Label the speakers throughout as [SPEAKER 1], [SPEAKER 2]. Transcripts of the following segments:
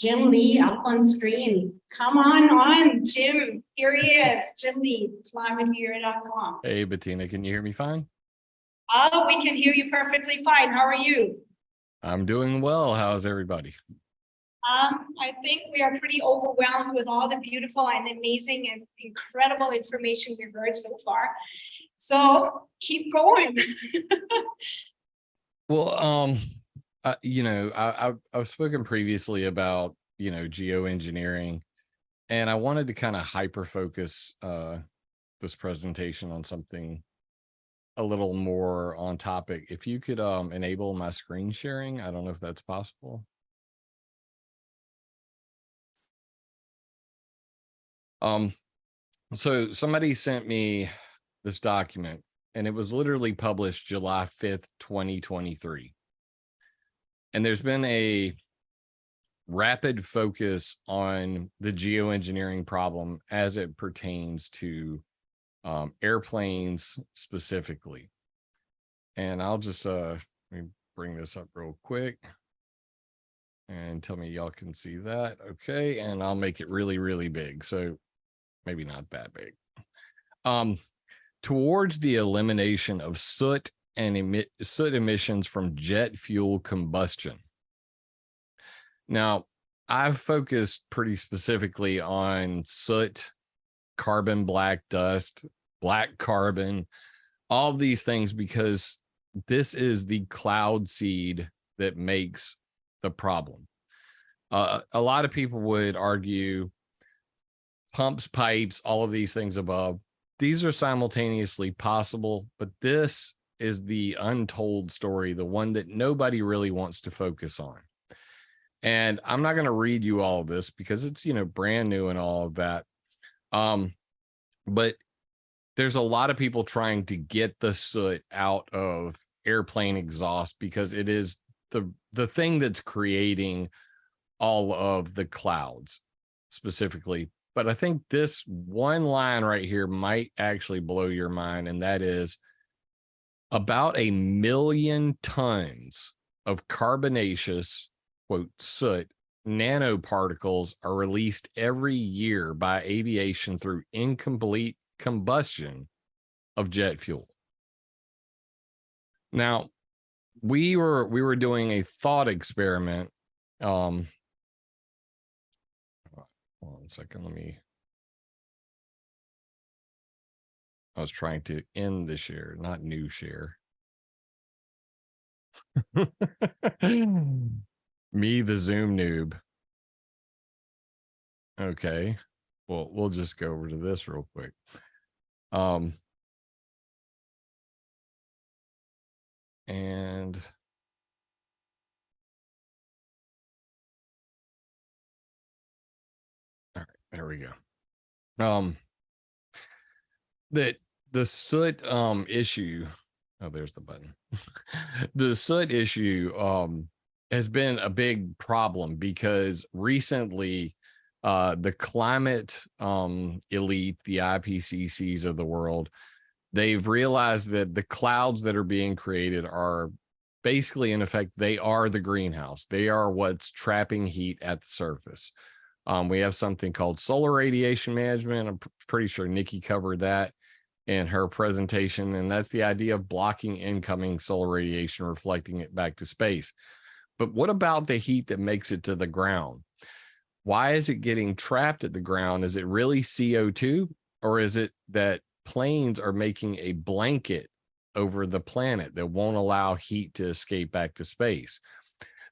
[SPEAKER 1] Jim Lee up on screen. Come on, Jim. Here he is, Jim Lee, ClimateViewer.com.
[SPEAKER 2] Hey, Bettina, can you hear me fine?
[SPEAKER 1] Oh, we can hear you perfectly fine. How are you?
[SPEAKER 2] I'm doing well. How's everybody?
[SPEAKER 1] I think we are pretty overwhelmed with all the beautiful and amazing and incredible information we've heard so far. So keep going.
[SPEAKER 2] Well, I've spoken previously about, geoengineering, and I wanted to kind of hyper focus this presentation on something a little more on topic. If you could enable my screen sharing, I don't know if that's possible. So somebody sent me this document, and it was literally published July 5th, 2023. And there's been a rapid focus on the geoengineering problem as it pertains to airplanes specifically. And I'll just let me bring this up real quick and tell me y'all can see that. Okay, and I'll make it really, really big. So maybe not that big. Towards the elimination of soot and soot emissions from jet fuel combustion. Now, I've focused pretty specifically on soot, carbon black dust, black carbon, all of these things, because this is the cloud seed that makes the problem. A lot of people would argue pumps, pipes, all of these things above, these are simultaneously possible, but this is the untold story, the one that nobody really wants to focus on. And I'm not going to read you all of this because it's, brand new and all of that. But there's a lot of people trying to get the soot out of airplane exhaust because it is the thing that's creating all of the clouds specifically. But I think this one line right here might actually blow your mind, and that is about 1 million tons of carbonaceous, quote, soot nanoparticles are released every year by aviation through incomplete combustion of jet fuel. Now, we were doing a thought experiment. Hold on a second. I was trying to end the share, not new share. Me, the Zoom noob. Okay. Well, we'll just go over to this real quick. And all right, there we go. The soot issue, oh, there's the button. The soot issue has been a big problem because recently the climate elite, the IPCCs of the world, they've realized that the clouds that are being created are basically, in effect, they are the greenhouse. They are what's trapping heat at the surface. We have something called solar radiation management. I'm pretty sure Nikki covered that in her presentation, and that's the idea of blocking incoming solar radiation, reflecting it back to space. But what about the heat that makes it to the ground? Why is it getting trapped at the ground? Is it really CO2, or is it that planes are making a blanket over the planet that won't allow heat to escape back to space?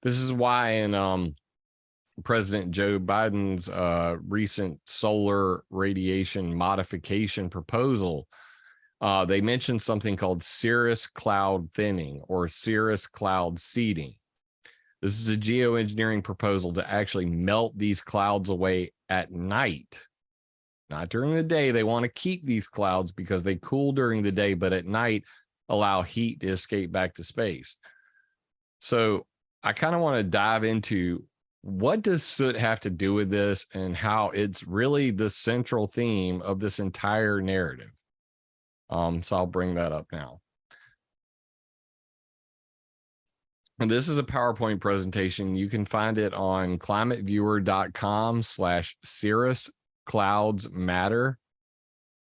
[SPEAKER 2] This is why in President Joe Biden's recent solar radiation modification proposal, they mentioned something called cirrus cloud thinning or cirrus cloud seeding. This is a geoengineering proposal to actually melt these clouds away at night, not during the day. They want to keep these clouds because they cool during the day, but at night allow heat to escape back to space. So I kind of want to dive into what does soot have to do with this and how it's really the central theme of this entire narrative. So I'll bring that up now. And this is a PowerPoint presentation. You can find it on climateviewer.com/cirrus clouds matter.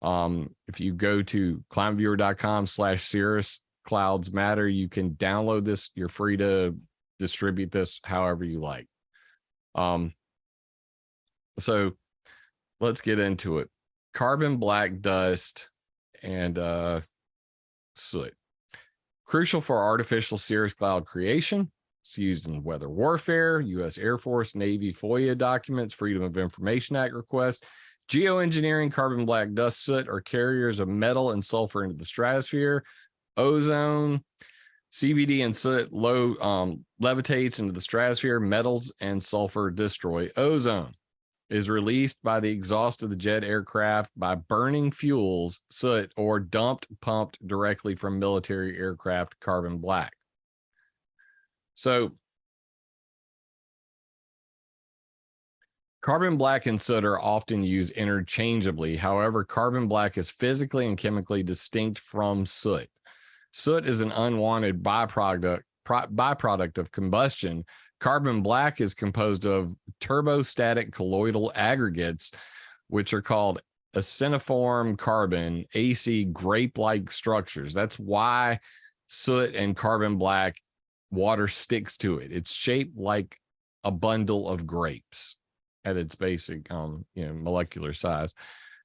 [SPEAKER 2] If you go to climateviewer.com/cirrus clouds matter, you can download this. You're free to distribute this however you like. So let's get into it. Carbon black dust and soot. Crucial for artificial cirrus cloud creation. It's used in weather warfare, U.S. Air Force, Navy, FOIA documents, Freedom of Information Act requests. Geoengineering, carbon black dust, soot are carriers of metal and sulfur into the stratosphere. Ozone, CBD and soot levitates into the stratosphere. Metals and sulfur destroy ozone. Is released by the exhaust of the jet aircraft by burning fuels, soot, or pumped directly from military aircraft, carbon black. So carbon black and soot are often used interchangeably. However, carbon black is physically and chemically distinct from soot. Soot is an unwanted byproduct of combustion. Carbon black is composed of turbostatic colloidal aggregates, which are called aciniform carbon, AC grape-like structures. That's why soot and carbon black water sticks to it. It's shaped like a bundle of grapes at its basic molecular size.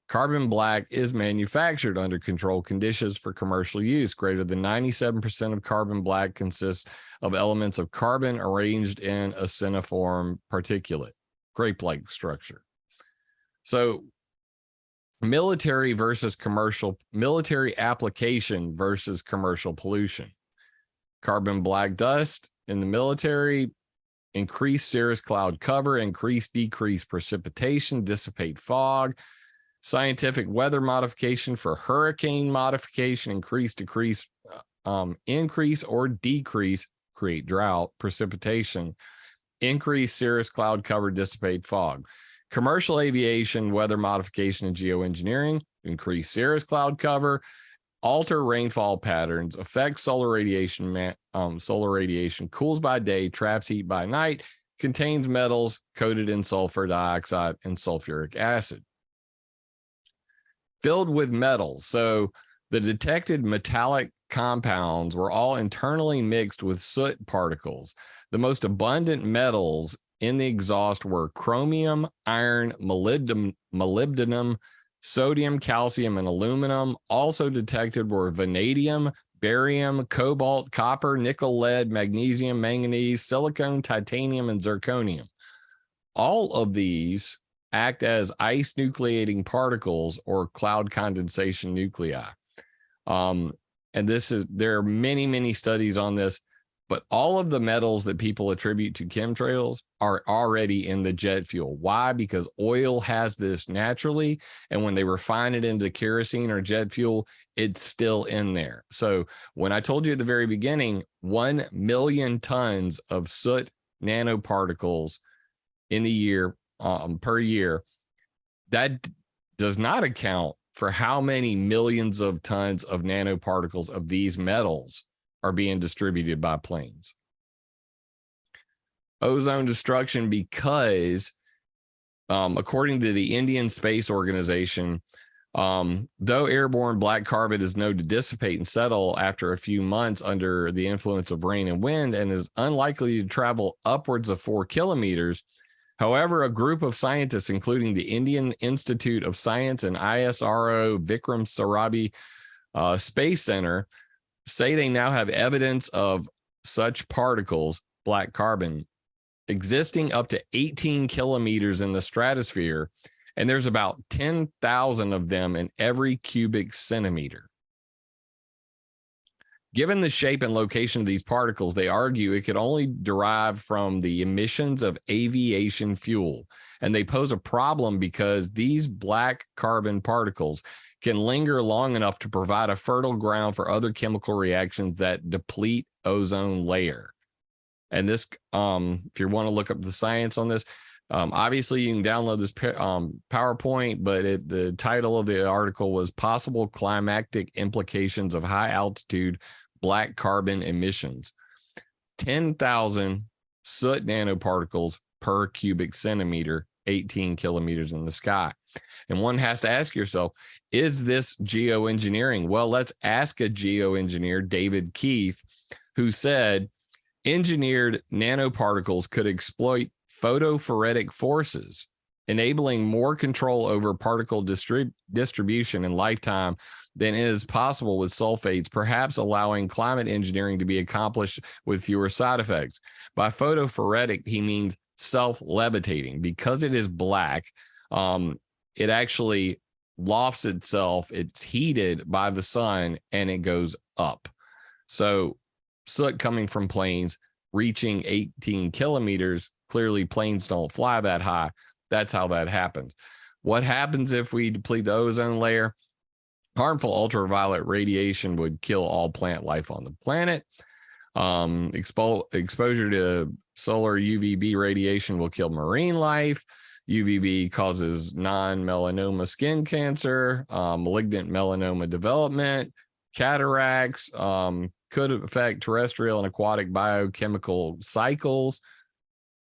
[SPEAKER 2] Carbon black is manufactured under controlled conditions for commercial use. Greater than 97% of carbon black consists of elements of carbon arranged in aciniform particulate, grape-like structure. So military application versus commercial pollution. Carbon black dust in the military, increase cirrus cloud cover, decrease precipitation, dissipate fog. Scientific weather modification for hurricane modification, increase, or decrease, create drought, precipitation, increase cirrus cloud cover, dissipate fog. Commercial aviation, weather modification, and geoengineering, increase cirrus cloud cover, alter rainfall patterns, affect solar radiation, cools by day, traps heat by night, contains metals coated in sulfur dioxide and sulfuric acid. Filled with metals. So the detected metallic compounds were all internally mixed with soot particles. The most abundant metals in the exhaust were chromium, iron, molybdenum, sodium, calcium, and aluminum. Also detected were vanadium, barium, cobalt, copper, nickel, lead, magnesium, manganese, silicon, titanium, and zirconium. All of these act as ice nucleating particles or cloud condensation nuclei. And there are many, many studies on this, but all of the metals that people attribute to chemtrails are already in the jet fuel. Why? Because oil has this naturally, and when they refine it into kerosene or jet fuel, it's still in there. So when I told you at the very beginning, 1 million tons of soot nanoparticles in the year, per year, that does not account for how many millions of tons of nanoparticles of these metals are being distributed by planes. Ozone destruction, because according to the Indian Space Organization, though airborne black carbon is known to dissipate and settle after a few months under the influence of rain and wind and is unlikely to travel upwards of 4 kilometers, however, a group of scientists, including the Indian Institute of Science and ISRO Vikram Sarabhi Space Center, say they now have evidence of such particles, black carbon, existing up to 18 kilometers in the stratosphere, and there's about 10,000 of them in every cubic centimeter. Given the shape and location of these particles, they argue it could only derive from the emissions of aviation fuel. And they pose a problem because these black carbon particles can linger long enough to provide a fertile ground for other chemical reactions that deplete ozone layer. And this, if you want to look up the science on this, obviously you can download this PowerPoint, but the title of the article was Possible Climatic Implications of High Altitude Black Carbon Emissions. 10,000 soot nanoparticles per cubic centimeter, 18 kilometers in the sky. And one has to ask yourself, is this geoengineering? Well, let's ask a geoengineer, David Keith, who said engineered nanoparticles could exploit photophoretic forces, enabling more control over particle distribution and lifetime than is possible with sulfates, perhaps allowing climate engineering to be accomplished with fewer side effects. By photophoretic, he means self-levitating. Because it is black, it actually lofts itself, it's heated by the sun, and it goes up. So soot coming from planes reaching 18 kilometers, clearly planes don't fly that high. That's how that happens. What happens if we deplete the ozone layer? Harmful ultraviolet radiation would kill all plant life on the planet. Exposure to solar UVB radiation will kill marine life. UVB causes non-melanoma skin cancer, malignant melanoma development, cataracts, could affect terrestrial and aquatic biochemical cycles.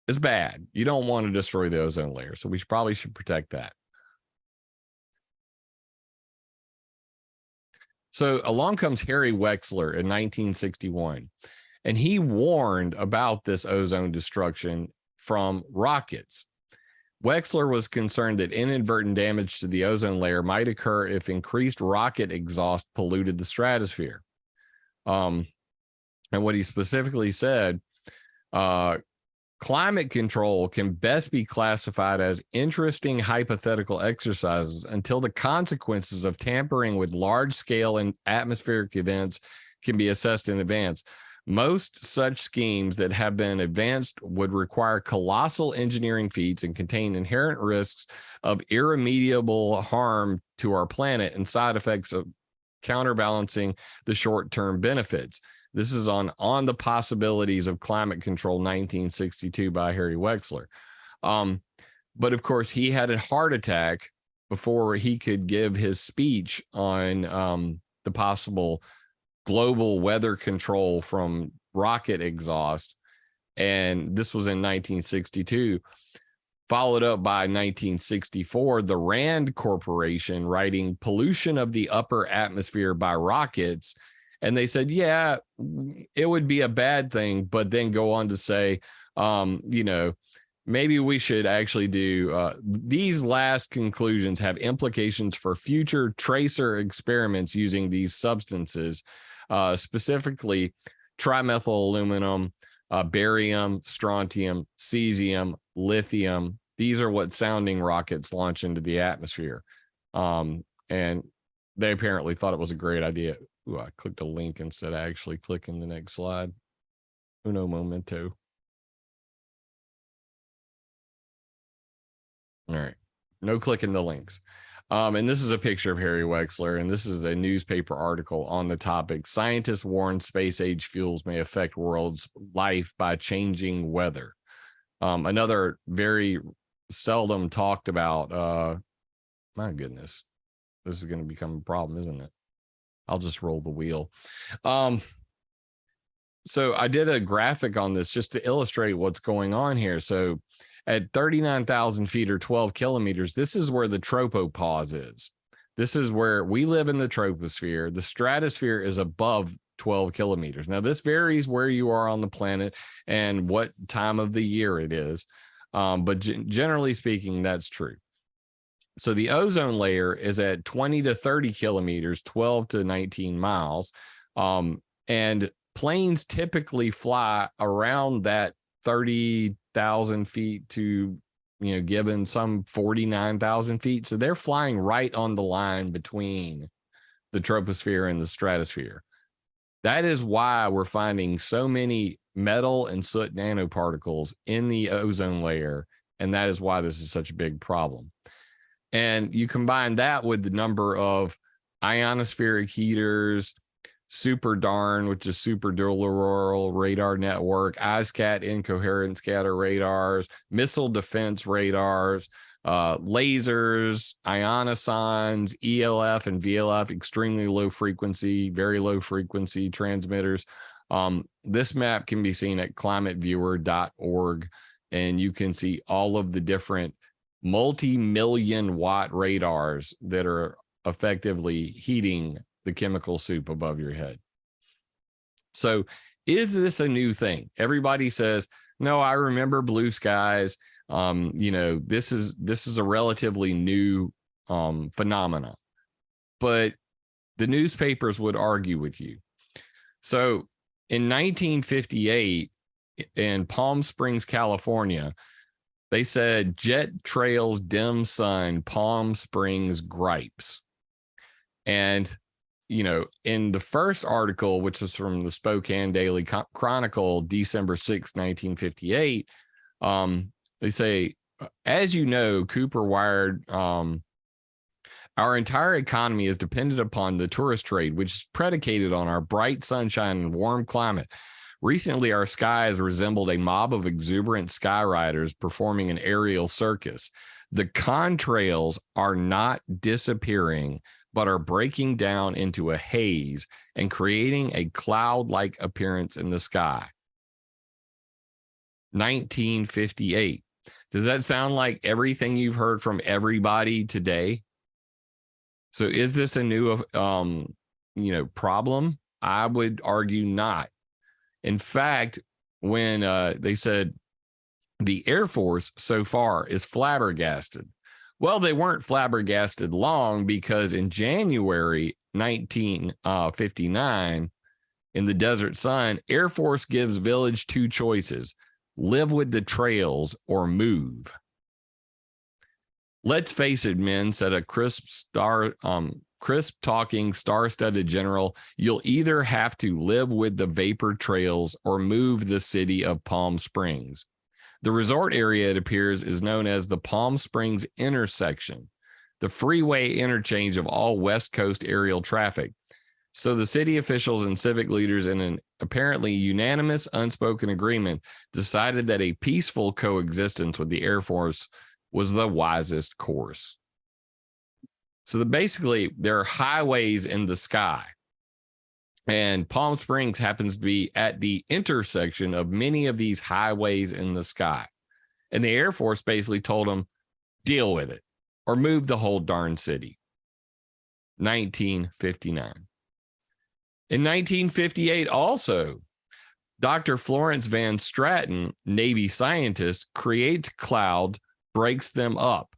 [SPEAKER 2] It's bad. You don't want to destroy the ozone layer, so we probably should protect that. So along comes Harry Wexler in 1961, and he warned about this ozone destruction from rockets. Wexler was concerned that inadvertent damage to the ozone layer might occur if increased rocket exhaust polluted the stratosphere. And what he specifically said, climate control can best be classified as interesting hypothetical exercises until the consequences of tampering with large-scale and atmospheric events can be assessed in advance. Most such schemes that have been advanced would require colossal engineering feats and contain inherent risks of irremediable harm to our planet and side effects of counterbalancing the short-term benefits. This is on the possibilities of climate control, 1962 by Harry Wexler. But of course, he had a heart attack before he could give his speech on the possible global weather control from rocket exhaust. And this was in 1962, followed up by 1964, the Rand Corporation writing pollution of the upper atmosphere by rockets. And they said, yeah, it would be a bad thing, but then go on to say, maybe we should actually do these last conclusions have implications for future tracer experiments using these substances, specifically trimethyl aluminum, barium, strontium, cesium, lithium. These are what sounding rockets launch into the atmosphere. And they apparently thought it was a great idea. Ooh, I clicked a link instead of actually clicking the next slide. Uno momento. All right. No clicking the links. And this is a picture of Harry Wexler, and this is a newspaper article on the topic. Scientists warn space age fuels may affect world's life by changing weather. Another very seldom talked about, my goodness, this is going to become a problem, isn't it? I'll just roll the wheel. So I did a graphic on this just to illustrate what's going on here. So at 39,000 feet or 12 kilometers, this is where the tropopause is. This is where we live in the troposphere. The stratosphere is above 12 kilometers. Now, this varies where you are on the planet and what time of the year it is. But generally speaking, that's true. So the ozone layer is at 20 to 30 kilometers, 12 to 19 miles. And planes typically fly around that 30,000 feet to, given some 49,000 feet. So they're flying right on the line between the troposphere and the stratosphere. That is why we're finding so many metal and soot nanoparticles in the ozone layer. And that is why this is such a big problem. And you combine that with the number of ionospheric heaters, Super DARN, which is super dual radar network, ISCAT incoherent scatter radars, missile defense radars, lasers, ionosondes, ELF and VLF, extremely low frequency, very low frequency transmitters, This map can be seen at climateviewer.org, and you can see all of the different multi-million watt radars that are effectively heating the chemical soup above your head. So is this a new thing? Everybody says, no, I remember blue skies. This is a relatively new phenomena, but the newspapers would argue with you. So in 1958 in Palm Springs, California, they said jet trails, dim sun, Palm Springs gripes. And, in the first article, which was from the Spokane Daily Chronicle, December 6, 1958, they say, as you know, Cooper wired, our entire economy is dependent upon the tourist trade, which is predicated on our bright sunshine and warm climate. Recently, our skies resembled a mob of exuberant skyriders performing an aerial circus. The contrails are not disappearing, but are breaking down into a haze and creating a cloud-like appearance in the sky. 1958. Does that sound like everything you've heard from everybody today? So is this a new, problem? I would argue not. In fact, when they said the Air Force so far is flabbergasted, well, they weren't flabbergasted long, because in January 1959, in the desert sun, Air Force gives village two choices: live with the trails or move. Let's face it, men, said a crisp-talking, star-studded general, you'll either have to live with the vapor trails or move the city of Palm Springs. The resort area, it appears, is known as the Palm Springs intersection, the freeway interchange of all West Coast aerial traffic. So the city officials and civic leaders, in an apparently unanimous, unspoken agreement, decided that a peaceful coexistence with the Air Force was the wisest course. So basically, there are highways in the sky, and Palm Springs happens to be at the intersection of many of these highways in the sky. And the Air Force basically told them, deal with it or move the whole darn city. 1959. In 1958, also, Dr. Florence Van Straten, Navy scientist, creates clouds, breaks them up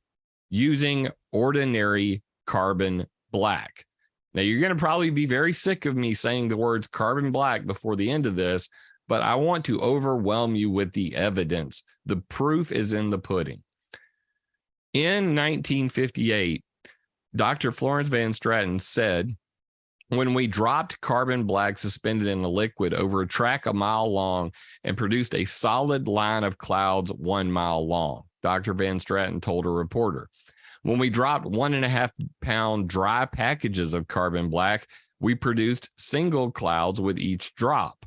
[SPEAKER 2] using ordinary carbon black. Now, you're going to probably be very sick of me saying the words carbon black before the end of this, but I want to overwhelm you with the evidence. The proof is in the pudding. In 1958, Dr. Florence Van Straten said, when we dropped carbon black suspended in a liquid over a track a mile long and produced a solid line of clouds 1 mile long, Dr. Van Straten told a reporter. When we dropped 1.5 pound dry packages of carbon black, we produced single clouds with each drop.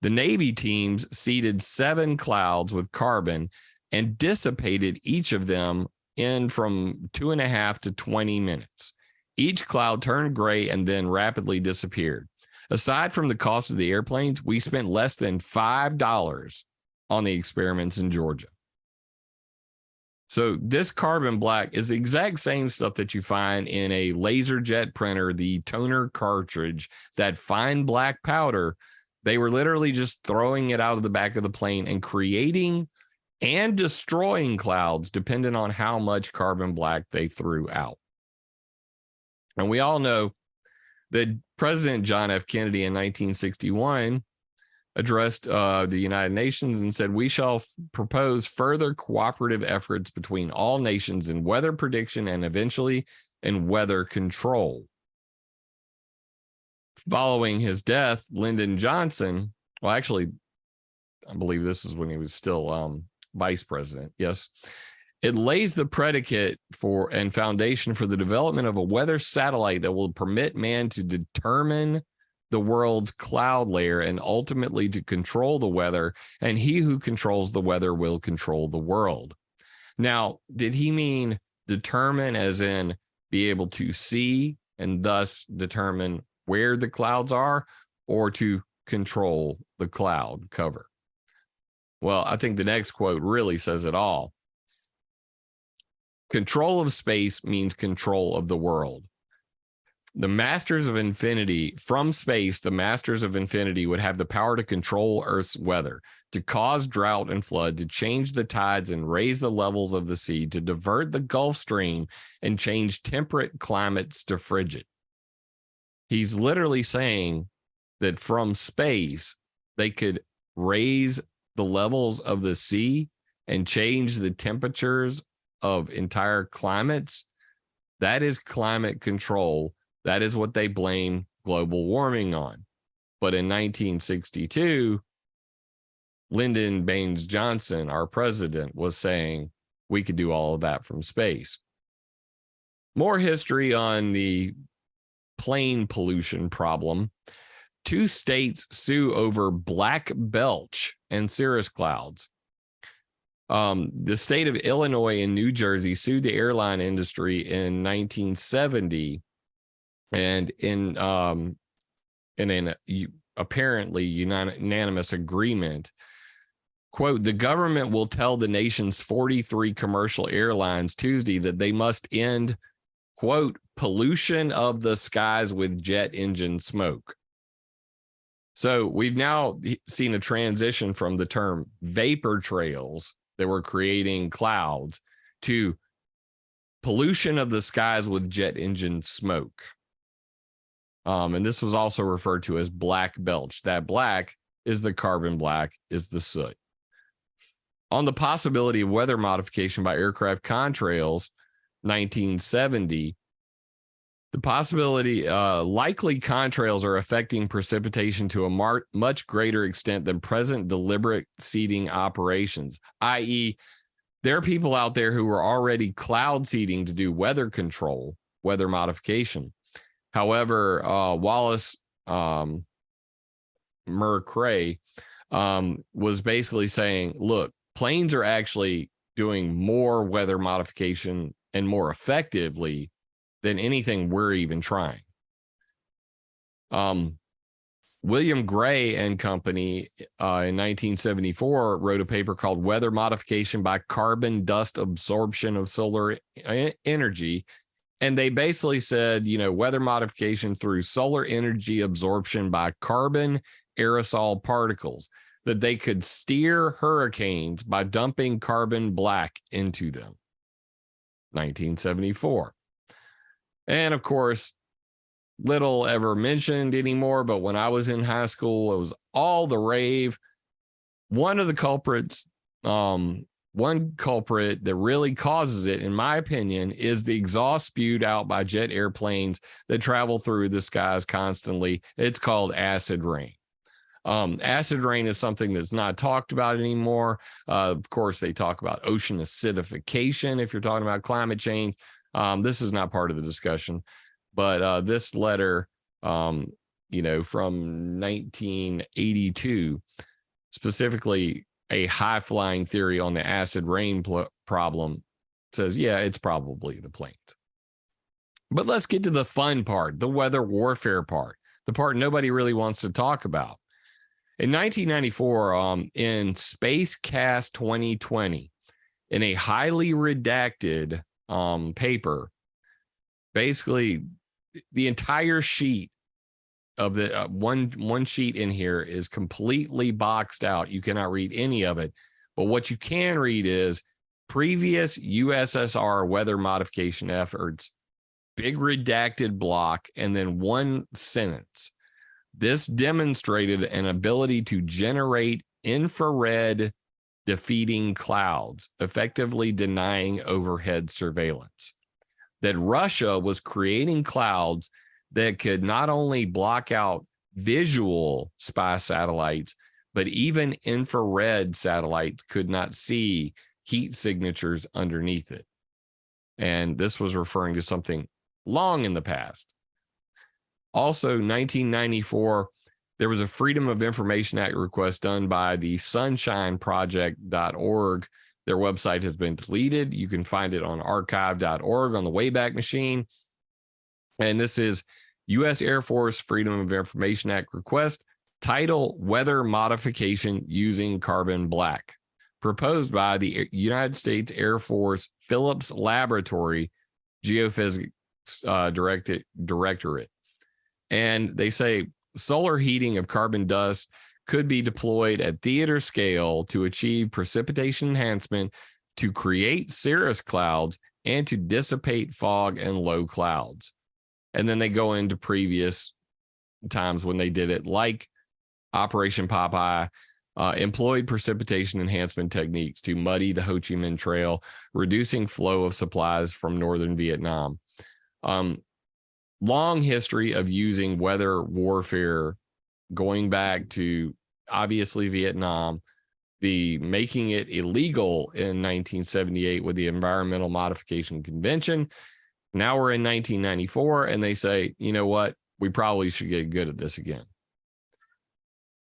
[SPEAKER 2] The Navy teams seeded 7 clouds with carbon and dissipated each of them in from 2.5 to 20 minutes. Each cloud turned gray and then rapidly disappeared. Aside from the cost of the airplanes, we spent less than $5 on the experiments in Georgia. So this carbon black is the exact same stuff that you find in a laser jet printer, the toner cartridge, that fine black powder. They were literally just throwing it out of the back of the plane and creating and destroying clouds depending on how much carbon black they threw out. And we all know that President John F. Kennedy in 1961 addressed the United Nations and said, we shall propose further cooperative efforts between all nations in weather prediction and eventually in weather control. Following his death, Lyndon Johnson, well, actually, I believe this is when he was still vice president. Yes. It lays the predicate for and foundation for the development of a weather satellite that will permit man to determine the world's cloud layer and ultimately to control the weather. And he who controls the weather will control the world. Now, did he mean determine as in be able to see and thus determine where the clouds are, or to control the cloud cover. Well, I think the next quote really says it all. Control of space means control of the world. The Masters of Infinity, from space, the Masters of Infinity would have the power to control Earth's weather, to cause drought and flood, to change the tides and raise the levels of the sea, to divert the Gulf Stream and change temperate climates to frigid. He's literally saying that from space, they could raise the levels of the sea and change the temperatures of entire climates. That is climate control. That is what they blame global warming on. But in 1962, Lyndon Baines Johnson, our president, was saying we could do all of that from space. More history on the plane pollution problem. 2 states sue over black belch and cirrus clouds. The state of Illinois and New Jersey sued the airline industry in 1970, and in an apparently unanimous agreement, quote, the government will tell the nation's 43 commercial airlines Tuesday that they must end, quote, pollution of the skies with jet engine smoke. So we've now seen a transition from the term vapor trails that were creating clouds to pollution of the skies with jet engine smoke. And this was also referred to as black belch. That black is the carbon black, is the soot. On the possibility of weather modification by aircraft contrails, 1970, the possibility, likely contrails are affecting precipitation to a much greater extent than present deliberate seeding operations, i.e., there are people out there who are already cloud seeding to do weather control, weather modification. However, Wallace Murray was basically saying, look, planes are actually doing more weather modification and more effectively than anything we're even trying. William Gray and Company in 1974 wrote a paper called Weather Modification by Carbon Dust Absorption of Solar Energy. And they basically said, weather modification through solar energy absorption by carbon aerosol particles, that they could steer hurricanes by dumping carbon black into them. 1974. And of course, little ever mentioned anymore, but when I was in high school, it was all the rave. One of the culprits, one culprit that really causes it, in my opinion, is the exhaust spewed out by jet airplanes that travel through the skies constantly. It's called acid rain. Acid rain is something that's not talked about anymore. Of course, they talk about ocean acidification if you're talking about climate change. This is not part of the discussion, but this letter, from 1982, specifically a high-flying theory on the acid rain problem, says, yeah, it's probably the planes. But let's get to the fun part, the weather warfare part, the part nobody really wants to talk about. In 1994, in Spacecast 2020, in a highly redacted paper, basically the entire sheet of the one sheet in here is completely boxed out. You cannot read any of it. But what you can read is previous USSR weather modification efforts, big redacted block, and then one sentence. This demonstrated an ability to generate infrared defeating clouds, effectively denying overhead surveillance. That Russia was creating clouds that could not only block out visual spy satellites, but even infrared satellites could not see heat signatures underneath it. And this was referring to something long in the past. Also, 1994, there was a Freedom of Information Act request done by the sunshineproject.org. Their website has been deleted. You can find it on archive.org on the Wayback Machine. And this is U.S. Air Force Freedom of Information Act request Title: Weather Modification Using Carbon Black, proposed by the United States Air Force Phillips Laboratory Geophysics Directorate. And they say solar heating of carbon dust could be deployed at theater scale to achieve precipitation enhancement, to create cirrus clouds, and to dissipate fog and low clouds. And then they go into previous times when they did it, like Operation Popeye, employed precipitation enhancement techniques to muddy the Ho Chi Minh Trail, reducing flow of supplies from northern Vietnam. Long history of using weather warfare, going back to obviously Vietnam, the making it illegal in 1978 with the Environmental Modification Convention. Now we're in 1994, and they say, you know what? We probably should get good at this again.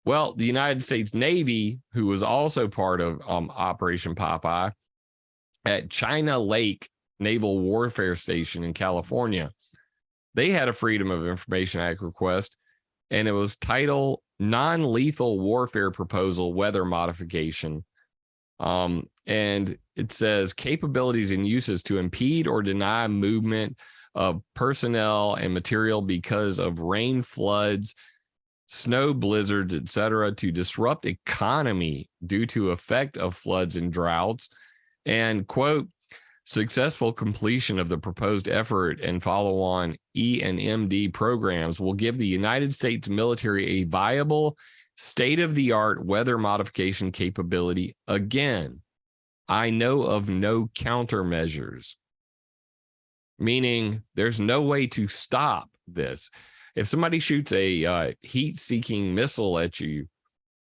[SPEAKER 2] Well, the United States Navy, who was also part of Operation Popeye at China Lake Naval Warfare Station in California, they had a Freedom of Information Act request, and it was titled Non-Lethal Warfare Proposal Weather Modification. And it says capabilities and uses to impede or deny movement of personnel and material because of rain, floods, snow blizzards, etc., to disrupt economy due to effect of floods and droughts, and quote, successful completion of the proposed effort and follow-on E&MD programs will give the United States military a viable state-of-the-art weather modification capability. Again, I know of no countermeasures, meaning there's no way to stop this. If somebody shoots a heat-seeking missile at you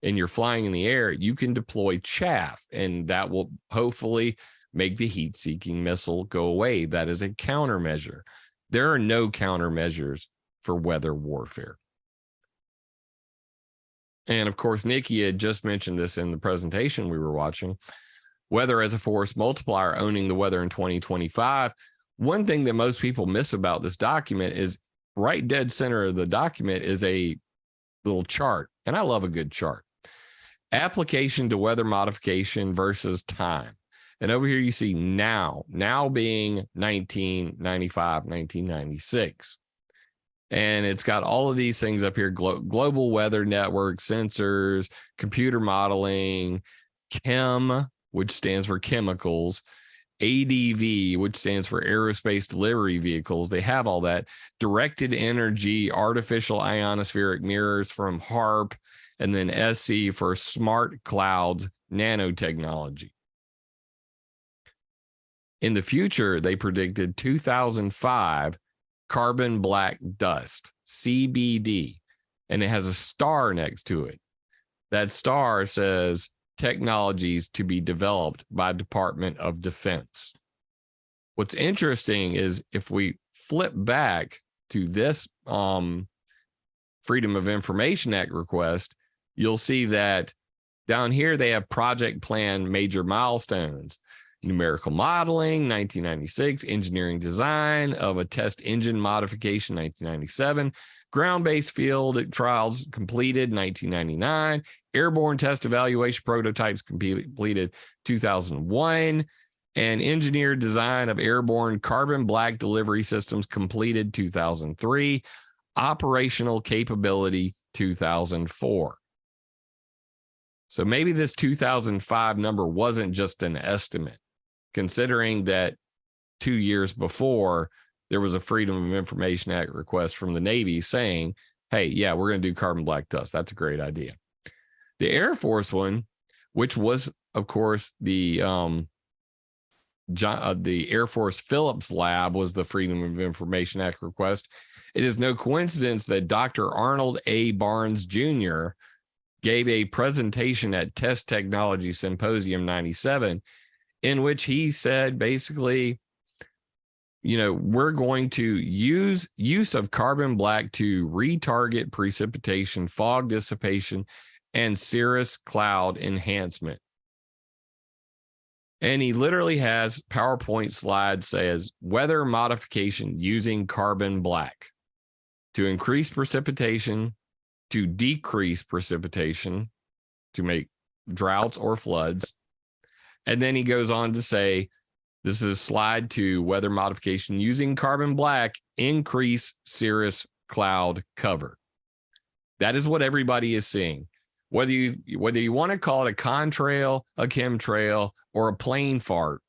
[SPEAKER 2] and you're flying in the air, you can deploy chaff, and that will hopefully make the heat-seeking missile go away. That is a countermeasure. There are no countermeasures for weather warfare. And of course, Nikki had just mentioned this in the presentation we were watching. Weather as a force multiplier, owning the weather in 2025. One thing that most people miss about this document is right dead center of the document is a little chart. And I love a good chart. Application to weather modification versus time. And over here you see now being 1995, 1996. And it's got all of these things up here: global weather network, sensors, computer modeling, CHEM, which stands for chemicals, ADV, which stands for aerospace delivery vehicles. They have all that. Directed energy, artificial ionospheric mirrors from HARP, and then SC for smart clouds, nanotechnology. In the future, they predicted 2005 carbon black dust, CBD, and it has a star next to it. That star says technologies to be developed by Department of Defense. What's interesting is if we flip back to this Freedom of Information Act request, you'll see that down here they have project plan major milestones. Numerical modeling, 1996, engineering design of a test engine modification, 1997, ground-based field trials completed, 1999, airborne test evaluation prototypes completed, 2001, and engineered design of airborne carbon black delivery systems completed, 2003, operational capability, 2004. So maybe this 2005 number wasn't just an estimate, considering that 2 years before there was a Freedom of Information Act request from the Navy saying, hey, yeah, we're going to do carbon black dust. That's a great idea. The Air Force one, which was, of course, the Air Force Phillips Lab, was the Freedom of Information Act request. It is no coincidence that Dr. Arnold A. Barnes Jr. gave a presentation at Test Technology Symposium 97, in which he said basically, you know, we're going to use of carbon black to retarget precipitation, fog dissipation, and cirrus cloud enhancement. And he literally has PowerPoint slide says weather modification using carbon black to increase precipitation, to decrease precipitation, to make droughts or floods. And then he goes on to say, this is a slide to weather modification using carbon black, increase cirrus cloud cover. That is what everybody is seeing. Whether you want to call it a contrail, a chemtrail, or a plane fart,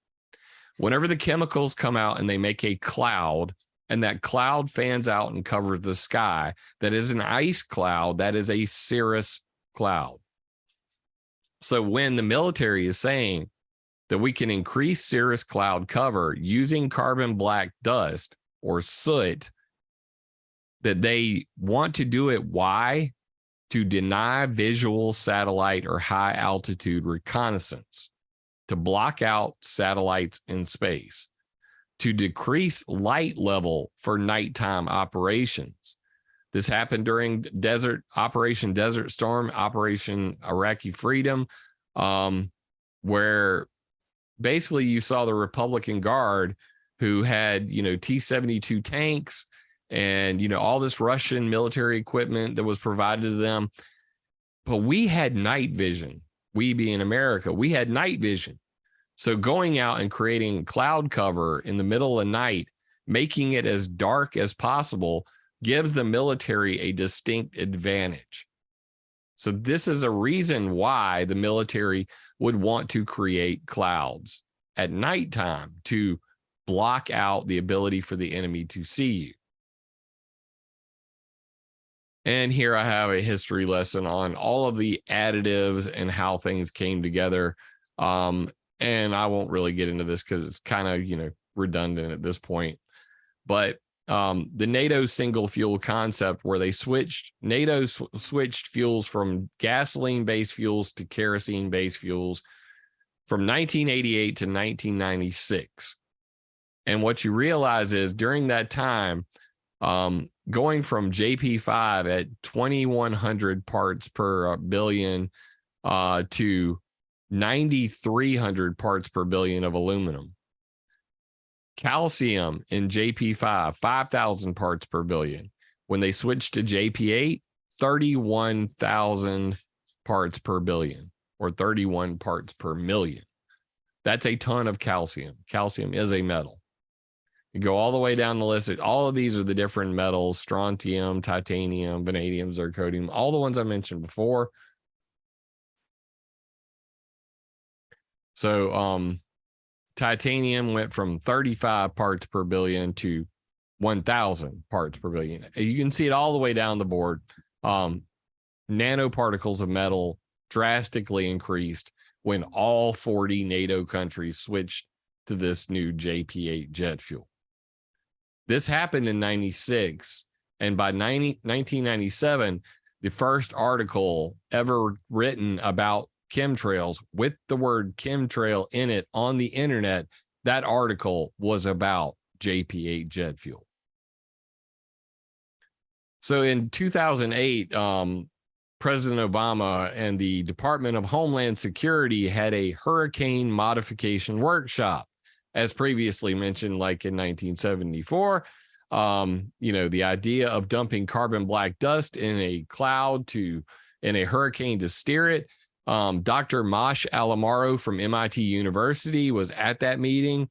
[SPEAKER 2] whenever the chemicals come out and they make a cloud, and that cloud fans out and covers the sky, that is an ice cloud, that is a cirrus cloud. So when the military is saying that we can increase cirrus cloud cover using carbon black dust or soot, that they want to do it. Why? To deny visual satellite or high altitude reconnaissance, to block out satellites in space, to decrease light level for nighttime operations. This happened during Operation Desert Storm, Operation Iraqi Freedom, where basically you saw the Republican Guard who had, T-72 tanks and, all this Russian military equipment that was provided to them. But we had night vision. We being America, we had night vision. So going out and creating cloud cover in the middle of the night, making it as dark as possible, gives the military a distinct advantage. So this is a reason why the military would want to create clouds at nighttime to block out the ability for the enemy to see you. And here I have a history lesson on all of the additives and how things came together. And I won't really get into this because it's kind of, redundant at this point. But the NATO single fuel concept, where NATO switched fuels from gasoline-based fuels to kerosene-based fuels from 1988 to 1996. And what you realize is during that time, going from JP5 at 2,100 parts per billion to 9,300 parts per billion of aluminum. Calcium in JP5, 5,000 parts per billion. When they switched to JP8, 31,000 parts per billion, or 31 parts per million. That's a ton of calcium. Calcium is a metal. You go all the way down the list. All of these are the different metals: strontium, titanium, vanadium, zirconium, all the ones I mentioned before. So titanium went from 35 parts per billion to 1,000 parts per billion. You can see it all the way down the board. Nanoparticles of metal drastically increased when all 40 NATO countries switched to this new JP8 jet fuel. This happened in 96, and by 1997, the first article ever written about chemtrails with the word chemtrail in it on the internet, that article was about JP8 jet fuel. So in 2008, President Obama and the Department of Homeland Security had a hurricane modification workshop. As previously mentioned, like in 1974, the idea of dumping carbon black dust in a cloud in a hurricane to steer it. Dr. Mosh Alamaro from MIT University was at that meeting,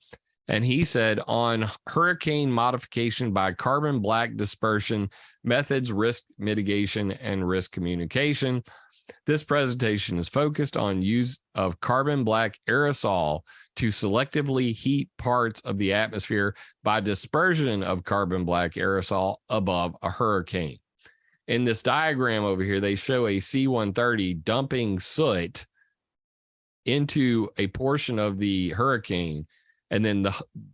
[SPEAKER 2] and he said on hurricane modification by carbon black dispersion methods, risk mitigation, and risk communication. This presentation is focused on use of carbon black aerosol to selectively heat parts of the atmosphere by dispersion of carbon black aerosol above a hurricane. In this diagram over here, they show a C-130 dumping soot into a portion of the hurricane, and then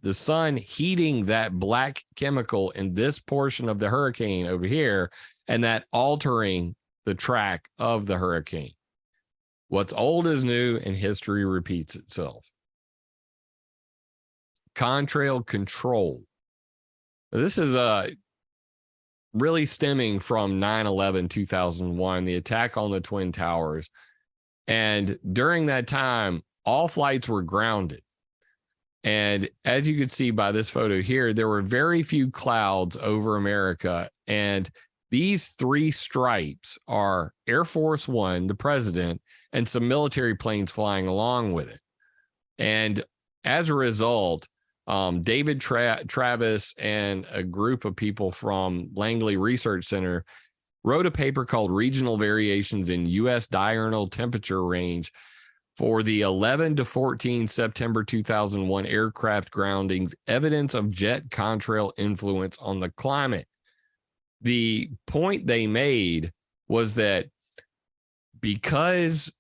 [SPEAKER 2] the sun heating that black chemical in this portion of the hurricane over here, and that altering the track of the hurricane. What's old is new, and history repeats itself. Contrail control. This is really stemming from 9/11/2001, the attack on the Twin Towers. And during that time, all flights were grounded. And as you can see by this photo here, there were very few clouds over America. And These three stripes are Air Force One, the president, and some military planes flying along with it. And as a result, David Travis and a group of people from Langley Research Center wrote a paper called Regional Variations in U.S. Diurnal Temperature Range for the 11 to 14 September 2001 aircraft groundings, evidence of jet contrail influence on the climate. The point they made was that because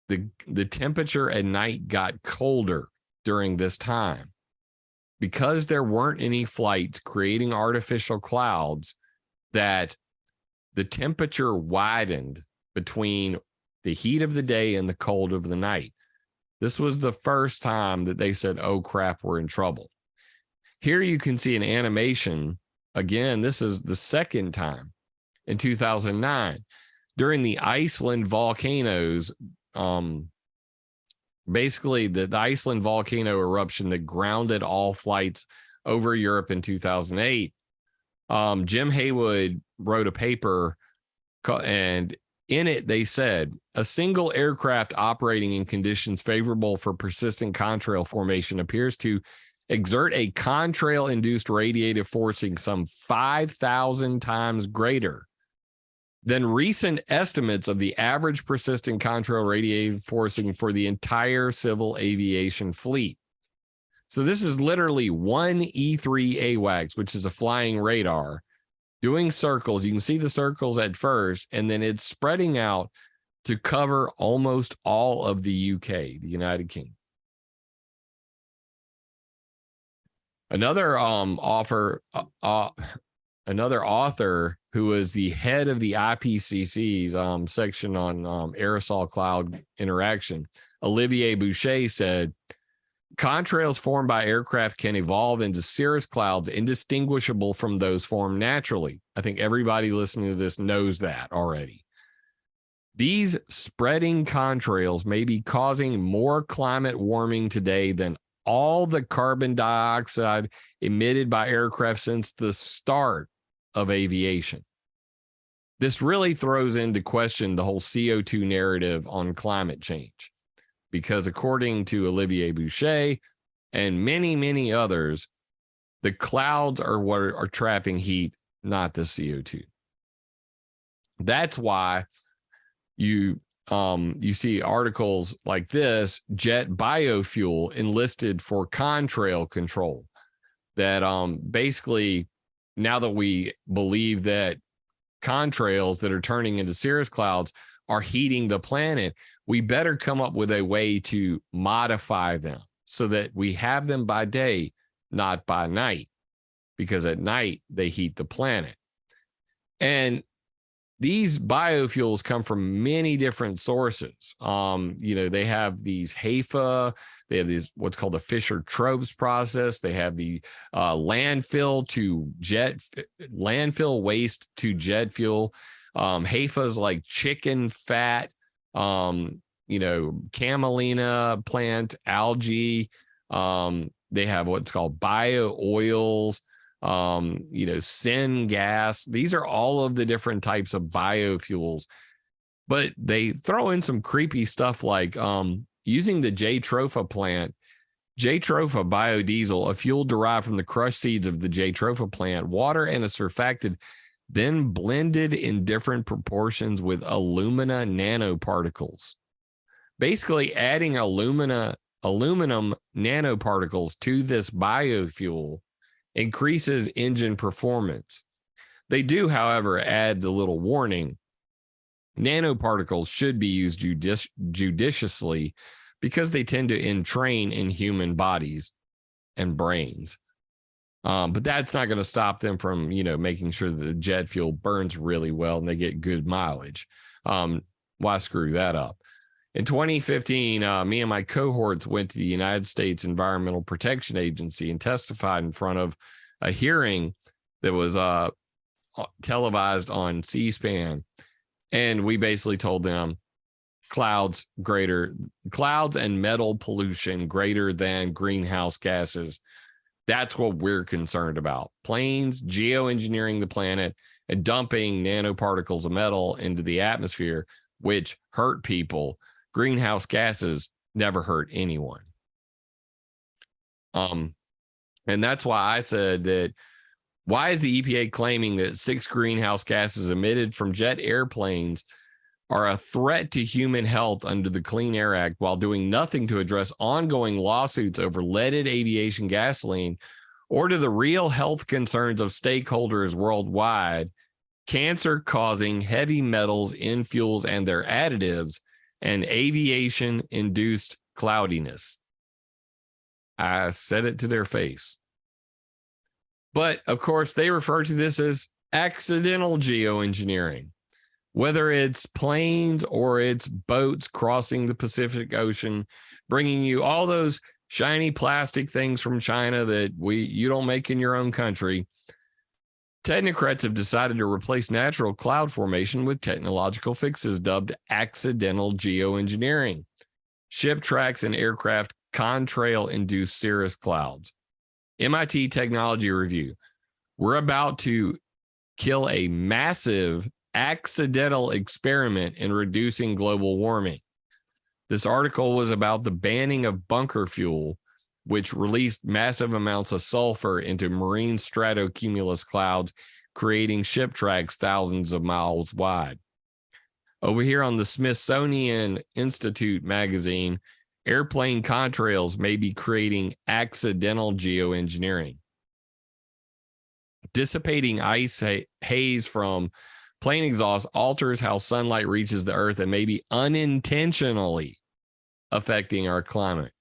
[SPEAKER 2] the temperature at night got colder during this time, because there weren't any flights creating artificial clouds, that the temperature widened between the heat of the day and the cold of the night. This was the first time that they said, oh crap, we're in trouble. Here you can see an animation. Again, this is the second time in 2009 during the Iceland volcanoes. Basically the Iceland volcano eruption that grounded all flights over Europe in 2008. Jim Haywood wrote a paper, and in it they said a single aircraft operating in conditions favorable for persistent contrail formation appears to exert a contrail induced radiative forcing some 5,000 times greater than recent estimates of the average persistent contrail radiative forcing for the entire civil aviation fleet. So this is literally one E3 AWACS, which is a flying radar, doing circles. You can see the circles at first, and then it's spreading out to cover almost all of the UK, the United Kingdom. Another author who was the head of the IPCC's section on aerosol cloud interaction, Olivier Boucher, said, contrails formed by aircraft can evolve into cirrus clouds indistinguishable from those formed naturally. I think everybody listening to this knows that already. These spreading contrails may be causing more climate warming today than all the carbon dioxide emitted by aircraft since the start of aviation. This really throws into question the whole CO2 narrative on climate change, because according to Olivier Boucher and many, many others, the clouds are what are trapping heat, not the CO2. That's why you see articles like this, jet biofuel enlisted for contrail control, that basically, now that we believe that contrails that are turning into cirrus clouds are heating the planet, we better come up with a way to modify them so that we have them by day, not by night, because at night they heat the planet. And these biofuels come from many different sources. They have these HEFA, they have these what's called the Fischer-Tropsch process. They have the landfill waste to jet fuel. HEFA is like chicken fat, camelina plant, algae. They have what's called bio oils, syngas. These are all of the different types of biofuels, but they throw in some creepy stuff like using the Jatropha plant, Jatropha biodiesel, a fuel derived from the crushed seeds of the Jatropha plant, water and a surfactant, then blended in different proportions with alumina nanoparticles. Basically adding aluminum nanoparticles to this biofuel increases engine performance. They do, however, add the little warning: nanoparticles should be used judiciously because they tend to entrain in human bodies and brains. But that's not going to stop them from, making sure that the jet fuel burns really well and they get good mileage. Why screw that up? In 2015, me and my cohorts went to the United States Environmental Protection Agency and testified in front of a hearing that was televised on C-SPAN. And we basically told them clouds and metal pollution greater than greenhouse gases. That's what we're concerned about. Planes, geoengineering the planet, and dumping nanoparticles of metal into the atmosphere, which hurt people. Greenhouse gases never hurt anyone. And that's why I said that, why is the EPA claiming that 6 greenhouse gases emitted from jet airplanes are a threat to human health under the Clean Air Act, while doing nothing to address ongoing lawsuits over leaded aviation gasoline or to the real health concerns of stakeholders worldwide, cancer-causing heavy metals in fuels and their additives, and aviation-induced cloudiness? I said it to their face. But, of course, they refer to this as accidental geoengineering. Whether it's planes or it's boats crossing the Pacific Ocean, bringing you all those shiny plastic things from China that you don't make in your own country, technocrats have decided to replace natural cloud formation with technological fixes dubbed accidental geoengineering. Ship tracks and aircraft contrail-induced cirrus clouds. MIT Technology Review. We're about to kill a massive accidental experiment in reducing global warming. This article was about the banning of bunker fuel, which released massive amounts of sulfur into marine stratocumulus clouds, creating ship tracks thousands of miles wide. Over here on the Smithsonian Institute magazine, airplane contrails may be creating accidental geoengineering. Dissipating ice haze from plane exhaust alters how sunlight reaches the earth and may be unintentionally affecting our climate.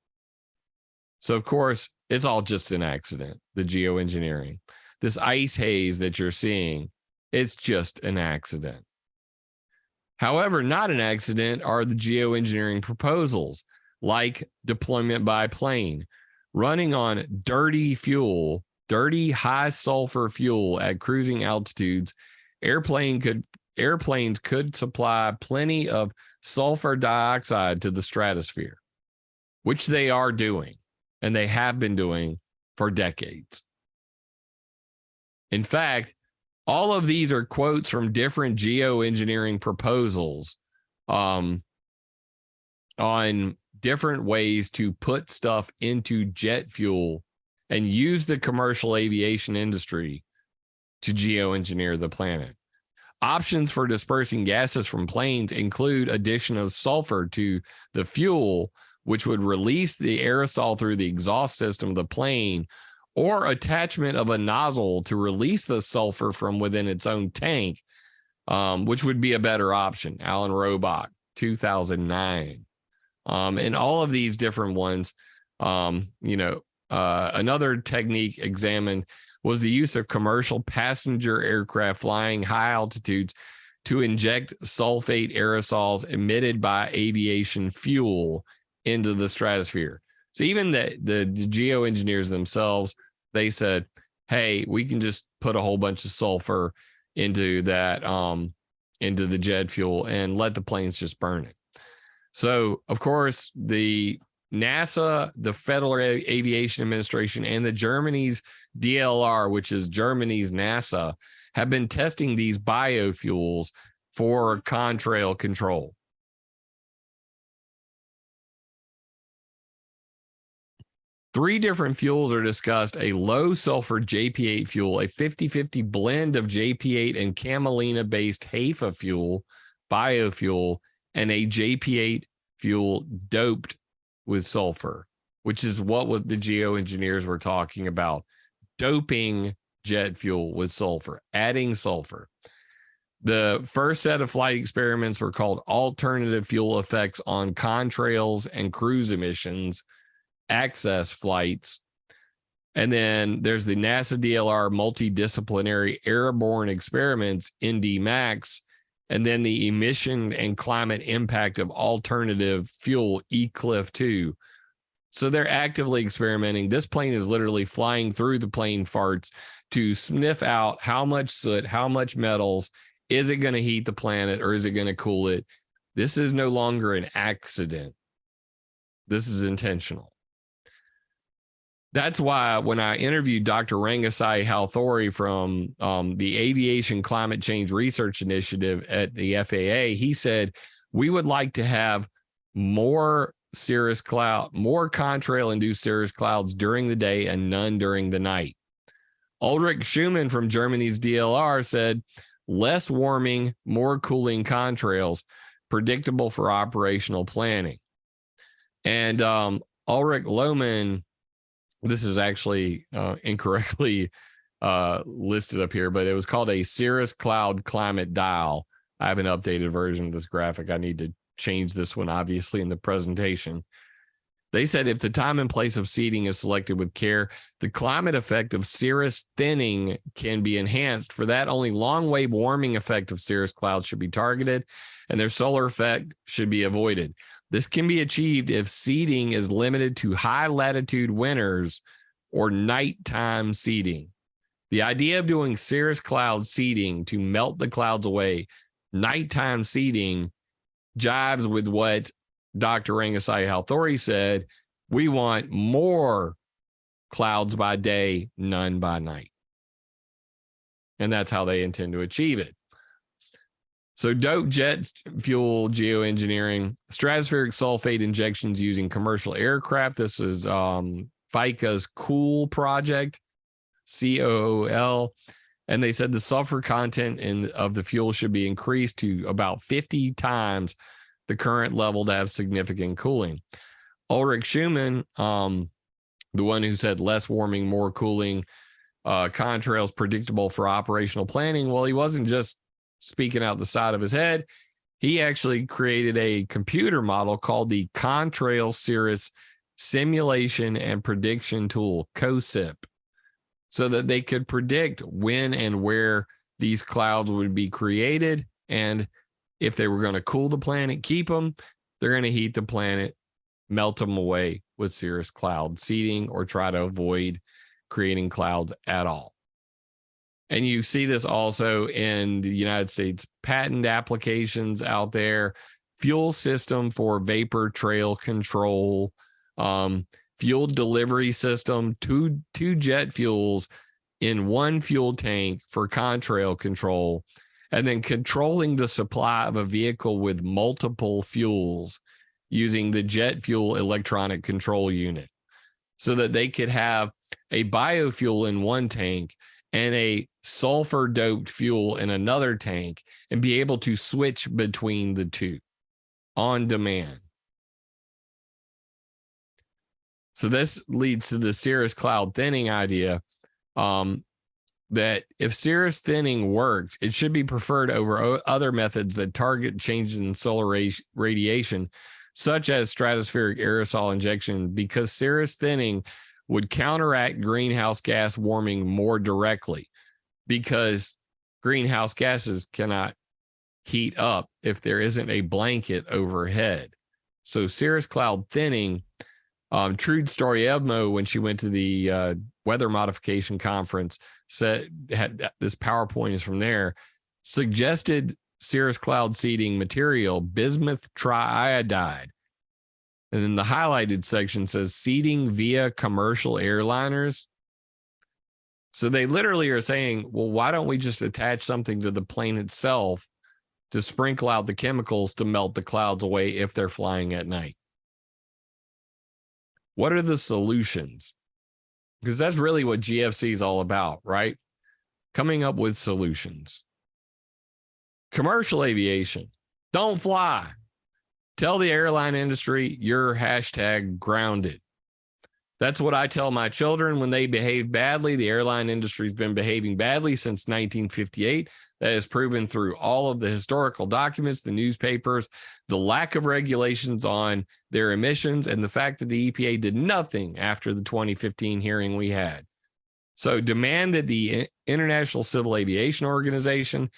[SPEAKER 2] So, of course, it's all just an accident, the geoengineering. This ice haze that you're seeing, it's just an accident. However, not an accident are the geoengineering proposals, like deployment by plane, running on dirty fuel, dirty high sulfur fuel at cruising altitudes. Airplanes could supply plenty of sulfur dioxide to the stratosphere, which they are doing, and they have been doing for decades. In fact, all of these are quotes from different geoengineering proposals on different ways to put stuff into jet fuel and use the commercial aviation industry to geoengineer the planet. Options for dispersing gases from planes include addition of sulfur to the fuel, which would release the aerosol through the exhaust system of the plane, or attachment of a nozzle to release the sulfur from within its own tank, which would be a better option. Alan Robach, 2009. And all of these different ones, another technique examined was the use of commercial passenger aircraft flying high altitudes to inject sulfate aerosols emitted by aviation fuel into the stratosphere. So even the geoengineers themselves, they said, hey, we can just put a whole bunch of sulfur into that, into the jet fuel and let the planes just burn it. So, of course, the NASA, the Federal Aviation Administration, and the Germany's DLR, which is Germany's NASA, have been testing these biofuels for contrail control. Three different fuels are discussed: a low sulfur JP8 fuel, a 50-50 blend of JP8 and camelina based HEFA fuel, biofuel, and a JP8 fuel doped with sulfur, which is what the geoengineers were talking about, doping jet fuel with sulfur, adding sulfur. The first set of flight experiments were called alternative fuel effects on contrails and cruise emissions, access flights. And then there's the NASA DLR multidisciplinary airborne experiments, ND-MAX, and then the emission and climate impact of alternative fuel, ECLIF-2. So they're actively experimenting. This plane is literally flying through the plane farts to sniff out how much soot, how much metals. Is it going to heat the planet or is it going to cool it? This is no longer an accident. This is intentional. That's why when I interviewed Dr. Rangasai Halthori from the Aviation Climate Change Research Initiative at the FAA, he said, we would like to have more contrail-induced cirrus clouds during the day and none during the night. Ulrich Schumann from Germany's DLR said, less warming, more cooling contrails, predictable for operational planning. And Ulrich Lohmann, this is actually incorrectly listed up here, but it was called a cirrus cloud climate dial. I have an updated version of this graphic. I need to change this one, obviously, in the presentation. They said if the time and place of seeding is selected with care, the climate effect of cirrus thinning can be enhanced. For that, only long-wave warming effect of cirrus clouds should be targeted, and their solar effect should be avoided. This can be achieved if seeding is limited to high-latitude winters or nighttime seeding. The idea of doing cirrus cloud seeding to melt the clouds away, nighttime seeding, jives with what Dr. Rangasai Halthori said. We want more clouds by day, none by night. And that's how they intend to achieve it. So dope jet fuel geoengineering, stratospheric sulfate injections using commercial aircraft. This is FICA's COOL project, COOL. And they said the sulfur content of the fuel should be increased to about 50 times the current level to have significant cooling. Ulrich Schumann, the one who said less warming, more cooling, contrails predictable for operational planning. Well, he wasn't just speaking out the side of his head. He actually created a computer model called the Contrail Cirrus Simulation and Prediction Tool, COSIP, so that they could predict when and where these clouds would be created. And if they were going to cool the planet, keep them, they're going to heat the planet, melt them away with cirrus cloud seeding, or try to avoid creating clouds at all. And you see this also in the United States patent applications out there, fuel system for vapor trail control, fuel delivery system, two jet fuels in one fuel tank for contrail control, and then controlling the supply of a vehicle with multiple fuels using the jet fuel electronic control unit, so that they could have a biofuel in one tank and a sulfur doped fuel in another tank and be able to switch between the two on demand. So this leads to the cirrus cloud thinning idea, that if cirrus thinning works, it should be preferred over other methods that target changes in solar radiation, such as stratospheric aerosol injection, because cirrus thinning would counteract greenhouse gas warming more directly, because greenhouse gases cannot heat up if there isn't a blanket overhead. So cirrus cloud thinning, Trude Storyevmo, when she went to the weather modification conference, had this PowerPoint is from there, suggested cirrus cloud seeding material, bismuth triiodide. And then the highlighted section says seeding via commercial airliners. So they literally are saying, well, why don't we just attach something to the plane itself to sprinkle out the chemicals to melt the clouds away if they're flying at night? What are the solutions? Because that's really what GFC is all about, right? Coming up with solutions. Commercial aviation, don't fly. Tell the airline industry you're hashtag grounded. That's what I tell my children when they behave badly. The airline industry has been behaving badly since 1958. That is proven through all of the historical documents, the newspapers, the lack of regulations on their emissions, and the fact that the EPA did nothing after the 2015 hearing we had. So demand that the International Civil Aviation Organization,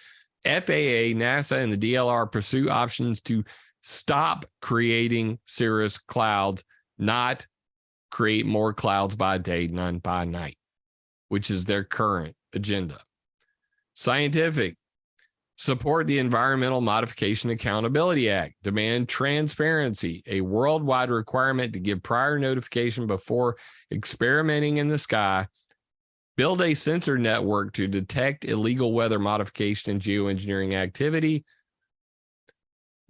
[SPEAKER 2] FAA, NASA, and the DLR pursue options to stop creating cirrus clouds, not create more clouds by day, none by night, which is their current agenda. Scientific, Support the Environmental Modification Accountability Act. Demand transparency, a worldwide requirement to give prior notification before experimenting in the sky. Build a sensor network to detect illegal weather modification and geoengineering activity.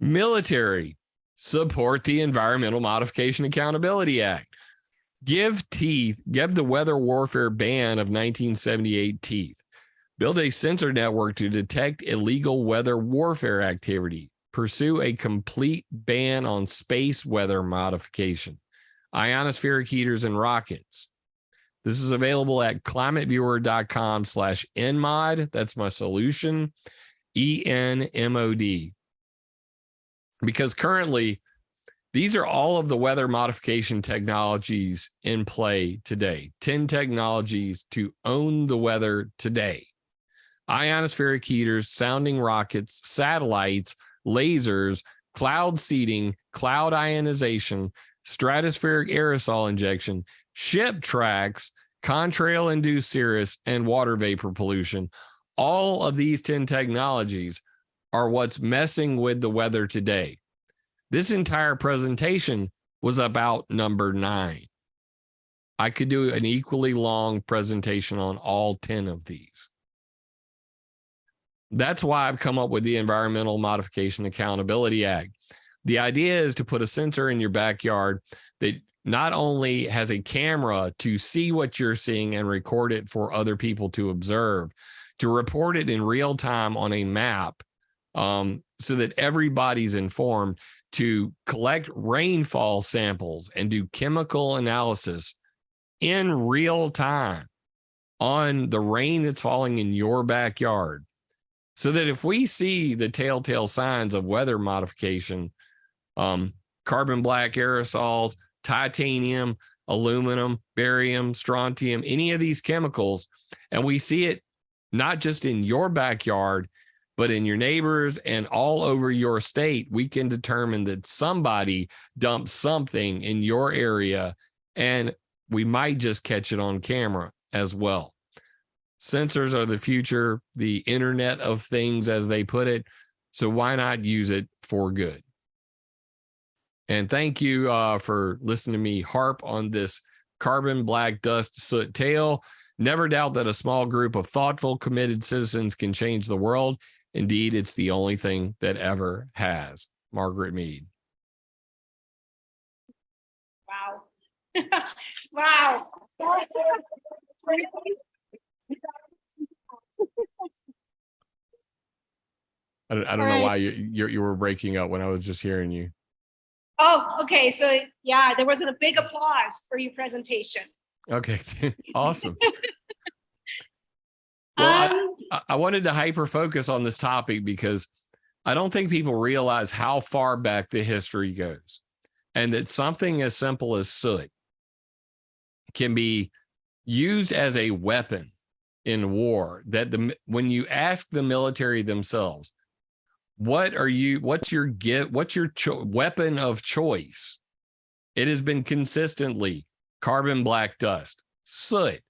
[SPEAKER 2] Military, support the Environmental Modification Accountability Act. Give the weather warfare ban of 1978 teeth. Build a sensor network to detect illegal weather warfare activity. Pursue a complete ban on space weather modification. Ionospheric heaters and rockets. This is available at climateviewer.com/nmod. That's my solution, ENMOD. Because currently, these are all of the weather modification technologies in play today. 10 technologies to own the weather today. Ionospheric heaters, sounding rockets, satellites, lasers, cloud seeding, cloud ionization, stratospheric aerosol injection, ship tracks, contrail-induced cirrus, and water vapor pollution. All of these 10 technologies are what's messing with the weather today. This entire presentation was about number 9. I could do an equally long presentation on all 10 of these. That's why I've come up with the Environmental Modification Accountability Act. The idea is to put a sensor in your backyard that not only has a camera to see what you're seeing and record it for other people to observe, to report it in real time on a map, so that everybody's informed, to collect rainfall samples and do chemical analysis in real time on the rain that's falling in your backyard. So that if we see the telltale signs of weather modification, carbon black aerosols, titanium, aluminum, barium, strontium, any of these chemicals, and we see it not just in your backyard, but in your neighbors and all over your state, we can determine that somebody dumped something in your area, and we might just catch it on camera as well. Sensors are the future, the Internet of Things, as they put it. So why not use it for good? And thank you for listening to me harp on this carbon black dust soot tale. Never doubt that a small group of thoughtful, committed citizens can change the world. Indeed, it's the only thing that ever has. Margaret Mead.
[SPEAKER 1] Wow. Wow.
[SPEAKER 2] I don't know why you were breaking up when I was just hearing you.
[SPEAKER 1] Oh, okay. So yeah, there was a big applause for your presentation.
[SPEAKER 2] Okay, awesome. Well, I wanted to hyper focus on this topic because I don't think people realize how far back the history goes, and that something as simple as soot can be used as a weapon in war. That when you ask the military themselves, what's your weapon of choice? It has been consistently carbon black dust, soot,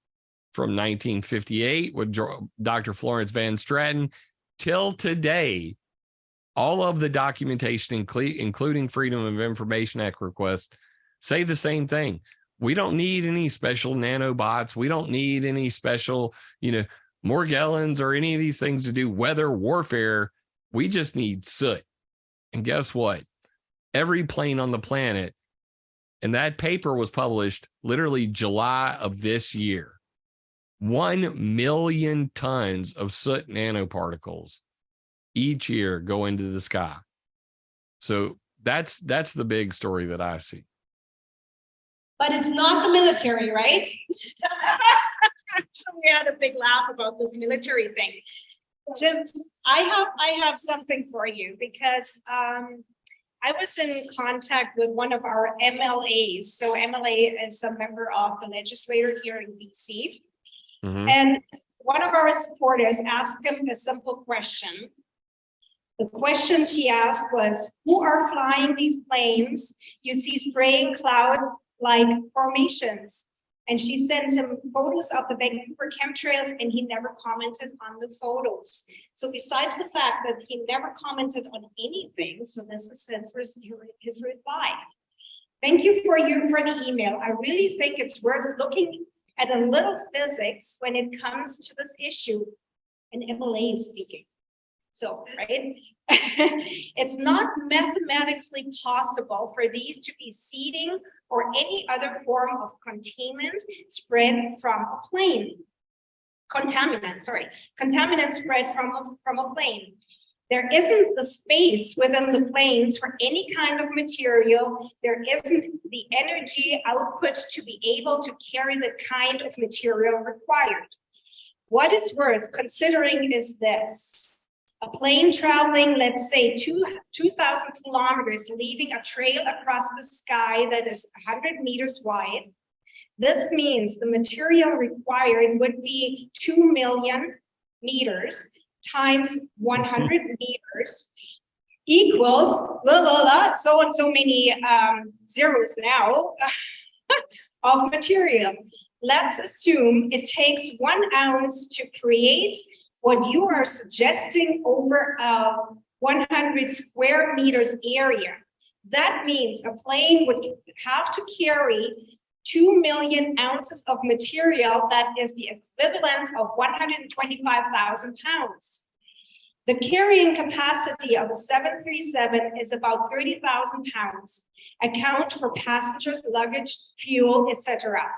[SPEAKER 2] from 1958 with Dr. Florence Van Straten till today. All of the documentation, including Freedom of Information Act requests, say the same thing. We don't need any special nanobots. We don't need any special, Morgellons or any of these things to do weather warfare. We just need soot. And guess what? Every plane on the planet, and that paper was published literally July of this year, 1 million tons of soot nanoparticles each year go into the sky. So that's the big story that I see.
[SPEAKER 1] But it's not the military, right? We had a big laugh about this military thing. Jim, I have something for you because I was in contact with one of our MLAs. So MLA is a member of the legislature here in BC. Mm-hmm. And one of our supporters asked him a simple question. The question she asked was, who are flying these planes you see spraying cloud-like formations? And she sent him photos of the Vancouver chemtrails, and he never commented on the photos. So besides the fact that he never commented on anything, so this is his reply. Thank you for the email. I really think it's worth looking at a little physics when it comes to this issue. And MLA is speaking. So, right? It's not mathematically possible for these to be seeding or any other form of containment spread from a plane. Contaminant spread from a plane. There isn't the space within the planes for any kind of material. There isn't the energy output to be able to carry the kind of material required. What is worth considering is this. A plane traveling, let's say 2,000 kilometers, leaving a trail across the sky that is 100 meters wide. This means the material required would be 2 million meters times 100 meters equals so and so many zeros now of material. Let's assume it takes 1 ounce to create what you are suggesting over a 100 square meters area. That means a plane would have to carry 2 million ounces of material. That is the equivalent of 125,000 pounds. The carrying capacity of a 737 is about 30,000 pounds. Account for passengers, luggage, fuel, etc.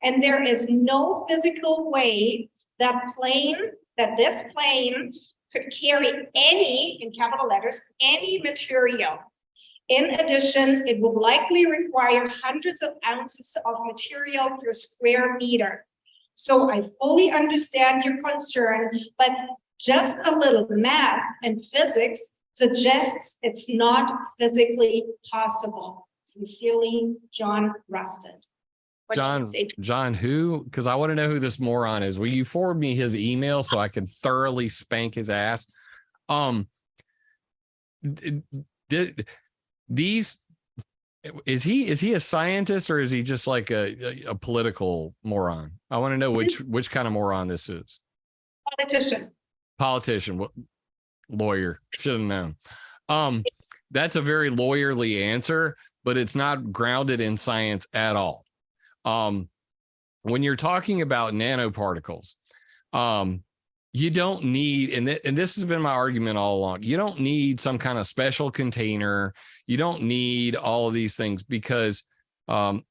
[SPEAKER 1] And there is no physical way that this plane could carry any, in capital letters, any material. In addition, it would likely require hundreds of ounces of material per square meter. So I fully understand your concern, but just a little math and physics suggests it's not physically possible. Sincerely, John Rusted.
[SPEAKER 2] John who? Because I want to know who this moron is. Will you forward me his email so I can thoroughly spank his ass? Is he a scientist or is he just like a political moron? I want to know which kind of moron this is. Politician, lawyer, should have known. That's a very lawyerly answer, but it's not grounded in science at all. When you're talking about nanoparticles, you don't need, and this has been my argument all along, you don't need some kind of special container. You don't need all of these things because I'm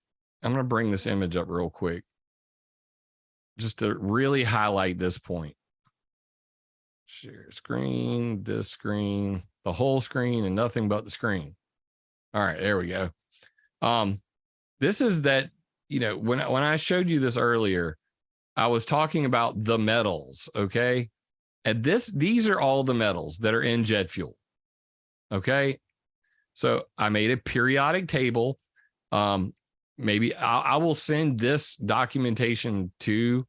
[SPEAKER 2] going to bring this image up real quick just to really highlight this point. Share screen, this screen, the whole screen, and nothing but the screen. All right, there we go. This is that, you know, when I showed you this earlier, I was talking about the metals, okay? And these are all the metals that are in jet fuel, okay? So I made a periodic table. Maybe I will send this documentation to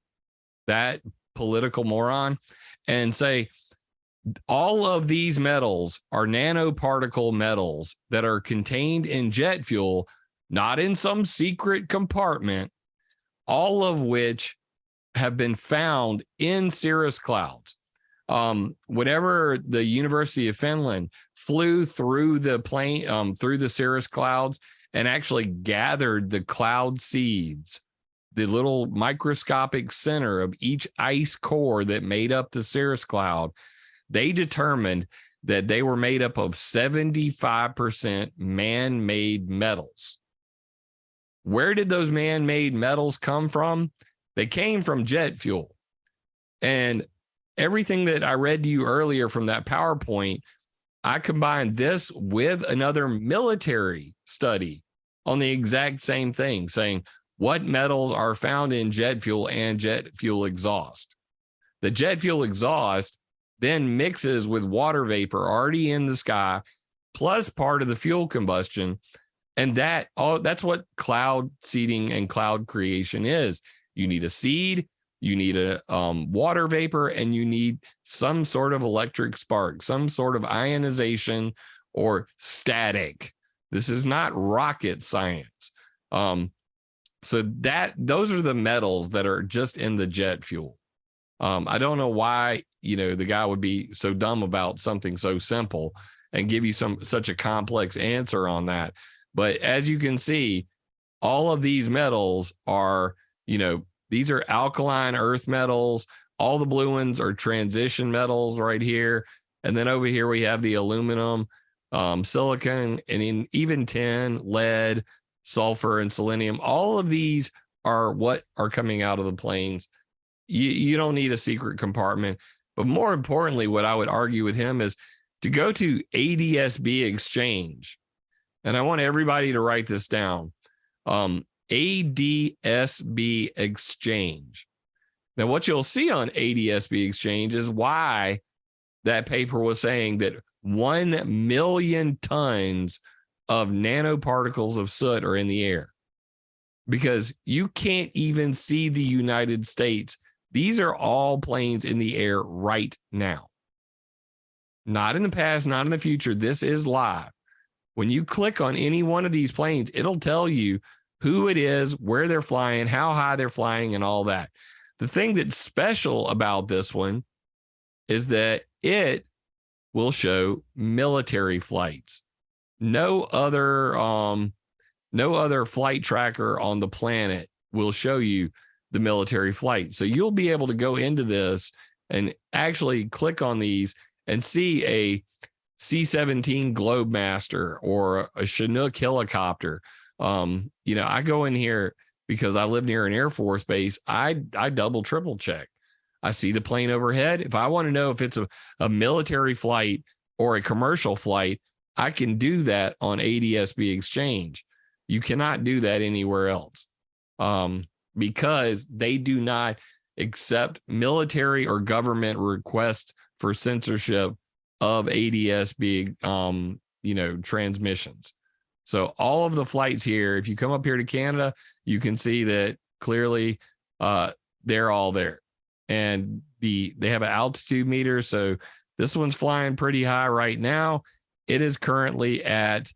[SPEAKER 2] that political moron and say, all of these metals are nanoparticle metals that are contained in jet fuel, not in some secret compartment, all of which have been found in cirrus clouds. Whenever the University of Finland flew through the plane, through the cirrus clouds and actually gathered the cloud seeds, the little microscopic center of each ice core that made up the cirrus cloud, they determined that they were made up of 75% man-made metals. Where did those man-made metals come from? They came from jet fuel. And everything that I read to you earlier from that PowerPoint, I combined this with another military study on the exact same thing, saying what metals are found in jet fuel and jet fuel exhaust. The jet fuel exhaust then mixes with water vapor already in the sky, plus part of the fuel combustion. And that's what cloud seeding and cloud creation is. You need a seed, you need a water vapor, and you need some sort of electric spark, some sort of ionization or static. This is not rocket science. So those are the metals that are just in the jet fuel. I don't know why, the guy would be so dumb about something so simple and give you such a complex answer on that. But as you can see, all of these metals are, these are alkaline earth metals. All the blue ones are transition metals right here. And then over here, we have the aluminum, silicon, and even tin, lead, sulfur, and selenium. All of these are what are coming out of the planes. You don't need a secret compartment. But more importantly, what I would argue with him is to go to ADSB Exchange. And I want everybody to write this down. ADSB Exchange. Now, what you'll see on ADSB Exchange is why that paper was saying that 1 million tons of nanoparticles of soot are in the air, because you can't even see the United States. These are all planes in the air right now. Not in the past, not in the future. This is live. When you click on any one of these planes, it'll tell you who it is, where they're flying, how high they're flying, and all that. The thing that's special about this one is that it will show military flights. No other flight tracker on the planet will show you the military flight. So you'll be able to go into this and actually click on these and see a C-17 Globemaster or a Chinook helicopter. I go in here because I live near an Air Force base. I double, triple check. I see the plane overhead. If I want to know if it's a military flight or a commercial flight, I can do that on ADSB Exchange. You cannot do that anywhere else, because they do not accept military or government requests for censorship of ADSB, transmissions. So all of the flights here, if you come up here to Canada, you can see that clearly they're all there. And they have an altitude meter. So this one's flying pretty high right now. It is currently at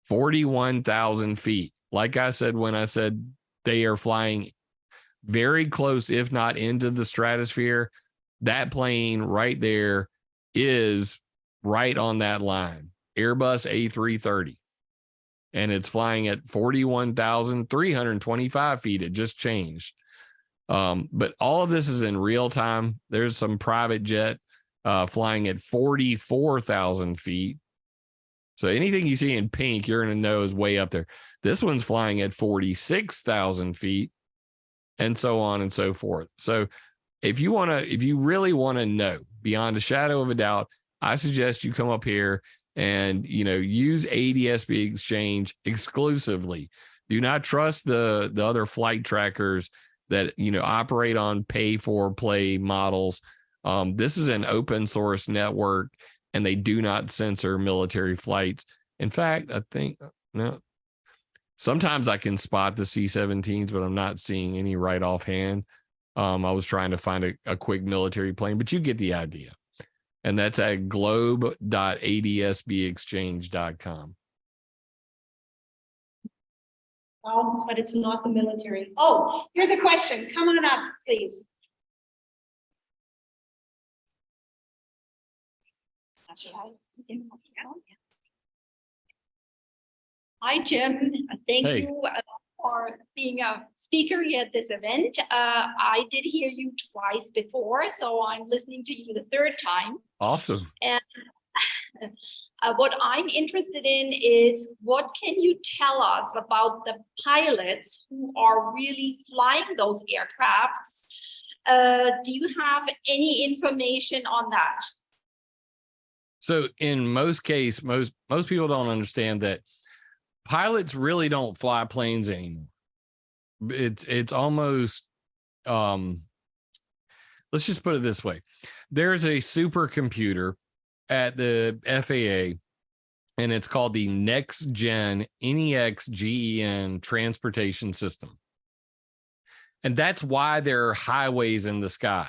[SPEAKER 2] 41,000 feet. Like I said, when I said they are flying very close, if not into the stratosphere, that plane right there is right on that line, Airbus A330. And it's flying at 41,325 feet. It just changed. But all of this is in real time. There's some private jet flying at 44,000 feet. So anything you see in pink, you're going to know is way up there. This one's flying at 46,000 feet, and so on and so forth. So if you really want to know beyond a shadow of a doubt, I suggest you come up here and, use ADSB Exchange exclusively. Do not trust the other flight trackers that, operate on pay for play models. This is an open source network, and they do not censor military flights. In fact, I think, no, sometimes I can spot the C-17s, but I'm not seeing any right offhand. I was trying to find a quick military plane, but you get the idea. And that's at globe.adsbexchange.com.
[SPEAKER 1] Well, but it's not the military. Oh, here's a question. Come on up, please.
[SPEAKER 3] Hi, Jim. Thank
[SPEAKER 2] Hey.
[SPEAKER 3] you for being a speaker here at this event. I did hear you twice before, so I'm listening to you the third time.
[SPEAKER 2] Awesome.
[SPEAKER 3] And what I'm interested in is, what can you tell us about the pilots who are really flying those aircrafts? Do you have any information on that?
[SPEAKER 2] So in most cases, most people don't understand that pilots really don't fly planes anymore. It's almost, let's just put it this way. There's a supercomputer at the FAA, and it's called the Next Gen NEXGEN Transportation System. And that's why there are highways in the sky.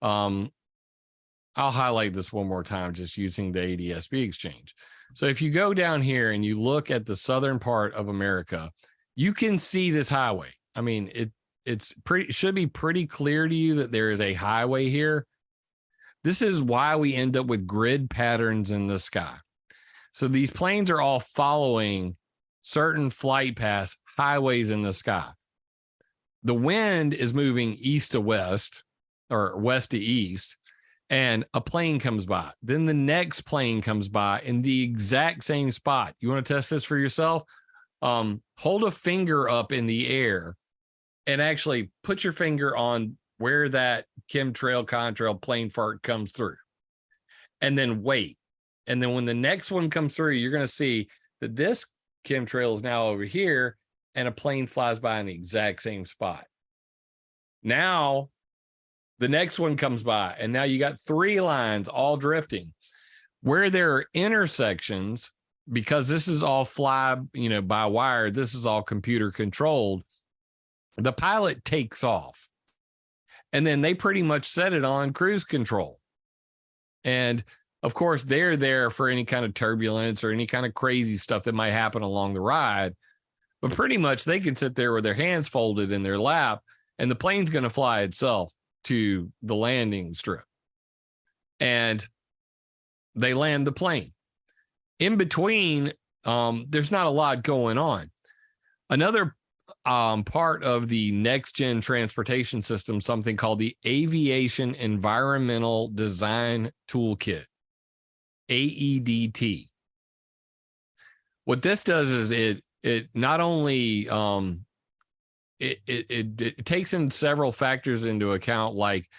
[SPEAKER 2] I'll highlight this one more time, just using the ADSB Exchange. So if you go down here and you look at the southern part of America, you can see this highway. I mean, should be pretty clear to you that there is a highway here. This is why we end up with grid patterns in the sky. So these planes are all following certain flight paths, highways in the sky. The wind is moving east to west or west to east, and a plane comes by. Then the next plane comes by in the exact same spot. You want to test this for yourself? Hold a finger up in the air and actually put your finger on where that chemtrail, contrail, plane fart comes through, and then wait. And then when the next one comes through, you're going to see that this chemtrail is now over here and a plane flies by in the exact same spot. Now the next one comes by and now you got 3 lines all drifting. Where there are intersections, because this is all by wire, this is all computer controlled, the pilot takes off and then they pretty much set it on cruise control. And of course, they're there for any kind of turbulence or any kind of crazy stuff that might happen along the ride. But pretty much they can sit there with their hands folded in their lap and the plane's going to fly itself to the landing strip. And they land the plane. In between, there's not a lot going on. Another part of the next gen transportation system, something called the Aviation Environmental Design Toolkit, AEDT. What this does is it not only it takes in several factors into account, like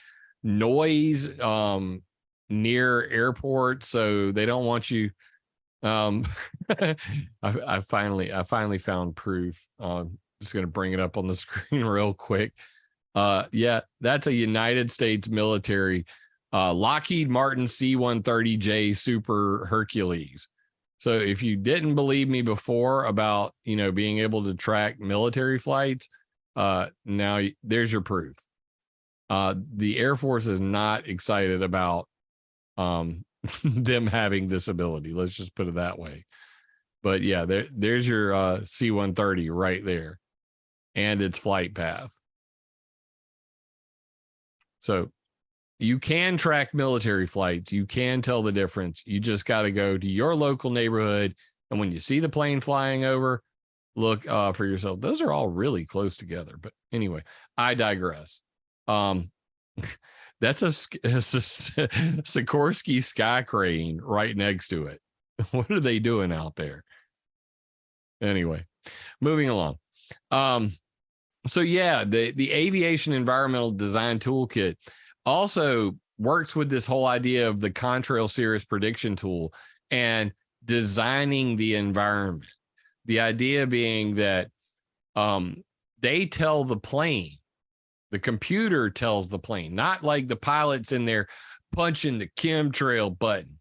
[SPEAKER 2] noise near airports, so they don't want you. I finally found proof. Just going to bring it up on the screen real quick. Yeah, that's a United States military Lockheed Martin C-130J Super Hercules. So if you didn't believe me before about, being able to track military flights, now there's your proof. The Air Force is not excited about them having this ability. Let's just put it that way. But yeah, there's your C-130 right there and its flight path. So you can track military flights. You can tell the difference. You just got to go to your local neighborhood. And when you see the plane flying over, look for yourself. Those are all really close together. But anyway, I digress. That's a Sikorsky Sky Crane right next to it. What are they doing out there? Anyway, moving along. So yeah, the Aviation Environmental Design Toolkit also works with this whole idea of the contrail cirrus prediction tool and designing the environment. The idea being that they tell the plane, the computer tells the plane, not like the pilot's in there punching the chemtrail button.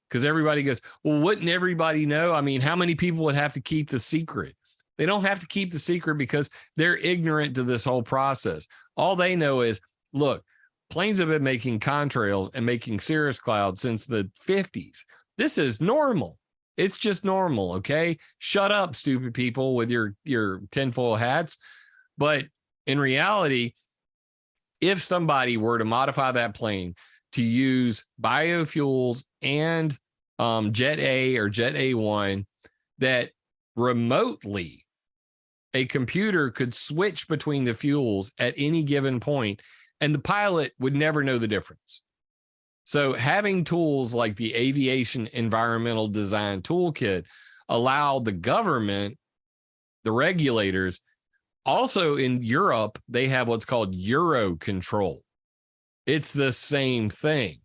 [SPEAKER 2] Because everybody goes, well, wouldn't everybody know? I mean, how many people would have to keep the secret? They don't have to keep the secret because they're ignorant to this whole process. All they know is, look, planes have been making contrails and making cirrus clouds since the 50s. This is normal. It's just normal, okay? Shut up, stupid people with your tinfoil hats. But in reality, if somebody were to modify that plane to use biofuels and Jet A or Jet A1, that remotely a computer could switch between the fuels at any given point, and the pilot would never know the difference. So having tools like the Aviation Environmental Design Toolkit allow the government, the regulators, also in Europe, they have what's called Eurocontrol. It's the same thing.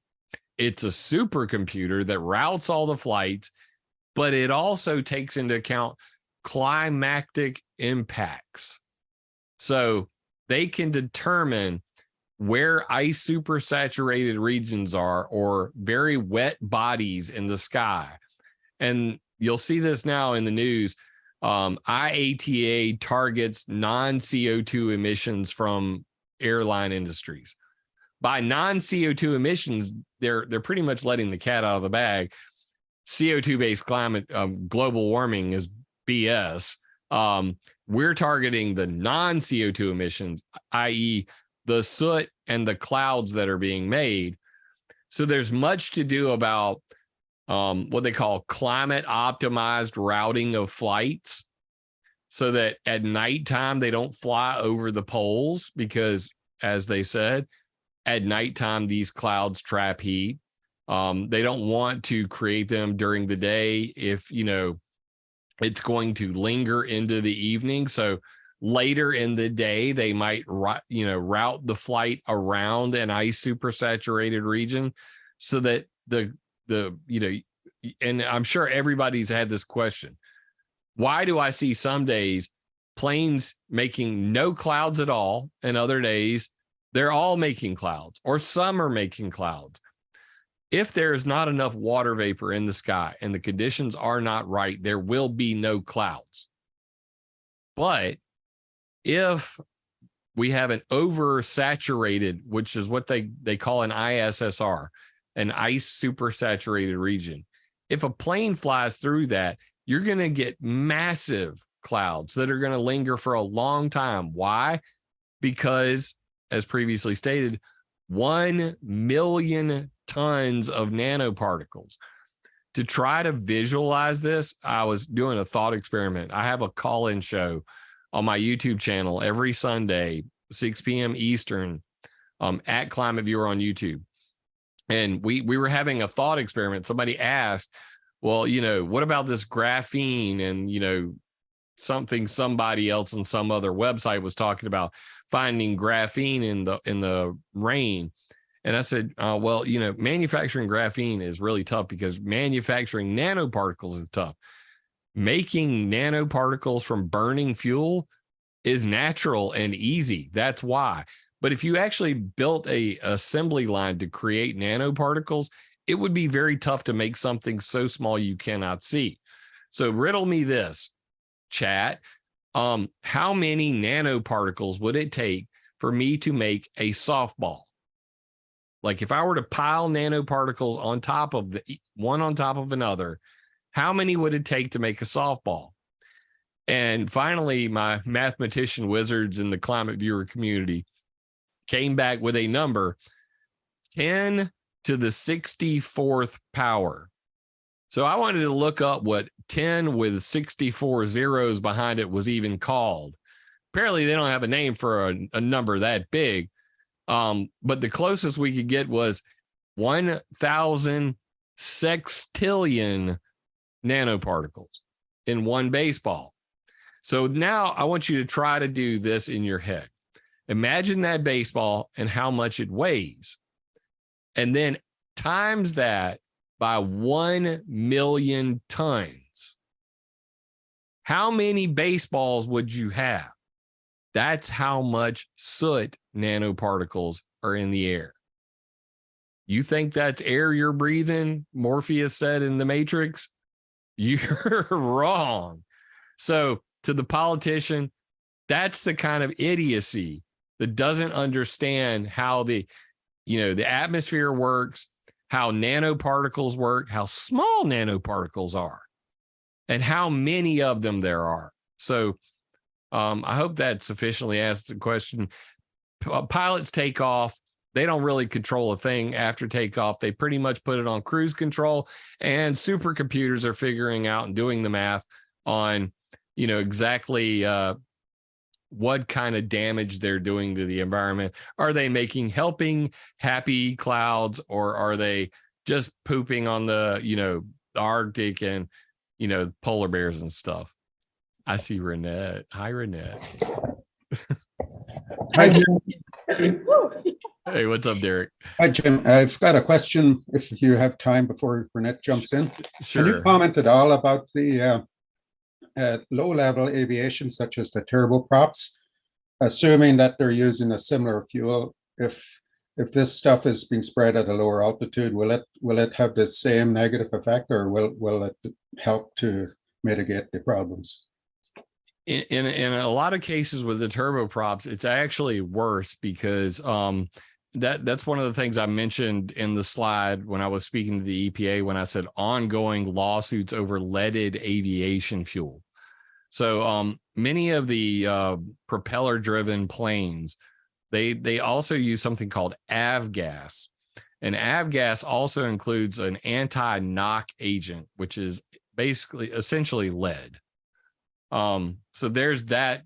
[SPEAKER 2] It's a supercomputer that routes all the flights, but it also takes into account climatic impacts. So they can determine where ice supersaturated regions are or very wet bodies in the sky. And you'll see this now in the news. IATA targets non-CO2 emissions from airline industries. By non-CO2 emissions, they're pretty much letting the cat out of the bag. CO2-based climate, global warming is BS. We're targeting the non-CO2 emissions, i.e. the soot and the clouds that are being made. So there's much to do about what they call climate optimized routing of flights, so that at nighttime they don't fly over the poles, because as they said, at nighttime these clouds trap heat. They don't want to create them during the day if, you know, it's going to linger into the evening. So later in the day, they might, you know, route the flight around an ice supersaturated region, so that the, you know, and I'm sure everybody's had this question. Why do I see some days planes making no clouds at all, and other days they're all making clouds, or some are making clouds? If there is not enough water vapor in the sky and the conditions are not right, there will be no clouds. But if we have an oversaturated, which is what they call an ISSR, an ice supersaturated region, if a plane flies through that, you're going to get massive clouds that are going to linger for a long time. Why? Because, as previously stated, 1 million tons of nanoparticles. To try to visualize this, I was doing a thought experiment. I have a call-in show on my YouTube channel every Sunday, 6 p.m. Eastern, at ClimateViewer on YouTube. And we were having a thought experiment. Somebody asked, well, you know, what about this graphene? And, you know, somebody else on some other website was talking about finding graphene in the rain. And I said, well, you know, manufacturing graphene is really tough, because manufacturing nanoparticles is tough. Making nanoparticles from burning fuel is natural and easy. That's why. But if you actually built a assembly line to create nanoparticles, it would be very tough to make something so small you cannot see. So riddle me this, chat. How many nanoparticles would it take for me to make a softball? Like if I were to pile nanoparticles on top of one on top of another, how many would it take to make a softball? And finally, my mathematician wizards in the ClimateViewer community came back with a number, 10 to the 64th power. So I wanted to look up what 10 with 64 zeros behind it was even called. Apparently they don't have a name for a number that big. But the closest we could get was 1,000 sextillion nanoparticles in one baseball. So now I want you to try to do this in your head. Imagine that baseball and how much it weighs, and then times that by 1 million tons. How many baseballs would you have? That's how much soot nanoparticles are in the air. You think that's air you're breathing? Morpheus said in The Matrix. You're wrong. So to the politician, that's the kind of idiocy that doesn't understand how the atmosphere works, how nanoparticles work, how small nanoparticles are, and how many of them there are. So I hope that sufficiently answers the question. Pilots take off. They don't really control a thing after takeoff. They pretty much put it on cruise control, and supercomputers are figuring out and doing the math on, exactly what kind of damage they're doing to the environment. Are they helping happy clouds, or are they just pooping on the Arctic and, polar bears and stuff? I see Reinette. Hi, Reinette.
[SPEAKER 4] Hi, Jim.
[SPEAKER 2] Hey, what's up, Derek?
[SPEAKER 4] Hi, Jim. I've got a question, if you have time, before Reinette jumps in.
[SPEAKER 2] Sure.
[SPEAKER 4] Can you comment at all about the low-level aviation, such as the turboprops, assuming that they're using a similar fuel? If this stuff is being spread at a lower altitude, will it have the same negative effect, or will it help to mitigate the problems?
[SPEAKER 2] In a lot of cases with the turboprops, it's actually worse, because that's one of the things I mentioned in the slide when I was speaking to the EPA, when I said ongoing lawsuits over leaded aviation fuel. So many of the propeller driven planes, they also use something called avgas. And avgas also includes an anti-knock agent, which is basically essentially lead. So there's that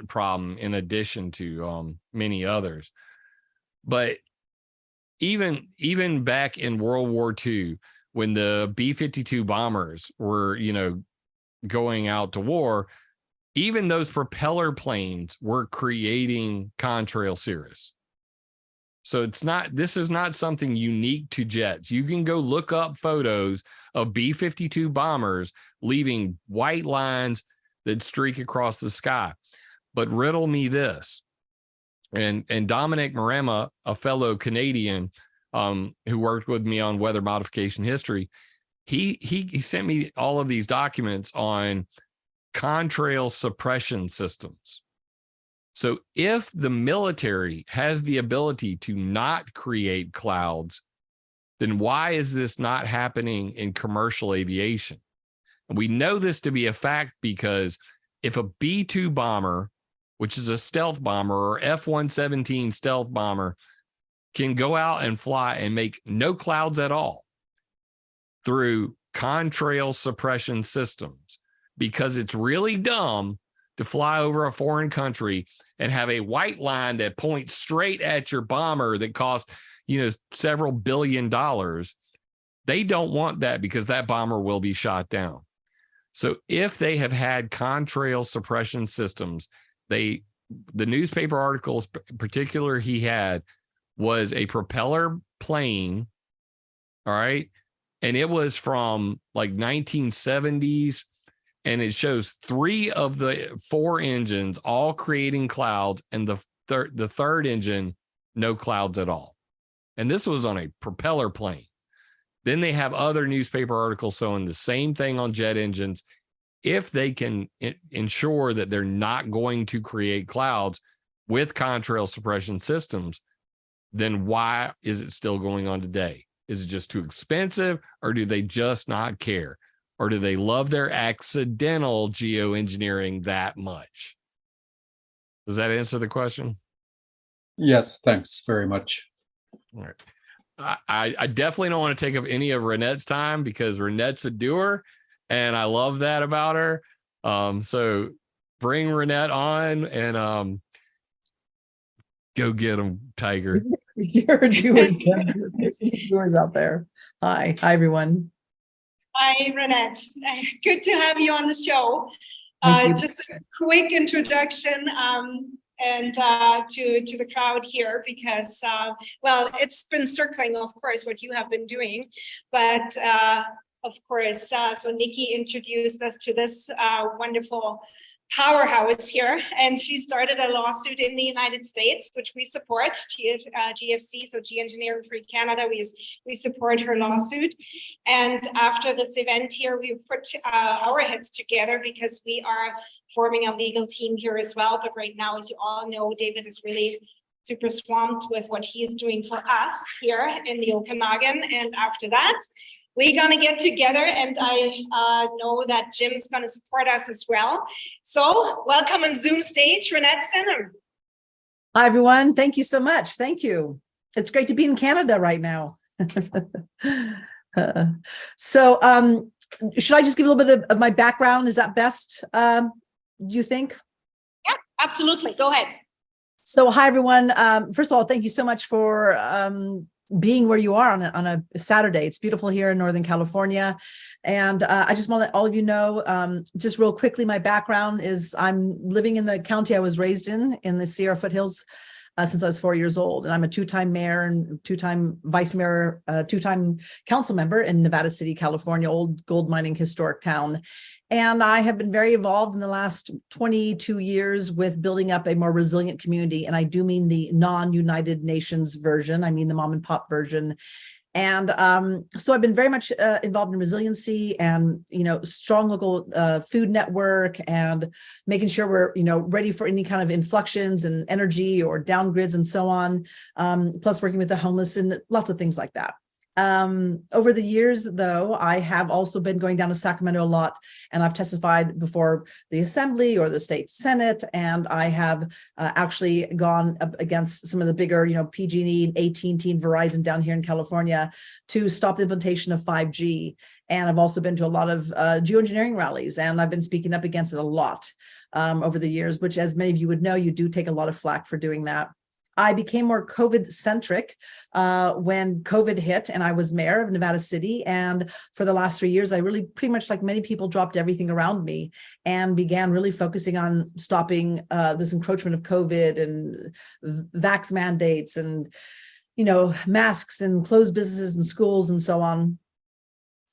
[SPEAKER 2] problem in addition to many others. But even back in World War II, when the B-52 bombers were, going out to war, even those propeller planes were creating contrail cirrus. So this is not something unique to jets. You can go look up photos of B-52 bombers leaving white lines that streak across the sky. But riddle me this, and Dominic Marema, a fellow Canadian who worked with me on weather modification history, he sent me all of these documents on contrail suppression systems. So if the military has the ability to not create clouds, then why is this not happening in commercial aviation? And we know this to be a fact because if a B-2 bomber, which is a stealth bomber, or F-117 stealth bomber, can go out and fly and make no clouds at all through contrail suppression systems, because it's really dumb to fly over a foreign country and have a white line that points straight at your bomber that costs, several $1 billion. They don't want that because that bomber will be shot down. So if they have had contrail suppression systems, the newspaper articles in particular he had was a propeller plane, all right? And it was from like 1970s. And it shows 3 of the 4 engines all creating clouds, and the third engine, no clouds at all. And this was on a propeller plane. Then they have other newspaper articles showing the same thing on jet engines. If they can ensure that they're not going to create clouds with contrail suppression systems, then why is it still going on today? Is it just too expensive, or do they just not care? Or do they love their accidental geoengineering that much? Does that answer the question?
[SPEAKER 4] Yes, thanks very much.
[SPEAKER 2] All right. I definitely don't want to take up any of Reinette's time because Reinette's a doer, and I love that about her. So bring Reinette on and go get them, Tiger.
[SPEAKER 5] You're a doer. There's some doers out there. Hi, everyone.
[SPEAKER 1] Hi, Reinette. Good to have you on the show. Just a quick introduction and to the crowd here, because, it's been circling, of course, what you have been doing. But, of course, so Nikki introduced us to this wonderful powerhouse here, and she started a lawsuit in the United States, which we support, GFC, so Geoengineering Free Canada. We support her lawsuit. And after this event here, we put our heads together because we are forming a legal team here as well. But right now, as you all know, David is really super swamped with what he is doing for us here in the Okanagan. And after that, we're going to get together, and I know that Jim's going to support us as well. So welcome on Zoom stage, Reinette Senum.
[SPEAKER 5] Hi, everyone. Thank you so much. Thank you. It's great to be in Canada right now. So should I just give a little bit of my background? Is that best, do you think?
[SPEAKER 1] Yeah, absolutely. Go ahead.
[SPEAKER 5] So hi, everyone. First of all, thank you so much for being where you are on a Saturday. It's beautiful here in Northern California. And I just want to let all of you know, just real quickly, my background is I'm living in the county I was raised in the Sierra Foothills since I was 4 years old. And I'm a 2-time mayor and 2-time vice mayor, 2-time council member in Nevada City, California, old gold mining historic town. And I have been very involved in the last 22 years with building up a more resilient community. And I do mean the non-United Nations version. I mean the mom and pop version. And so I've been very much involved in resiliency and, strong local food network and making sure we're, ready for any kind of influxes and energy or downgrids and so on. Plus working with the homeless and lots of things like that. Over the years, though, I have also been going down to Sacramento a lot, and I've testified before the Assembly or the State Senate, and I have actually gone up against some of the bigger, PG&E, AT&T, and Verizon down here in California to stop the implementation of 5G. And I've also been to a lot of geoengineering rallies, and I've been speaking up against it a lot over the years, which, as many of you would know, you do take a lot of flack for doing that. I became more COVID-centric when COVID hit and I was mayor of Nevada City. And for the last 3 years, I really pretty much, like many people, dropped everything around me and began really focusing on stopping this encroachment of COVID and vax mandates and, masks and closed businesses and schools and so on.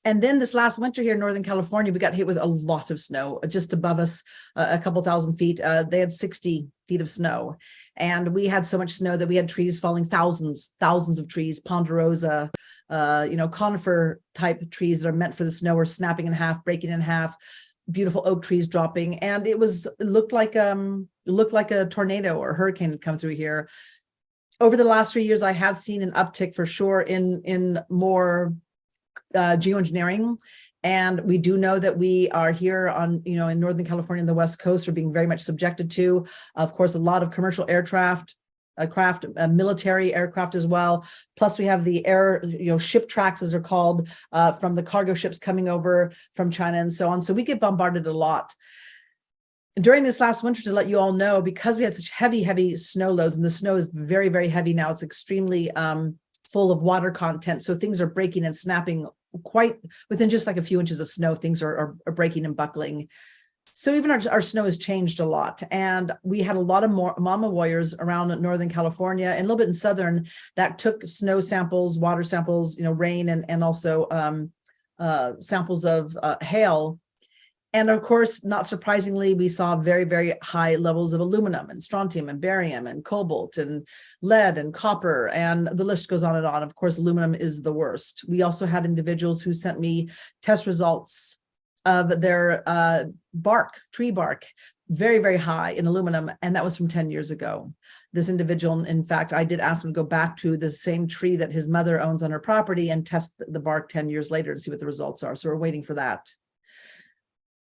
[SPEAKER 5] And then this last winter here in Northern California, we got hit with a lot of snow just above us, a couple thousand feet. They had 60 feet of snow. And we had so much snow that we had trees falling, thousands of trees, ponderosa, conifer type trees that are meant for the snow were snapping in half, breaking in half, beautiful oak trees dropping. And it looked like a tornado or a hurricane had come through here. Over the last 3 years, I have seen an uptick for sure in more geoengineering. And we do know that we are here on, in Northern California and the West Coast are being very much subjected to, of course, a lot of commercial military aircraft as well. Plus we have the air, ship tracks, as they're called, from the cargo ships coming over from China and so on. So we get bombarded a lot. During this last winter, to let you all know, because we had such heavy snow loads, and the snow is very, very heavy now, it's extremely full of water content. So things are breaking and snapping quite within just like a few inches of snow. Things are breaking and buckling. So even our snow has changed a lot. And we had a lot of more mama warriors around Northern California and a little bit in Southern that took snow samples, water samples, rain, and also samples of hail. And of course, not surprisingly, we saw very, very high levels of aluminum and strontium and barium and cobalt and lead and copper, and the list goes on and on. Of course, aluminum is the worst. We also had individuals who sent me test results of their tree bark, very, very high in aluminum, and that was from 10 years ago. This individual, in fact, I did ask him to go back to the same tree that his mother owns on her property and test the bark 10 years later to see what the results are. So we're waiting for that.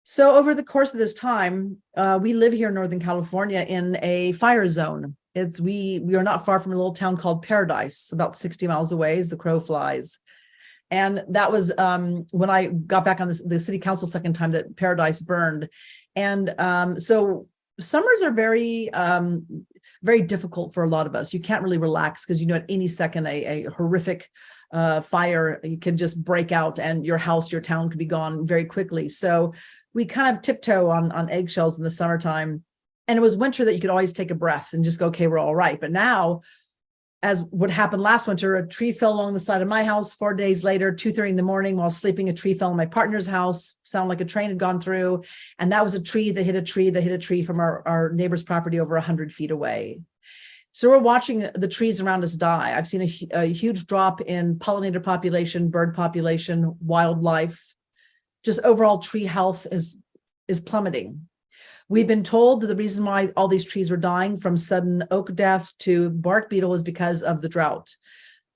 [SPEAKER 5] So over the course of this time, we live here in Northern California in a fire zone. We are not far from a little town called Paradise, about 60 miles away as the crow flies. And that was when I got back on the city council second time that Paradise burned. And so summers are very, very difficult for a lot of us. You can't really relax because, at any second, a horrific fire can just break out and your house, your town could be gone very quickly. So we kind of tiptoe on eggshells in the summertime. And it was winter that you could always take a breath and just go, okay, we're all right. But now, as what happened last winter, a tree fell along the side of my house. 4 days later, 2:30 in the morning while sleeping, a tree fell in my partner's house, sounded like a train had gone through. And that was a tree that hit a tree that hit a tree from our neighbor's property over 100 feet away. So we're watching the trees around us die. I've seen a huge drop in pollinator population, bird population, wildlife. Just overall tree health is plummeting. We've been told that the reason why all these trees were dying, from sudden oak death to bark beetle, is because of the drought.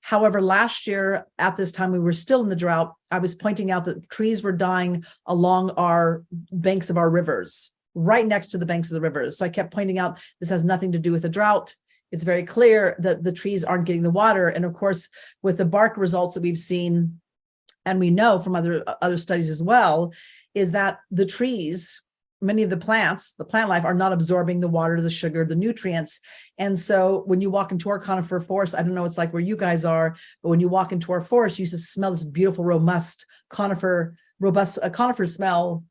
[SPEAKER 5] However, last year at this time, we were still in the drought. I was pointing out that trees were dying along our banks of our rivers, right next to the banks of the rivers. So I kept pointing out this has nothing to do with the drought. It's very clear that the trees aren't getting the water. And of course, with the bark results that we've seen, and we know from other studies as well, is that the trees, many of the plants, the plant life, are not absorbing the water, the sugar, the nutrients. And so when you walk into our conifer forest, I don't know what it's like where you guys are, but when you walk into our forest, you used to smell this beautiful, robust conifer smell.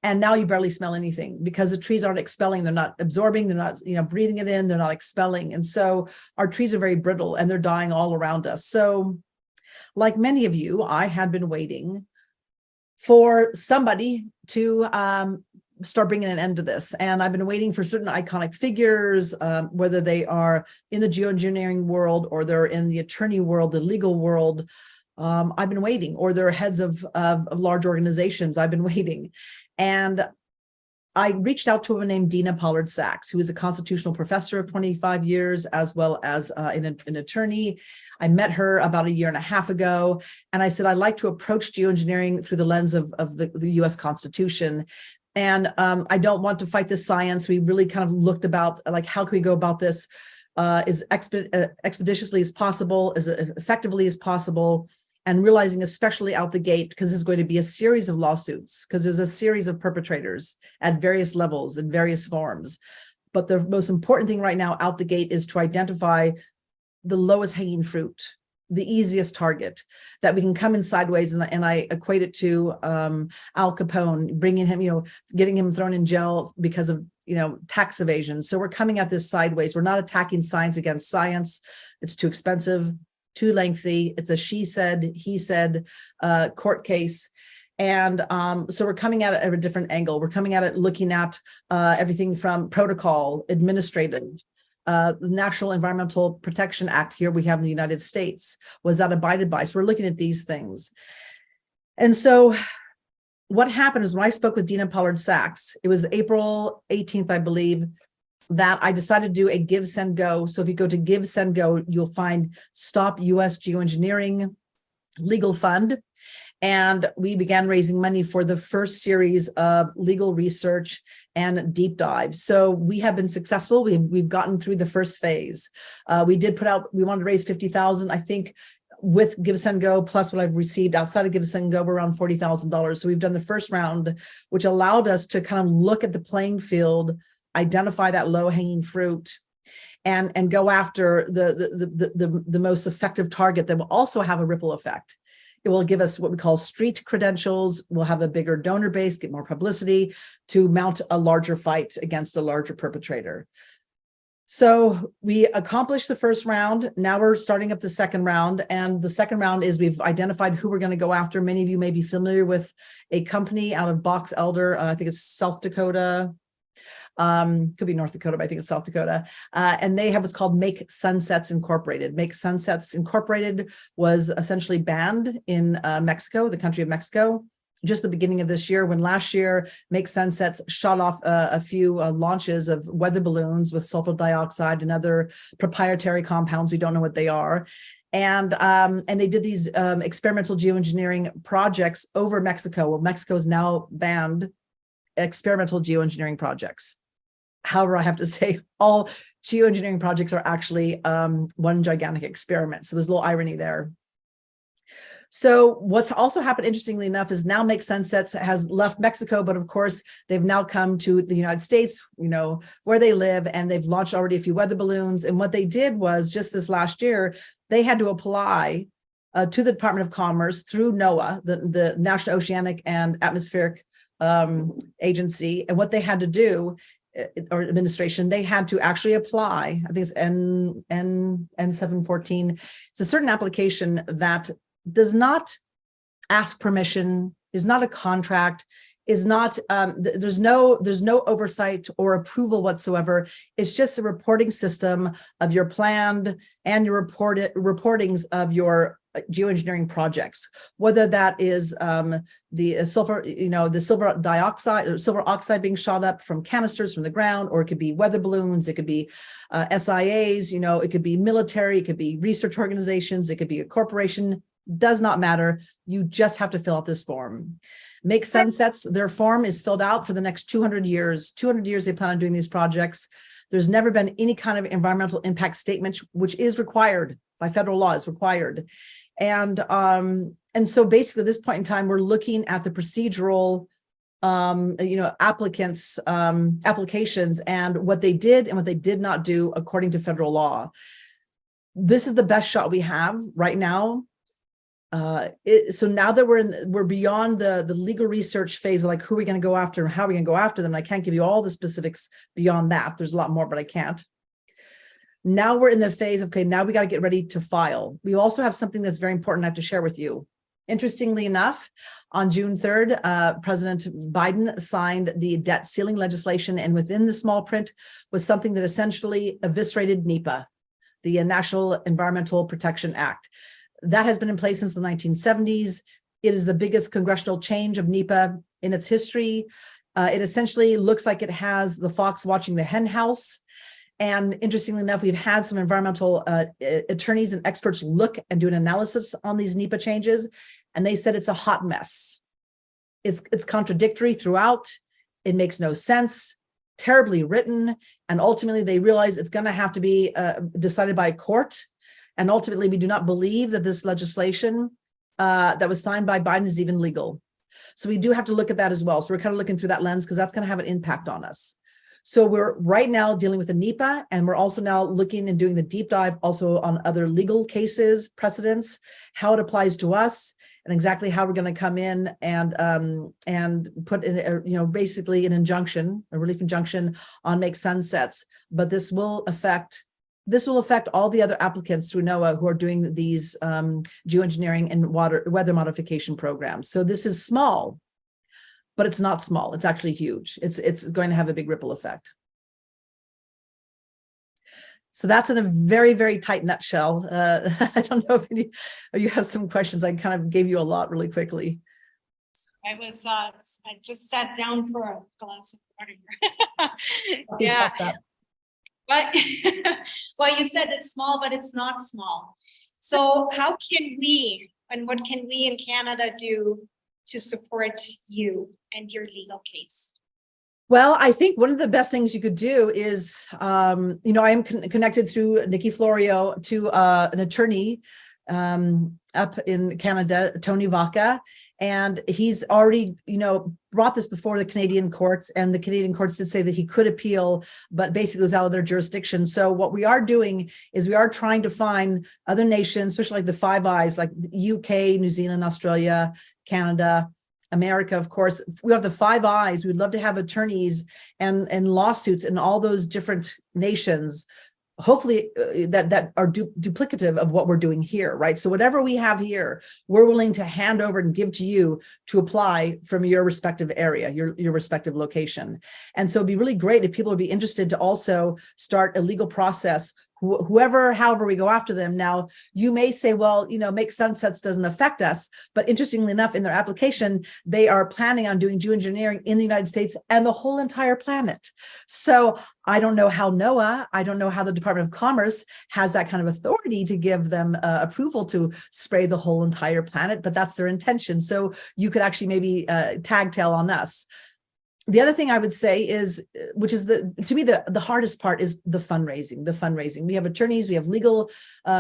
[SPEAKER 5] And now you barely smell anything because the trees aren't expelling. They're not absorbing. They're not, breathing it in. They're not expelling. And so our trees are very brittle and they're dying all around us. So like many of you, I had been waiting for somebody to start bringing an end to this. And I've been waiting for certain iconic figures, whether they are in the geoengineering world or they're in the attorney world, the legal world. I've been waiting, or they're heads of large organizations. I've been waiting. And I reached out to a woman named Dina Pollard Sachs, who is a constitutional professor of 25 years, as well as an attorney. I met her about a year and a half ago, and I said, I'd like to approach geoengineering through the lens of the US Constitution. And I don't want to fight the science. We really kind of looked about, like, how can we go about this as expeditiously as possible, as effectively as possible, and realizing, especially out the gate, because there's going to be a series of lawsuits, because there's a series of perpetrators at various levels in various forms. But the most important thing right now out the gate is to identify the lowest hanging fruit, the easiest target that we can come in sideways. And I equate it to Al Capone, bringing him, getting him thrown in jail because of, tax evasion. So we're coming at this sideways. We're not attacking science against science. It's too expensive, too lengthy. It's a she said, he said court case. And so we're coming at it at a different angle. We're coming at it looking at everything from protocol, administrative, the National Environmental Protection Act here we have in the United States. Was that abided by? So we're looking at these things. And so what happened is when I spoke with Dina Pollard Sachs, it was April 18th, I believe, that I decided to do a Give, Send, Go. So if you go to Give, Send, Go, you'll find Stop US Geoengineering Legal Fund. And we began raising money for the first series of legal research and deep dives. So we have been successful. We've gotten through the first phase. We wanted to raise 50,000. I think with Give, Send, Go, plus what I've received outside of Give, Send, Go, we're around $40,000. So we've done the first round, which allowed us to kind of look at the playing field, identify that low hanging fruit, and go after the most effective target that will also have a ripple effect. It will give us what we call street credentials. We'll have a bigger donor base, get more publicity to mount a larger fight against a larger perpetrator. So we accomplished the first round. Now we're starting up the second round. And the second round is we've identified who we're going to go after. Many of you may be familiar with a company out of Box Elder. I think it's South Dakota. Could be North Dakota, but I think it's South Dakota. And they have what's called Make Sunsets Incorporated. Make Sunsets Incorporated was essentially banned in Mexico, the country of Mexico, just the beginning of this year, when last year Make Sunsets shot off a few launches of weather balloons with sulfur dioxide and other proprietary compounds. We don't know what they are. And they did these experimental geoengineering projects over Mexico. Well, Mexico is now banned experimental geoengineering projects. However, I have to say all geoengineering projects are actually one gigantic experiment. So there's a little irony there. So what's also happened, interestingly enough, is now Make Sunsets has left Mexico, but of course, they've now come to the United States, where they live, and they've launched already a few weather balloons. And what they did was, just this last year, they had to apply to the Department of Commerce through NOAA, the National Oceanic and Atmospheric Agency. And what they had to do, or administration, they had to actually apply. I think it's N714. It's a certain application that does not ask permission, is not a contract, is not, there's no oversight or approval whatsoever. It's just a reporting system of your planned and your reportings of your geoengineering projects, whether that is the sulfur, the silver dioxide or silver oxide being shot up from canisters from the ground, or it could be weather balloons, it could be SIAs, it could be military, it could be research organizations, it could be a corporation, does not matter. You just have to fill out this form. Make Sunsets, their form is filled out for the next 200 years. 200 years they plan on doing these projects. There's never been any kind of environmental impact statement, which is required by federal law, is required. And so basically at this point in time, we're looking at the procedural, applicants, applications, and what they did and what they did not do according to federal law. This is the best shot we have right now. So now that we're beyond the legal research phase of like, who are we going to go after and how are we going to go after them? I can't give you all the specifics beyond that. There's a lot more, but I can't. Now we're in the phase of, okay, now we got to get ready to file. We also have something that's very important I have to share with you. Interestingly enough, on June 3rd, President Biden signed the debt ceiling legislation, and within the small print was something that essentially eviscerated NEPA, the National Environmental Protection Act. That has been in place since the 1970s. It is the biggest congressional change of NEPA in its history. It essentially looks like it has the fox watching the hen house. And interestingly enough, we've had some environmental attorneys and experts look and do an analysis on these NEPA changes, and they said it's a hot mess. It's contradictory throughout. It makes no sense, terribly written, and ultimately they realize it's going to have to be decided by a court. And ultimately, we do not believe that this legislation that was signed by Biden is even legal. So we do have to look at that as well. So we're kind of looking through that lens because that's going to have an impact on us. So we're right now dealing with the NEPA, and we're also now looking and doing the deep dive also on other legal cases, precedents, how it applies to us, and exactly how we're going to come in and put in basically an injunction, a relief injunction on make sunsets. But this will affect all the other applicants through NOAA who are doing these geoengineering and weather modification programs. So this is small, but it's not small. It's actually huge. It's going to have a big ripple effect. So that's in a very, very tight nutshell. I don't know if you have some questions. I kind of gave you a lot really quickly.
[SPEAKER 1] I just sat down for a glass of water. Yeah. But well, you said it's small, but it's not small. So how can we, and what can we in Canada do to support you and your legal case?
[SPEAKER 5] Well, I think one of the best things you could do is, I am connected through Nikki Florio to an attorney up in Canada, Tony Vaca, and he's already, brought this before the Canadian courts, and the Canadian courts did say that he could appeal, but basically it was out of their jurisdiction. So what we are doing is we are trying to find other nations, especially like the Five Eyes, like the UK, New Zealand, Australia, Canada, America, of course. We have the Five Eyes. We'd love to have attorneys and lawsuits in all those different nations, hopefully that are duplicative of what we're doing here, right? So whatever we have here, we're willing to hand over and give to you to apply from your respective area, your respective location. And so it'd be really great if people would be interested to also start a legal process, however we go after them. Now, you may say, well, make sunsets doesn't affect us, but interestingly enough, in their application, they are planning on doing geoengineering in the United States and the whole entire planet. So I don't know how NOAA, I don't know how the Department of Commerce has that kind of authority to give them approval to spray the whole entire planet, but that's their intention. So you could actually maybe tag tail on us. The other thing I would say is, which is to me the hardest part, is the fundraising. We have attorneys, we have legal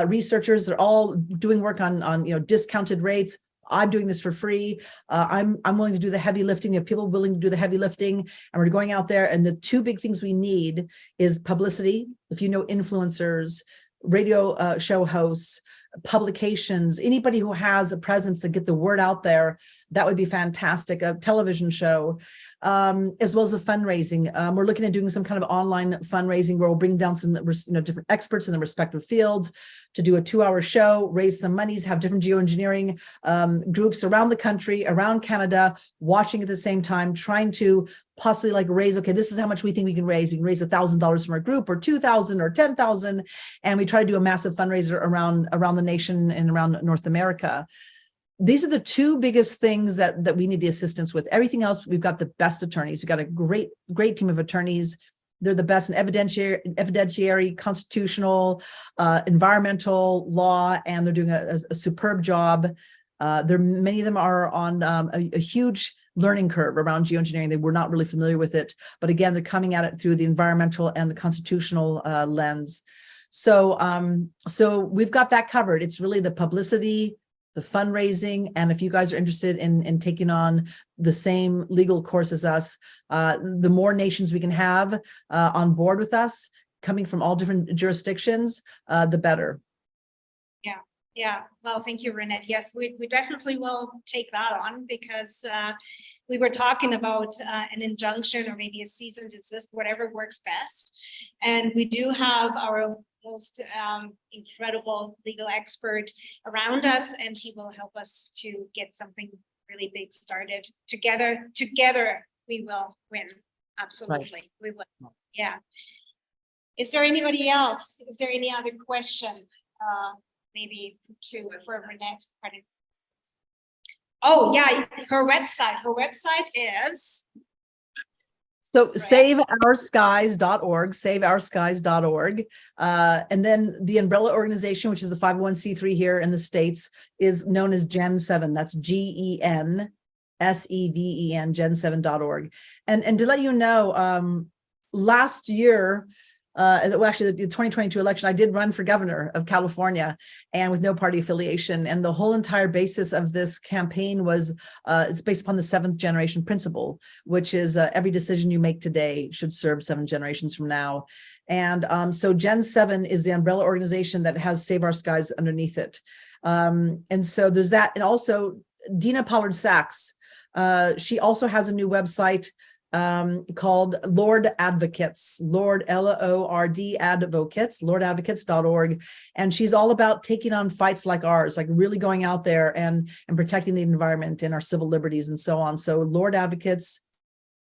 [SPEAKER 5] researchers. They're all doing work on discounted rates. I'm doing this for free. I'm willing to do the heavy lifting. We have people willing to do the heavy lifting, and we're going out there. And the two big things we need is publicity. If you know influencers, radio show hosts, publications, anybody who has a presence to get the word out there, that would be fantastic. A television show, as well as a fundraising. We're looking at doing some kind of online fundraising where we'll bring down some different experts in the respective fields to do a 2-hour show, raise some monies, have different geoengineering groups around the country, around Canada, watching at the same time, trying to possibly raise, okay, this is how much we think we can raise. We can raise $1,000 from our group, or $2,000 or $10,000. And we try to do a massive fundraiser around the nation and around North America. These are the two biggest things that we need the assistance with. Everything else, we've got the best attorneys. We've got a great team of attorneys. They're the best in evidentiary, constitutional, environmental law, and they're doing a superb job. Many of them are on a huge learning curve around geoengineering. They were not really familiar with it, but again, they're coming at it through the environmental and the constitutional lens. So we've got that covered. It's really the publicity, the fundraising, and if you guys are interested in taking on the same legal course as us, the more nations we can have on board with us, coming from all different jurisdictions, the better.
[SPEAKER 1] Yeah. Well, thank you, Reinette. Yes, we definitely will take that on, because we were talking about an injunction or maybe a cease and desist, whatever works best. And we do have our most incredible legal expert around us, and he will help us to get something really big started. Together we will win. Absolutely, right. We will. Yeah. Is there anybody else? Is there any other question? Maybe for Reinette. Oh yeah, her website. Her website is
[SPEAKER 5] So saveourskies.org, saveourskies.org. And then the umbrella organization, which is the 501c3 here in the States, is known as Gen7. That's GENSEVEN, gen7.org. And to let you know, last year, well, actually the 2022 election, I did run for governor of California, and with no party affiliation. And the whole entire basis of this campaign was it's based upon the 7th generation principle, which is every decision you make today should serve 7 generations from now. And so Gen7 is the umbrella organization that has Save Our Skies underneath it. And so there's that. And also Dina Pollard Sachs, she also has a new website called Lord Advocates, Lord Lord Advocates, lordadvocates.org. And she's all about taking on fights like ours, like really going out there and protecting the environment and our civil liberties and so on. So Lord Advocates,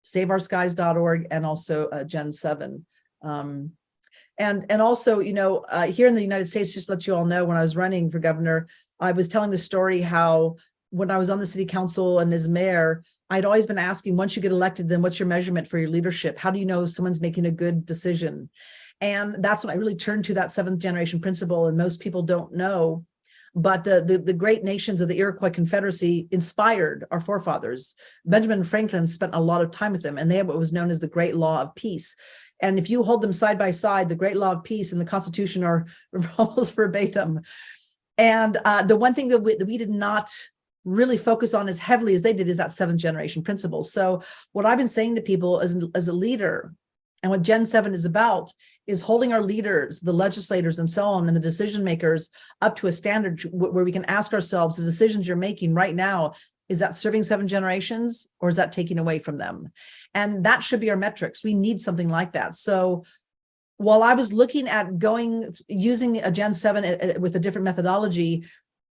[SPEAKER 5] saveourskies.org, and also Gen7. And also, you know, here in the United States, just to let you all know, when I was running for governor, I was telling the story how when I was on the city council and as mayor, I'd always been asking, once you get elected, then what's your measurement for your leadership? How do you know someone's making a good decision? And that's when I really turned to that 7th generation principle. And most people don't know, but the great nations of the Iroquois Confederacy inspired our forefathers. Benjamin Franklin spent a lot of time with them, and they have what was known as the Great Law of Peace. And if you hold them side by side, the Great Law of Peace and the Constitution are almost verbatim. And the one thing that we did not really focus on as heavily as they did is that 7th generation principle. So what I've been saying to people as a leader, and what Gen7 is about, is holding our leaders, the legislators and so on, and the decision makers up to a standard where we can ask ourselves, the decisions you're making right now, is that serving 7 generations, or is that taking away from them? And that should be our metrics. We need something like that. So while I was looking at using a Gen7 with a different methodology,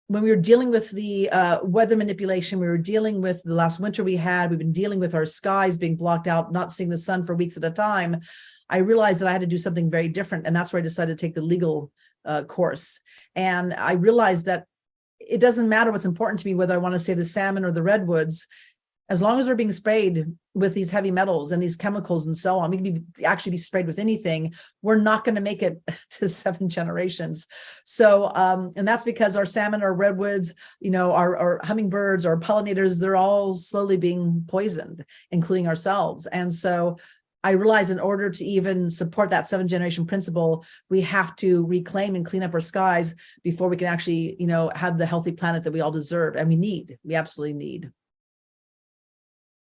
[SPEAKER 5] when we were dealing with the weather manipulation, we were dealing with the last winter we've been dealing with our skies being blocked out, not seeing the sun for weeks at a time, I realized that I had to do something very different. And that's where I decided to take the legal course. And I realized that it doesn't matter what's important to me, whether I want to save the salmon or the redwoods, as long as they're being sprayed with these heavy metals and these chemicals and so on, we can actually be sprayed with anything, we're not going to make it to 7 generations. So, and that's because our salmon, our redwoods, you know, our hummingbirds, our pollinators, they're all slowly being poisoned, including ourselves. And so I realize in order to even support that 7th generation principle, we have to reclaim and clean up our skies before we can actually, you know, have the healthy planet that we all deserve. And we absolutely need.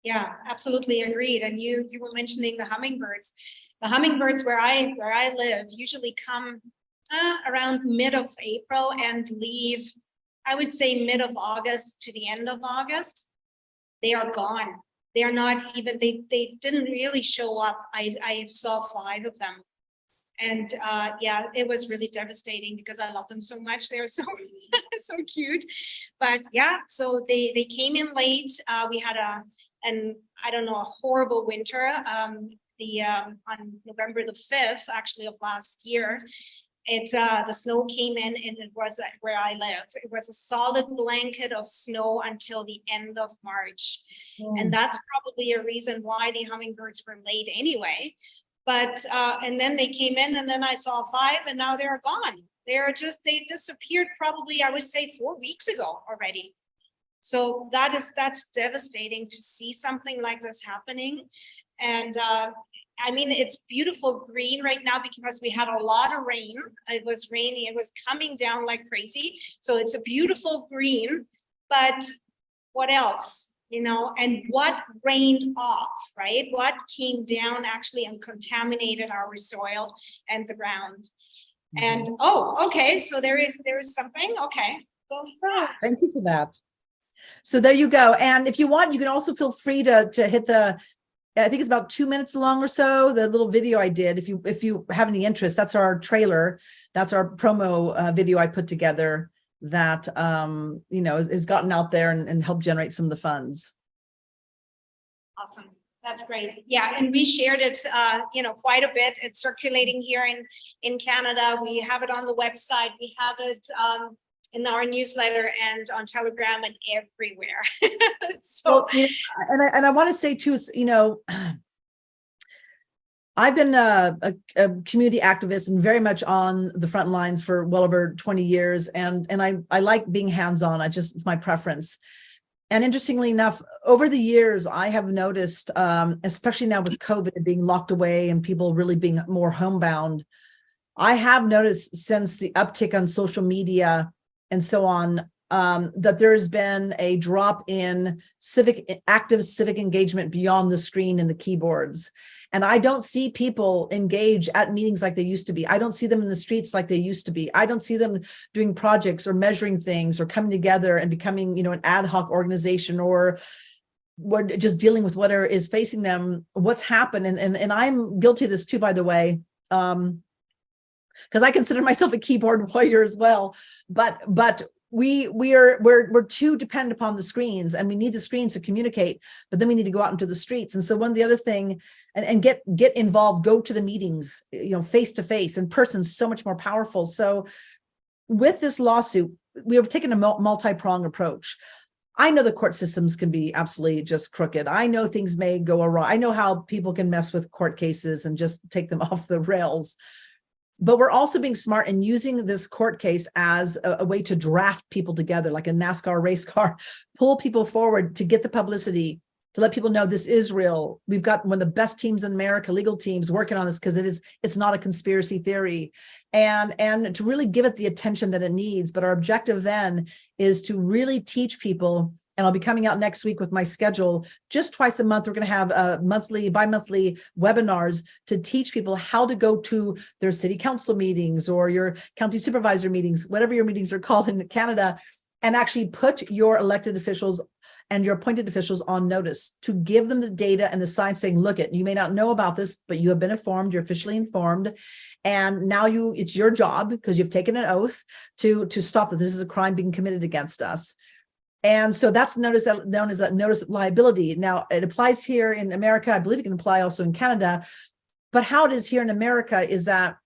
[SPEAKER 1] Yeah, absolutely agreed. And you were mentioning the hummingbirds. The hummingbirds where I live usually come around mid of April and leave, I would say mid of August to the end of August. They are gone. They are not even, they didn't really show up. I saw 5 of them. And yeah, it was really devastating because I love them so much. They're so so cute. But yeah, so they came in late. We had a horrible winter. On November the 5th, actually, of last year, the snow came in, and it was where I live. It was a solid blanket of snow until the end of March. And that's probably a reason why the hummingbirds were late anyway. But, and then they came in, and then I saw 5, and now they're gone. They disappeared probably, I would say 4 weeks ago already. So that's devastating to see something like this happening. And I mean, it's beautiful green right now because we had a lot of rain. It was raining, it was coming down like crazy. So it's a beautiful green, but what else? You know, and what rained off, right? What came down actually and contaminated our soil and the ground. And okay, so there is something. Okay, go.
[SPEAKER 5] Thank you for that. So there you go. And if you want, you can also feel free to hit the, I think it's about 2 minutes long or so, the little video I did. If you have any interest, that's our trailer. That's our promo video I put together that you know is gotten out there and helped generate some of the funds.
[SPEAKER 1] Awesome. That's great. Yeah, and we shared it you know, quite a bit. It's circulating here in Canada. We have it on the website. We have it in our newsletter and on Telegram and everywhere. So
[SPEAKER 5] well, you know, and I want to say too, it's, you know, I've been a community activist and very much on the front lines for well over 20 years. And I like being hands-on. It's my preference. And interestingly enough, over the years, I have noticed, especially now with COVID being locked away and people really being more homebound, I have noticed since the uptick on social media and so on, that there's been a drop in active civic engagement beyond the screen and the keyboards. And I don't see people engage at meetings like they used to be. I don't see them in the streets like they used to be. I don't see them doing projects or measuring things or coming together and becoming, an ad hoc organization or just dealing with whatever is facing them, what's happened. And I'm guilty of this too, by the way, because I consider myself a keyboard warrior as well. But we're too dependent upon the screens, and we need the screens to communicate, but then we need to go out into the streets. And so one of the other thing, and get involved, go to the meetings, face to face. In person is so much more powerful. So with this lawsuit, we have taken a multi-pronged approach. I know the court systems can be absolutely just crooked. I know things may go awry. I know how people can mess with court cases and just take them off the rails. But we're also being smart and using this court case as a way to draft people together, like a NASCAR race car, pull people forward to get the publicity, to let people know this is real. We've got one of the best teams in America, legal teams, working on this because it's not a conspiracy theory, and to really give it the attention that it needs. But our objective then is to really teach people. And I'll be coming out next week with my schedule. Just twice a month, we're going to have bi-monthly webinars to teach people how to go to their city council meetings or your county supervisor meetings, whatever your meetings are called in Canada, and actually put your elected officials and your appointed officials on notice, to give them the data and the science saying, look, you may not know about this, but you have been informed, you're officially informed. And now it's your job, because you've taken an oath to stop that this is a crime being committed against us. And so that's known as a notice of liability. Now, it applies here in America. I believe it can apply also in Canada. But how it is here in America is that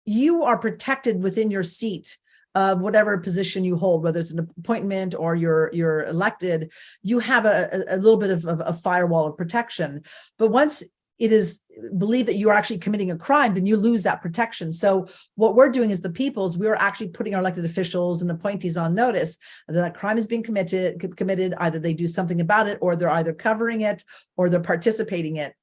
[SPEAKER 5] you are protected within your seat of whatever position you hold, whether it's an appointment or you're elected. You have a little bit of a firewall of protection. But once it is believed that you are actually committing a crime, then you lose that protection. So what we're doing as the peoples, we are actually putting our elected officials and appointees on notice that a crime is being committed. Either they do something about it, or they're either covering it, or they're participating in it.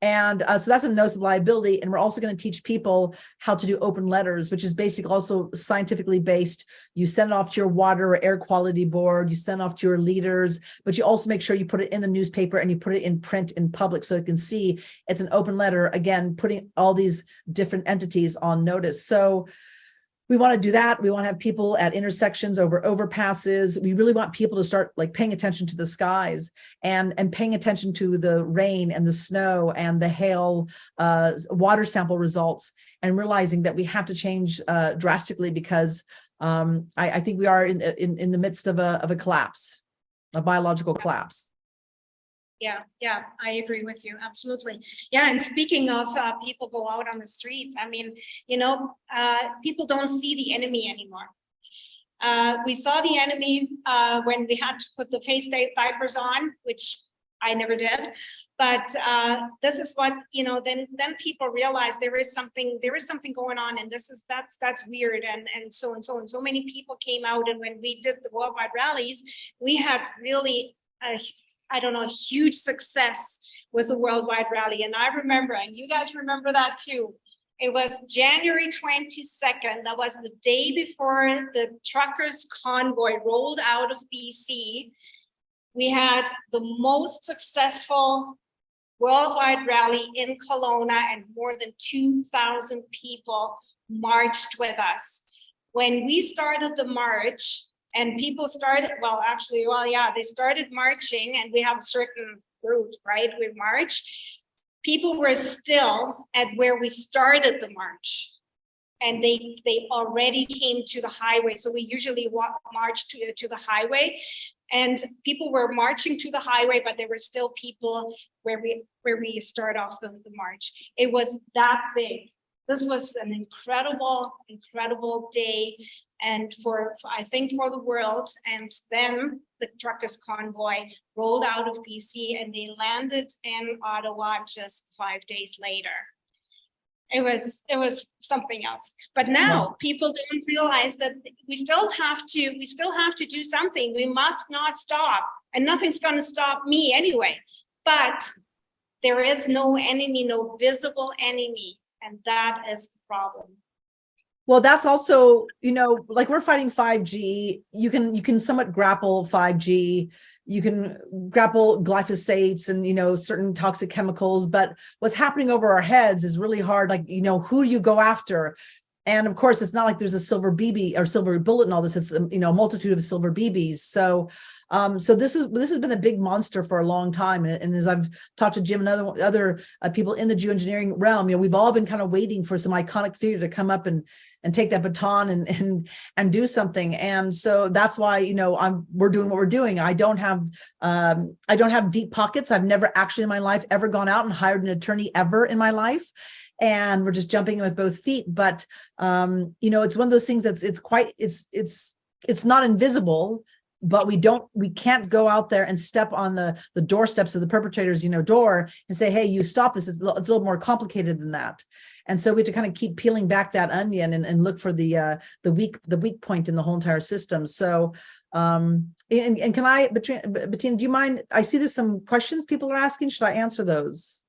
[SPEAKER 5] And so that's a notice of liability. And we're also going to teach people how to do open letters, which is basically also scientifically based. You send it off to your water or air quality board, you send it off to your leaders, but you also make sure you put it in the newspaper and you put it in print in public so they can see it's an open letter, again, putting all these different entities on notice. So we want to do that. We want to have people at intersections, over overpasses. We really want people to start paying attention to the skies and paying attention to the rain and the snow and the hail, water sample results, and realizing that we have to change drastically, because I think we are in the midst of a collapse, a biological collapse.
[SPEAKER 1] Yeah, I agree with you. Absolutely. Yeah. And speaking of people go out on the streets, I mean, people don't see the enemy anymore. We saw the enemy when we had to put the face diapers on, which I never did. But this is what, then people realize there is something going on, and that's weird. And so many people came out. And when we did the worldwide rallies, we had really a huge success with the worldwide rally. And I remember, and you guys remember that too. It was January 22nd. That was the day before the truckers convoy rolled out of BC. We had the most successful worldwide rally in Kelowna, and more than 2,000 people marched with us. When we started the march, and people started, they started marching, and we have a certain route, right? We march. People were still at where we started the march, and they already came to the highway. So we usually march to the highway, and people were marching to the highway, but there were still people where we start off the march. It was that big. This was an incredible day, and I think for the world. And then the truckers convoy rolled out of BC, and they landed in Ottawa just 5 days later. it was something else. But now people don't realize that we still have to do something. We must not stop, and nothing's going to stop me anyway. But there is no enemy, no visible enemy, and that is the problem.
[SPEAKER 5] Well, that's also, you know, like we're fighting 5G. You can somewhat grapple 5G. You can grapple glyphosates and, you know, certain toxic chemicals. But what's happening over our heads is really hard. Like, you know, who you go after. And of course, it's not like there's a silver BB or silver bullet in all this. It's, you know, a multitude of silver BBs. So this has been a big monster for a long time. And as I've talked to Jim and other people in the geoengineering realm, you know, we've all been kind of waiting for some iconic figure to come up and take that baton and do something. And so that's why, you know, we're doing what we're doing. I don't have deep pockets. I've never actually in my life ever gone out and hired an attorney ever in my life. And we're just jumping in with both feet. But you know, it's one of those things that's it's not invisible, but we can't go out there and step on the doorsteps of the perpetrator's, you know, door and say, hey, you stop this. It's a little more complicated than that. And so we have to kind of keep peeling back that onion and look for the weak point in the whole entire system. So and can I, Bettina, do you mind? I see there's some questions people are asking. Should I answer those?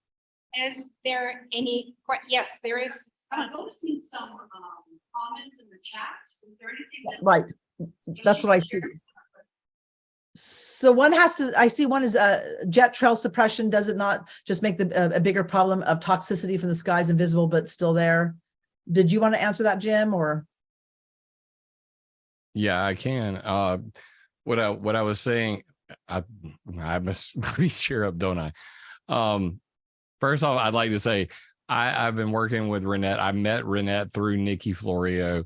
[SPEAKER 1] Is there any? Yes, there is.
[SPEAKER 3] I'm noticing some comments in the chat. Is there anything that
[SPEAKER 5] Right. That's what I see. So I see one is jet trail suppression. Does it not just make a bigger problem of toxicity from the skies invisible, but still there? Did you want to answer that, Jim, or?
[SPEAKER 2] Yeah, I can. What I was saying, I must be sure up, don't I? First off, I'd like to say I've been working with Reinette. I met Reinette through Nikki Florio.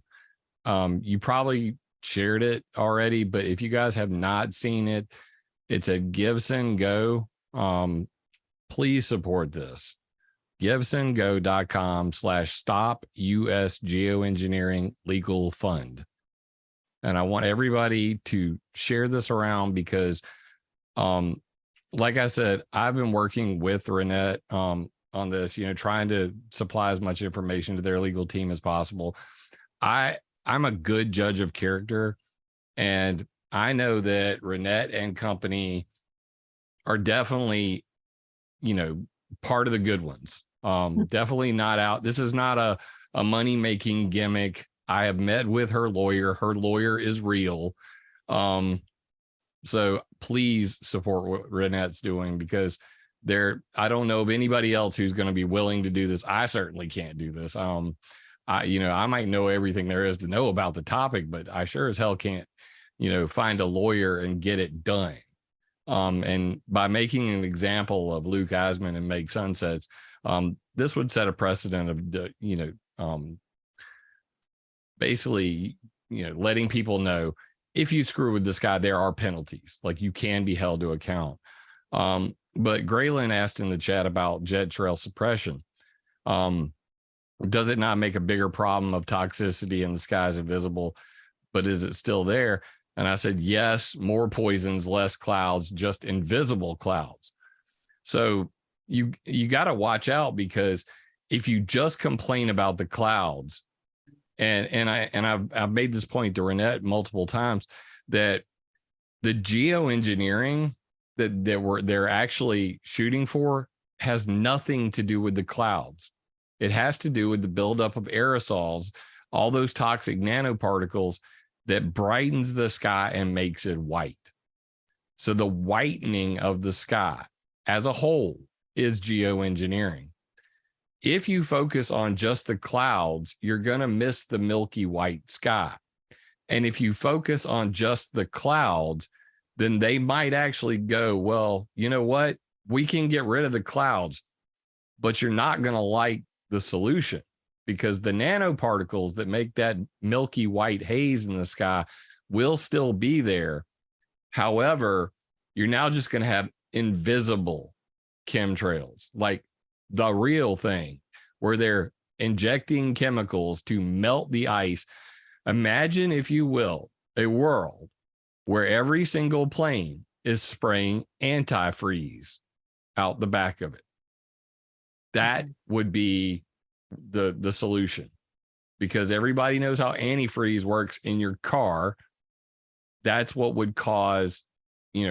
[SPEAKER 2] You probably shared it already, but if you guys have not seen it, it's a Gibson Go. Please support this. GibsonGo.com/stop US Geoengineering Legal Fund. And I want everybody to share this around because, like I said, I've been working with Reinette on this, you know, trying to supply as much information to their legal team as possible. I'm a good judge of character, and I know that Reinette and company are definitely, you know, part of the good ones. Definitely not out. This is not a money-making gimmick. I have met with her lawyer. Her lawyer is real. So please support what Reinette's doing because I don't know of anybody else who's going to be willing to do this. I certainly can't do this. I might know everything there is to know about the topic, but I sure as hell can't, you know, find a lawyer and get it done. And by making an example of Luke Eisman and Make Sunsets, this would set a precedent of, you know, basically, you know, letting people know if you screw with this guy, there are penalties. Like you can be held to account. But Graylin asked in the chat about jet trail suppression. Does it not make a bigger problem of toxicity in the skies invisible, but is it still there? And I said, yes, more poisons, less clouds, just invisible clouds. So you got to watch out because if you just complain about the clouds, and I've made this point to Reinette multiple times that the geoengineering that they're actually shooting for has nothing to do with the clouds. It has to do with the buildup of aerosols, all those toxic nanoparticles that brightens the sky and makes it white. So the whitening of the sky as a whole is geoengineering. If you focus on just the clouds, you're going to miss the milky white sky. And if you focus on just the clouds, then they might actually go, well, you know what? We can get rid of the clouds, but you're not going to like the solution because the nanoparticles that make that milky white haze in the sky will still be there. However, you're now just going to have invisible chemtrails, like the real thing, where they're injecting chemicals to melt the ice. Imagine, if you will, a world where every single plane is spraying antifreeze out the back of it. That would be the solution, because everybody knows how antifreeze works in your car. That's what would cause,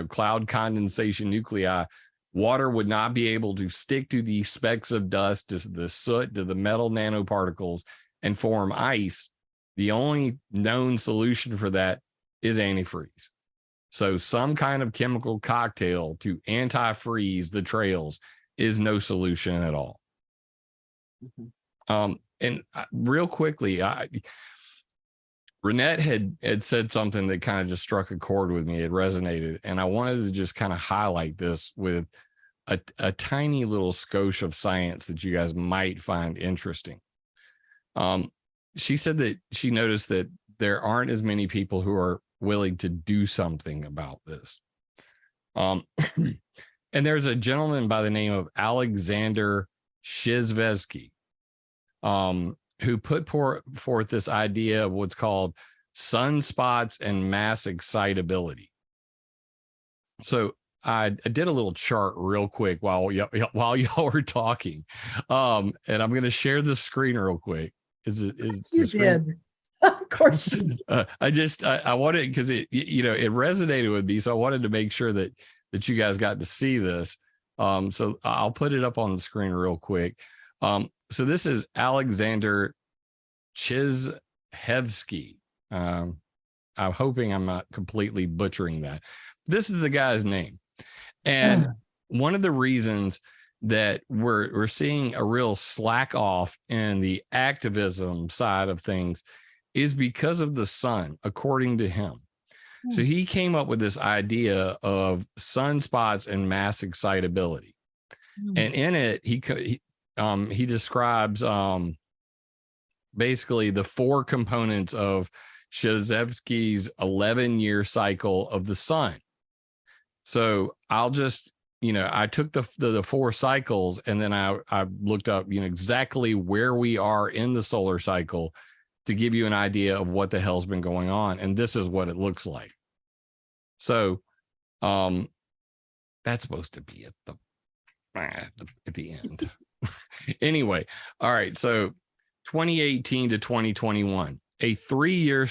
[SPEAKER 2] cloud condensation nuclei. Water would not be able to stick to the specks of dust, to the soot, to the metal nanoparticles, and form ice. The only known solution for that is antifreeze. So some kind of chemical cocktail to anti-freeze the trails is no solution at all. And real quickly, Reinette had said something that kind of just struck a chord with me. It resonated. And I wanted to just kind of highlight this with a tiny little skosh of science that you guys might find interesting. She said that she noticed that there aren't as many people who are willing to do something about this. And there's a gentleman by the name of Alexander Shizvesky, who put forth this idea of what's called sunspots and mass excitability. So I did a little chart real quick while y'all were talking, and I'm going to share the screen real quick.
[SPEAKER 5] You did. Of course you did.
[SPEAKER 2] I wanted, because it resonated with me, so I wanted to make sure that you guys got to see this. So I'll put it up on the screen real quick. So this is Alexander Chizhevsky. I'm hoping I'm not completely butchering that. This is the guy's name. And one of the reasons that we're seeing a real slack off in the activism side of things is because of the sun, according to him. So he came up with this idea of sunspots and mass excitability. And in it, he describes basically the four components of Shizhevsky's 11-year cycle of the sun. So I'll just, I took the four cycles, and then I looked up, exactly where we are in the solar cycle to give you an idea of what the hell's been going on. And this is what it looks like. So that's supposed to be at the end. Anyway, all right. So 2018 to 2021, a 3-year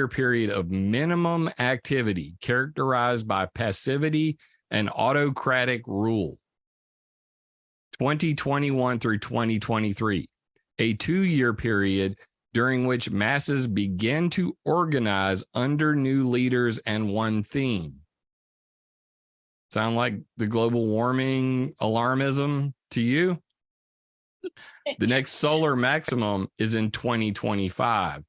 [SPEAKER 2] period of minimum activity characterized by passivity and autocratic rule. 2021 through 2023, a 2-year period during which masses begin to organize under new leaders and one theme. Sound like the global warming alarmism to you? The next solar maximum is in 2025.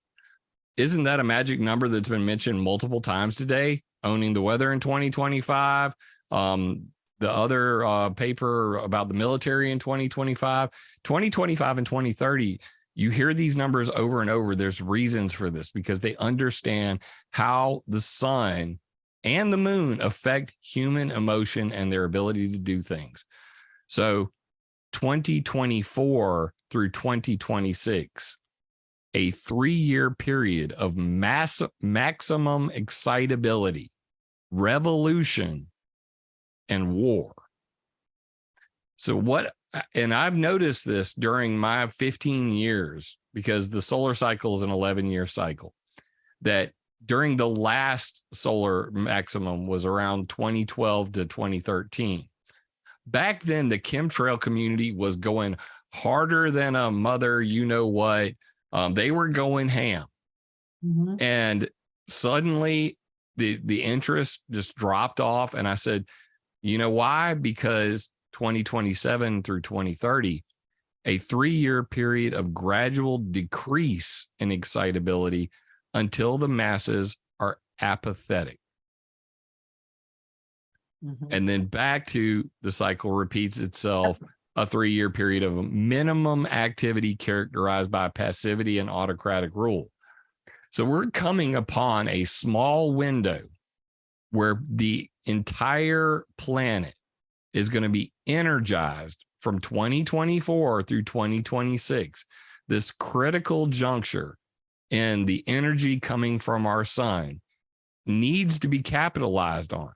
[SPEAKER 2] Isn't that a magic number that's been mentioned multiple times today? Owning the weather in 2025. The other paper about the military in 2025. 2025 and 2030, you hear these numbers over and over. There's reasons for this, because they understand how the sun and the moon affect human emotion and their ability to do things. So 2024 through 2026, a 3-year period of maximum excitability, revolution, and war. So and I've noticed this during my 15 years, because the solar cycle is an 11-year cycle, that during the last solar maximum was around 2012 to 2013. Back then, the chemtrail community was going harder than a mother, what. They were going ham. And suddenly the interest just dropped off. And I said, you know why? Because 2027 through 2030, a 3-year period of gradual decrease in excitability until the masses are apathetic. And then back to the cycle repeats itself, a 3-year period of minimum activity characterized by passivity and autocratic rule. So we're coming upon a small window where the entire planet is going to be energized from 2024 through 2026. This critical juncture in the energy coming from our sun needs to be capitalized on,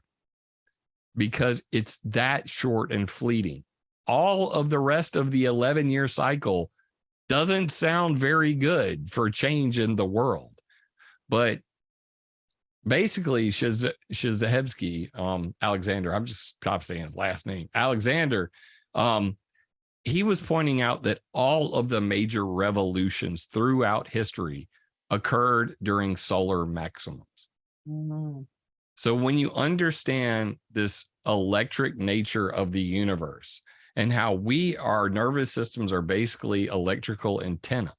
[SPEAKER 2] because it's that short and fleeting. all of the rest of the 11-year cycle doesn't sound very good for change in the world. But basically, Shizahevsky, Alexander, I'm just stop saying his last name, Alexander, he was pointing out that all of the major revolutions throughout history occurred during solar maximums.
[SPEAKER 5] Mhm.
[SPEAKER 2] So when you understand this electric nature of the universe and how our nervous systems are basically electrical antenna,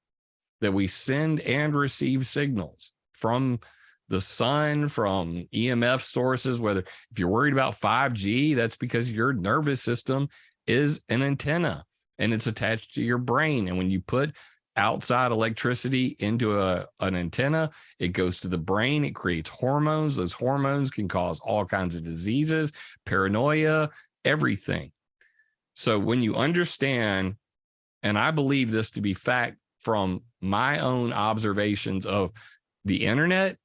[SPEAKER 2] that we send and receive signals from the sun, from EMF sources, whether if you're worried about 5G, that's because your nervous system is an antenna and it's attached to your brain. And when you put outside electricity into an antenna, it goes to the brain, it creates hormones. Those hormones can cause all kinds of diseases, paranoia, everything. So when you understand, and I believe this to be fact from my own observations of the internet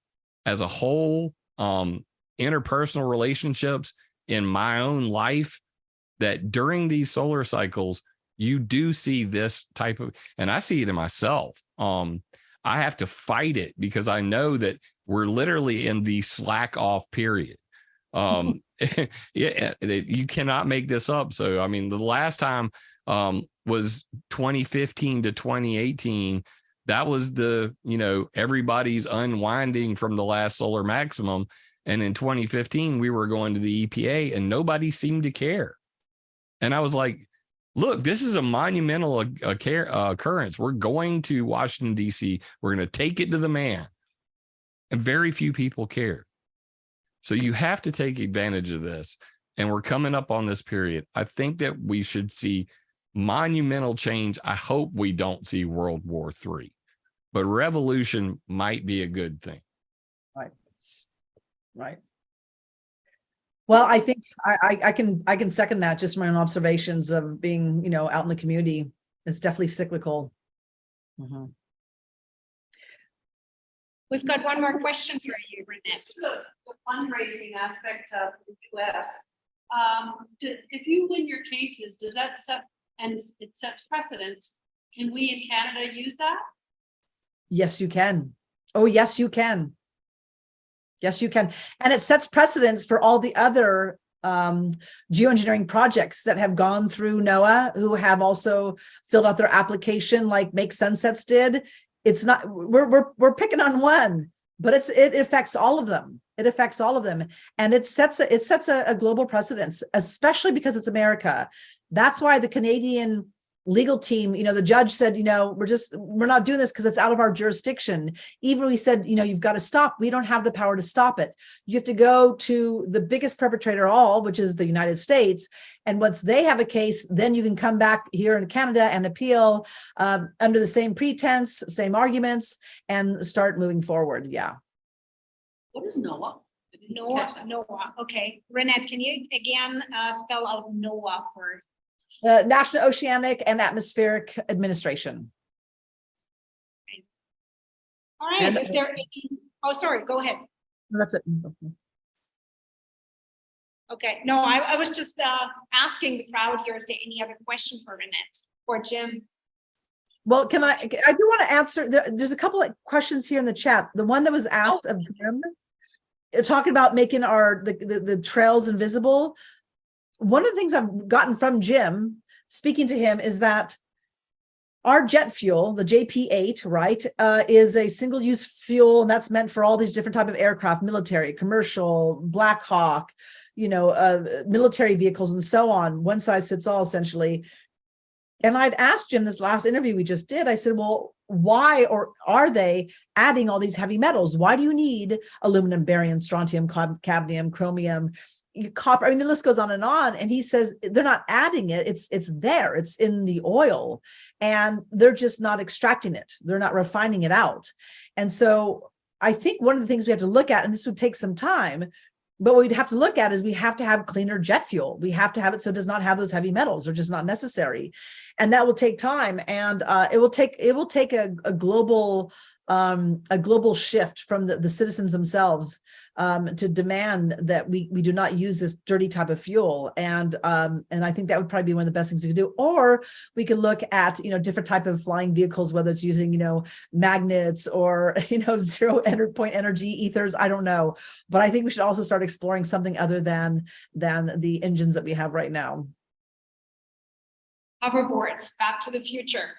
[SPEAKER 2] as a whole, interpersonal relationships in my own life, that during these solar cycles, you do see this type of, and I see it in myself. I have to fight it because I know that we're literally in the slack off period. Yeah, you cannot make this up. So, I mean, the last time was 2015 to 2018. That was everybody's unwinding from the last solar maximum. And in 2015, we were going to the EPA and nobody seemed to care. And I was like, look, this is a monumental occurrence. We're going to Washington, D.C. We're going to take it to the man. And very few people cared. So you have to take advantage of this. And we're coming up on this period. I think that we should see monumental change. I hope we don't see World War III, but revolution might be a good thing.
[SPEAKER 5] Right. Well, I think I can second that, just my own observations of being, out in the community. It's definitely cyclical. Mhm.
[SPEAKER 1] We've got one more question for you, Reinette.
[SPEAKER 6] The fundraising aspect of the US. If you win your cases, does that set, and it sets precedents, can we in Canada use that?
[SPEAKER 5] Yes, you can. Oh, yes, you can. Yes, you can. And it sets precedents for all the other geoengineering projects that have gone through NOAA, who have also filled out their application like Make Sunsets did. It's not, we're picking on one, but it affects all of them. It affects all of them. And it sets a global precedence, especially because it's America. That's why the Canadian legal team, the judge said, we're not doing this because it's out of our jurisdiction. Even we said, you've got to stop. We don't have the power to stop it. You have to go to the biggest perpetrator of all, which is the United States. And once they have a case, then you can come back here in Canada and appeal under the same pretense, same arguments, and start moving forward. Yeah.
[SPEAKER 6] What is NOAA?
[SPEAKER 1] NOAA. Okay. Reinette, can you again spell out NOAA for?
[SPEAKER 5] National Oceanic and Atmospheric Administration.
[SPEAKER 1] All right.
[SPEAKER 5] And,
[SPEAKER 1] is there any? Oh, sorry. Go ahead.
[SPEAKER 5] That's it.
[SPEAKER 1] Okay. No, I was just asking the crowd here, is there any other question for Reinette or Jim?
[SPEAKER 5] Well, I do want to answer. There's a couple of questions here in the chat. The one that was asked of Jim, talking about making the trails invisible. One of the things I've gotten from Jim, speaking to him, is that our jet fuel, the JP-8, right, is a single-use fuel, and that's meant for all these different type of aircraft, military, commercial, Black Hawk, military vehicles, and so on. One size fits all, essentially. And I'd asked Jim this last interview we just did, I said, well, why or are they adding all these heavy metals? Why do you need aluminum, barium, strontium, cadmium, chromium, copper? I mean, the list goes on. And he says they're not adding it. It's there. It's in the oil, and they're just not extracting it. They're not refining it out. And so I think one of the things we have to look at, and this would take some time, but what we'd have to look at is we have to have cleaner jet fuel. We have to have it so it does not have those heavy metals. They're just not necessary. And that will take time. And it will take a global a global shift from the citizens themselves to demand that we do not use this dirty type of fuel. And I think that would probably be one of the best things we could do. Or we could look at, different type of flying vehicles, whether it's using, magnets or, zero point energy ethers. I don't know. But I think we should also start exploring something other than the engines that we have right now.
[SPEAKER 1] Hoverboards, Back to the Future.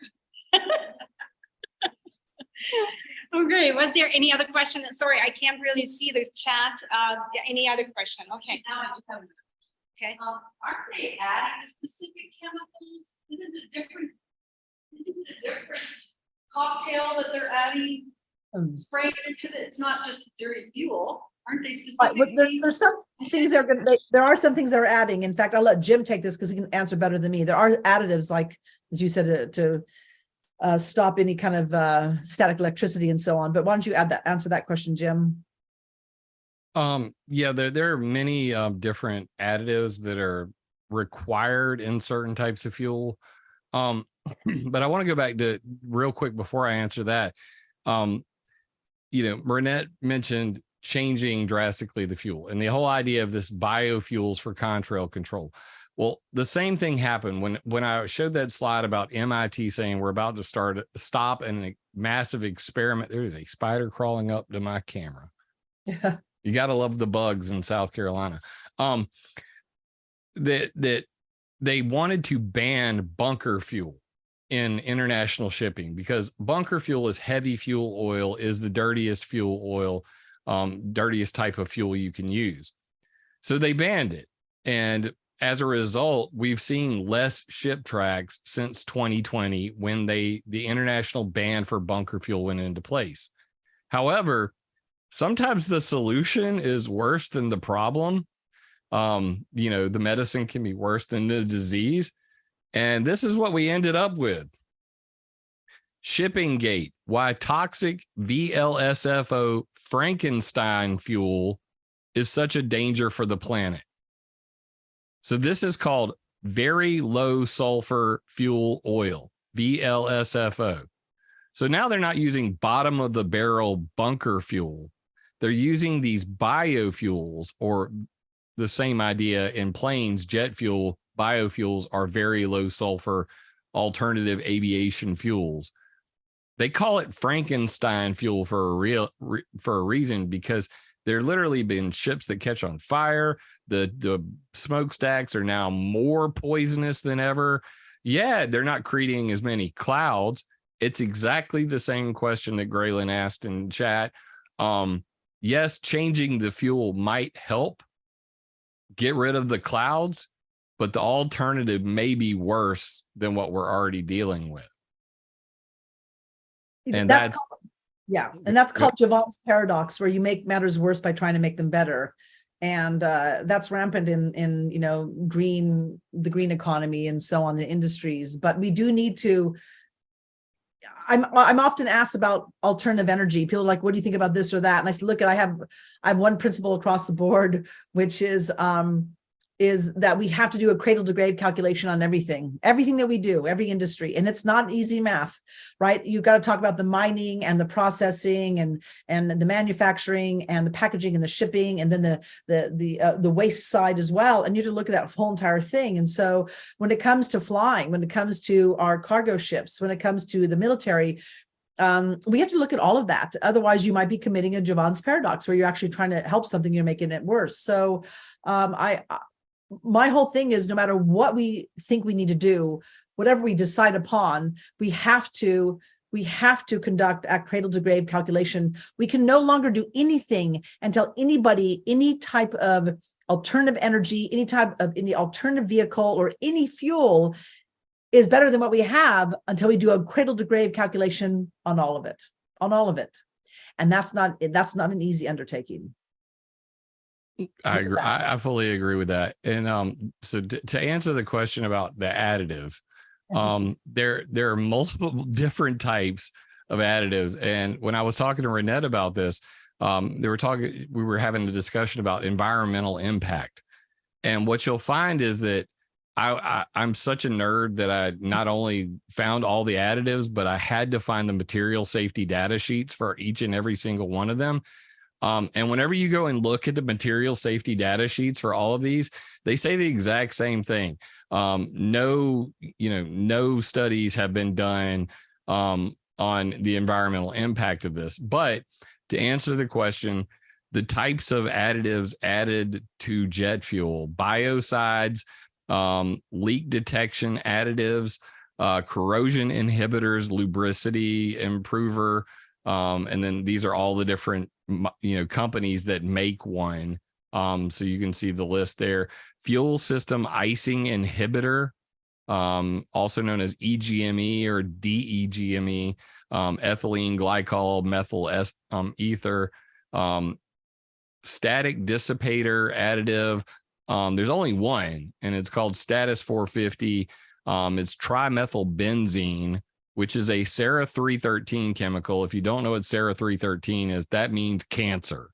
[SPEAKER 1] Okay, was there any other question? Sorry, I can't really see the chat. Any other question? Okay. Okay.
[SPEAKER 6] Aren't they adding specific chemicals? Isn't it a different cocktail that they're adding? Spraying into it? It's not just dirty fuel. Aren't they specific?
[SPEAKER 5] But there's some things there are some things they're adding. In fact, I'll let Jim take this because he can answer better than me. There are additives, like, as you said, to stop any kind of static electricity and so on. But why don't you answer that question, Jim?
[SPEAKER 2] Yeah, there are many different additives that are required in certain types of fuel. But I want to go back to real quick before I answer that. Reinette mentioned changing drastically the fuel and the whole idea of this biofuels for contrail control. Well, the same thing happened when I showed that slide about MIT saying we're about to stop a massive experiment. There is a spider crawling up to my camera.
[SPEAKER 5] Yeah.
[SPEAKER 2] You got to love the bugs in South Carolina. That they wanted to ban bunker fuel in international shipping because bunker fuel is heavy fuel oil, is the dirtiest fuel oil, dirtiest type of fuel you can use. So they banned it. And as a result, we've seen less ship tracks since 2020 when the international ban for bunker fuel went into place. However, sometimes the solution is worse than the problem. The medicine can be worse than the disease. And this is what we ended up with. Shipping Gate, why toxic VLSFO Frankenstein fuel is such a danger for the planet. So this is called very low sulfur fuel oil, VLSFO. So now they're not using bottom of the barrel bunker fuel. They're using these biofuels, or the same idea in planes, jet fuel. Biofuels are very low sulfur alternative aviation fuels. They call it Frankenstein fuel for a reason, because there literally been ships that catch on fire. The smokestacks are now more poisonous than ever. Yeah, they're not creating as many clouds. It's exactly the same question that Graylin asked in chat. Yes, changing the fuel might help get rid of the clouds, but the alternative may be worse than what we're already dealing with. And that's called
[SPEAKER 5] Javon's paradox, where you make matters worse by trying to make them better. And that's rampant in the green economy and so on, the industries. But we do need to. I'm often asked about alternative energy. People are like, what do you think about this or that? And I said, look, I have one principle across the board, which is that we have to do a cradle to grave calculation on everything that we do, every industry. And it's not easy math, right? You've got to talk about the mining and the processing and the manufacturing and the packaging and the shipping, and then the waste side as well. And you have to look at that whole entire thing. And so when it comes to flying, when it comes to our cargo ships, when it comes to the military, we have to look at all of that. Otherwise, you might be committing a Javon's paradox, where you're actually trying to help something, you're making it worse. So my whole thing is, no matter what we think we need to do, whatever we decide upon, we have to conduct a cradle to grave calculation. We can no longer do anything until any type of alternative energy, any alternative vehicle or any fuel is better than what we have, until we do a cradle to grave calculation on all of it. And that's not an easy undertaking.
[SPEAKER 2] I agree. I fully agree with that. And so to answer the question about the additive, there are multiple different types of additives. And when I was talking to Reinette about this, we were having a discussion about environmental impact. And what you'll find is that I'm such a nerd that I not only found all the additives, but I had to find the material safety data sheets for each and every single one of them. And whenever you go and look at the material safety data sheets for all of these, they say the exact same thing. No studies have been done on the environmental impact of this. But to answer the question, the types of additives added to jet fuel, biocides, leak detection additives, corrosion inhibitors, lubricity improver, and then these are all the different companies that make one. So you can see the list there. Fuel system icing inhibitor, also known as EGME or DEGME, ethylene glycol methyl ether, static dissipator additive. There's only one, and it's called Status 450. It's trimethylbenzene, which is a Sera 313 chemical. If you don't know what Sera 313 is, that means cancer.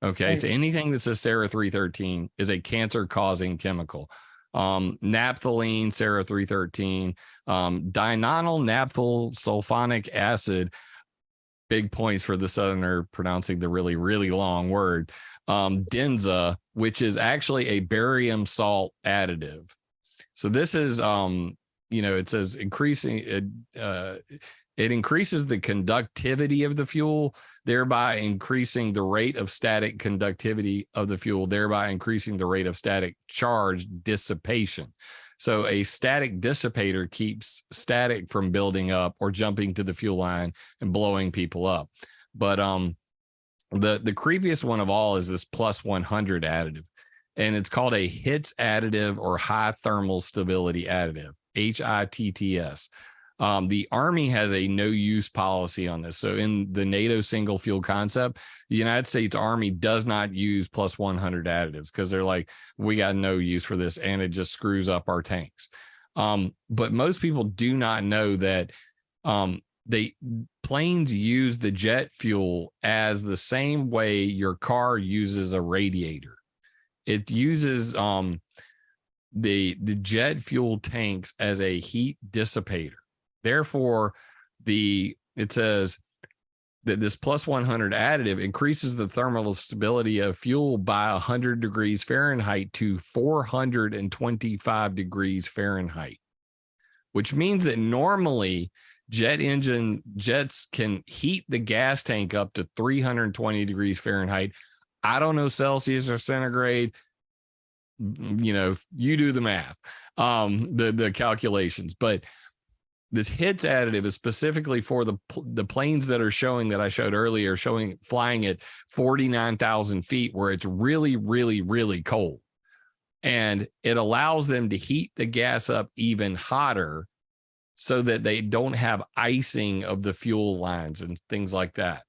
[SPEAKER 2] Okay,
[SPEAKER 5] Right.
[SPEAKER 2] so anything that says Sera 313 is a cancer-causing chemical. Naphthalene, Sera 313, dinonyl naphthyl sulfonic acid. Big points for the Southerner pronouncing the really, really long word. Denza, which is actually a barium salt additive. So this is, it says it increases the conductivity of the fuel, thereby increasing the rate of static conductivity of the fuel, thereby increasing the rate of static charge dissipation. So a static dissipator keeps static from building up or jumping to the fuel line and blowing people up. But the creepiest one of all is this plus 100 additive, and it's called a HITS additive or high thermal stability additive, HITTS. The Army has a no use policy on this. So in the NATO single fuel concept, the United States Army does not use plus 100 additives because they're like, we got no use for this and it just screws up our tanks. But most people do not know that planes use the jet fuel as the same way your car uses a radiator. It uses the jet fuel tanks as a heat dissipator. Therefore, it says that this plus 100 additive increases the thermal stability of fuel by 100 degrees Fahrenheit to 425 degrees Fahrenheit, which means that normally jets can heat the gas tank up to 320 degrees Fahrenheit. I don't know Celsius or centigrade. You do the math, the calculations, but this HITS additive is specifically for the planes that are showing that I showed earlier, flying at 49,000 feet where it's really, really, really cold. And it allows them to heat the gas up even hotter so that they don't have icing of the fuel lines and things like that.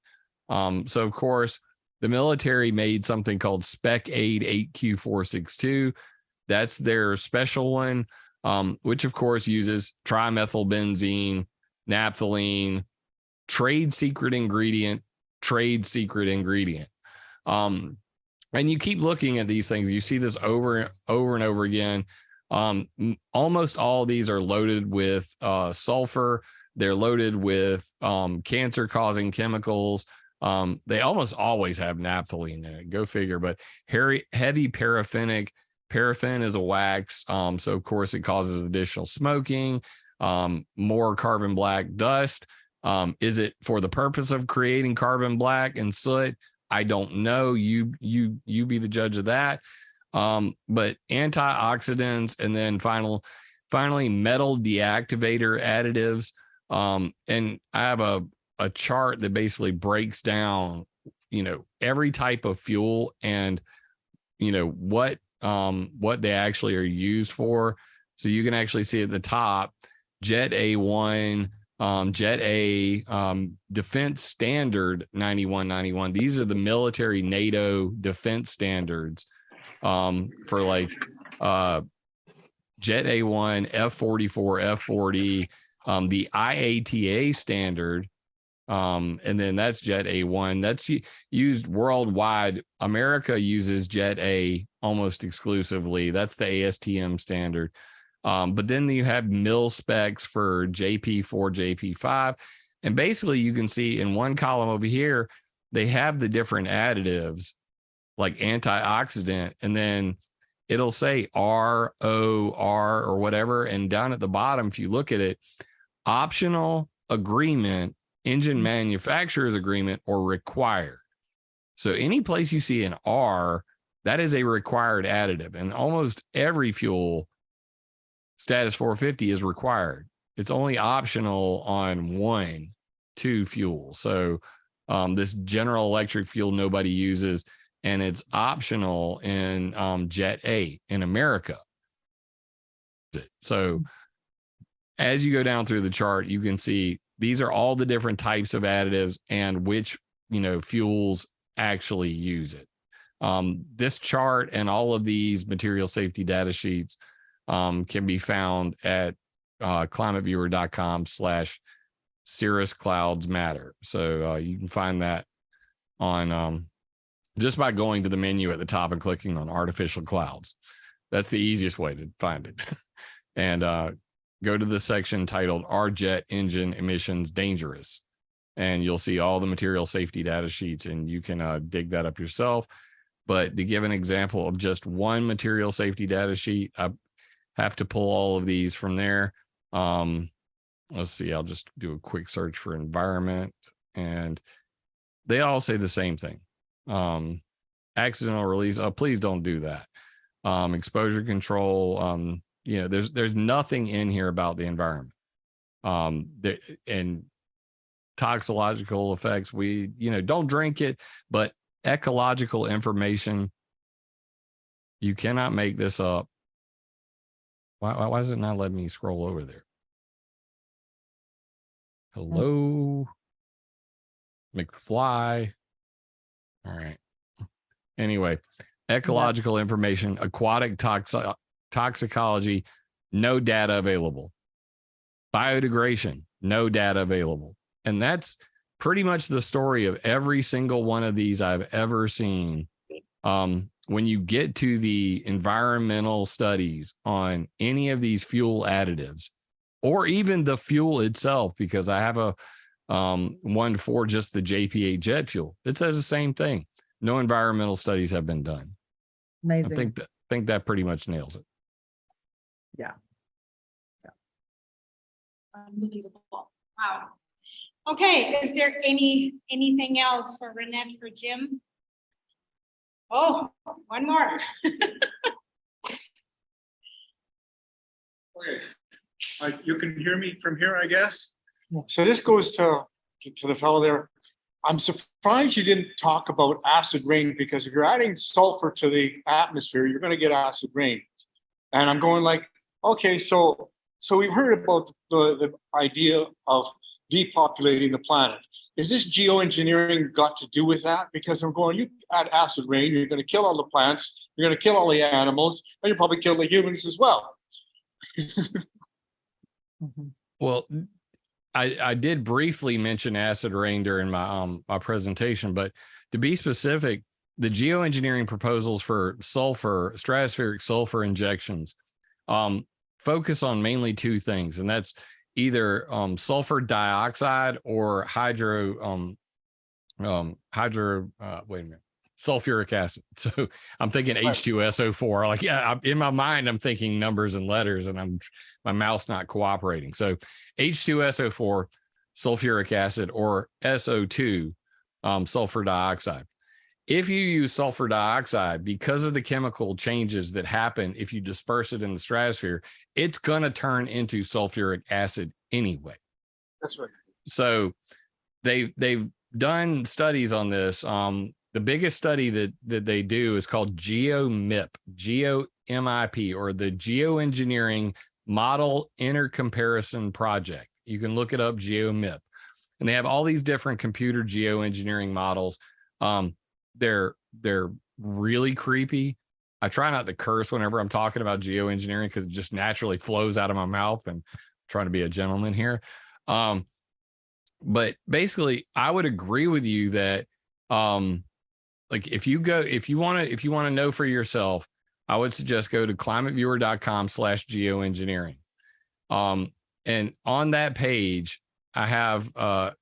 [SPEAKER 2] So, of course, the military made something called Spec Aid 8Q462. That's their special one. Which of course uses trimethylbenzene, naphthalene, trade secret ingredient. And you keep looking at these things. You see this over and over again. Almost all of these are loaded with sulfur. They're loaded with cancer-causing chemicals. They almost always have naphthalene in it. Go figure. But heavy paraffinic. Paraffin is a wax, so of course it causes additional smoking, more carbon black dust. Is it for the purpose of creating carbon black and soot? I don't know. You be the judge of that. But antioxidants, and then finally metal deactivator additives. And I have a chart that basically breaks down, every type of fuel and what they actually are used for. So you can actually see at the top, Jet A1, Jet A, Defense Standard 9191. These are the military NATO defense standards for like Jet A1, F-44, F-40, the IATA standard. And then that's Jet A1. That's used worldwide. America uses Jet A almost exclusively. That's the ASTM standard. But then you have mil specs for JP4, JP5. And basically you can see in one column over here, they have the different additives like antioxidant, and then it'll say R, O, R, or whatever. And down at the bottom, if you look at it, optional, agreement, engine manufacturer's agreement, or required. So any place you see an R, that is a required additive. And almost every fuel status 450 is required. It's only optional on 1, 2 fuels. So this General Electric fuel nobody uses, and it's optional in Jet A in America. So as you go down through the chart, you can see these are all the different types of additives and which, fuels actually use it. This chart and all of these material safety data sheets can be found at climateviewer.com/cirrus clouds matter. So you can find that on just by going to the menu at the top and clicking on artificial clouds. That's the easiest way to find it. And go to the section titled "Are Jet Engine Emissions Dangerous?" And you'll see all the material safety data sheets, and you can dig that up yourself. But to give an example of just one material safety data sheet, I have to pull all of these from there. Let's see, I'll just do a quick search for environment, and they all say the same thing. Accidental release, please don't do that. Exposure control, there's nothing in here about the environment. And toxicological effects, don't drink it, but ecological information, you cannot make this up. Why is it not letting me scroll over there? Hello, McFly. All right. Anyway, ecological information, aquatic toxicology, no data available. Biodegradation, no data available. And that's pretty much the story of every single one of these I've ever seen. When you get to the environmental studies on any of these fuel additives, or even the fuel itself, because I have a one for just the JP8 jet fuel, it says the same thing. No environmental studies have been done.
[SPEAKER 5] Amazing.
[SPEAKER 2] I think that pretty much nails it.
[SPEAKER 5] Yeah.
[SPEAKER 1] Unbelievable. Wow. Okay, is there anything else for Reinette, for Jim? Oh, one more.
[SPEAKER 7] Okay, you can hear me from here, I guess. So this goes to the fellow there. I'm surprised you didn't talk about acid rain, because if you're adding sulfur to the atmosphere, you're going to get acid rain. And I'm going like, okay, so we've heard about the idea of depopulating the planet. Is this geoengineering got to do with that? Because I'm going, you add acid rain, you're going to kill all the plants, you're going to kill all the animals, and you'll probably kill the humans as well.
[SPEAKER 2] Well, I did briefly mention acid rain during my my presentation, but to be specific, the geoengineering proposals for sulfur, stratospheric sulfur injections, focus on mainly 2 things, and that's either sulfur dioxide or sulfuric acid. So I'm thinking H2SO4. Like, in my mind, I'm thinking numbers and letters, and my mouth's not cooperating. So H2SO4, sulfuric acid, or SO2, sulfur dioxide. If you use sulfur dioxide, because of the chemical changes that happen if you disperse it in the stratosphere, it's going to turn into sulfuric acid anyway.
[SPEAKER 7] That's right. So
[SPEAKER 2] they've done studies on this. The biggest study that they do is called GeoMIP, GeoMIP, or the Geoengineering Model Intercomparison Project. You can look it up, GeoMIP. And they have all these different computer geoengineering models. They're really creepy. I try not to curse whenever I'm talking about geoengineering, because it just naturally flows out of my mouth, and I'm trying to be a gentleman here. But basically, I would agree with you that like if you want to know for yourself I would suggest go to climateviewer.com/geoengineering. And on that page, I have a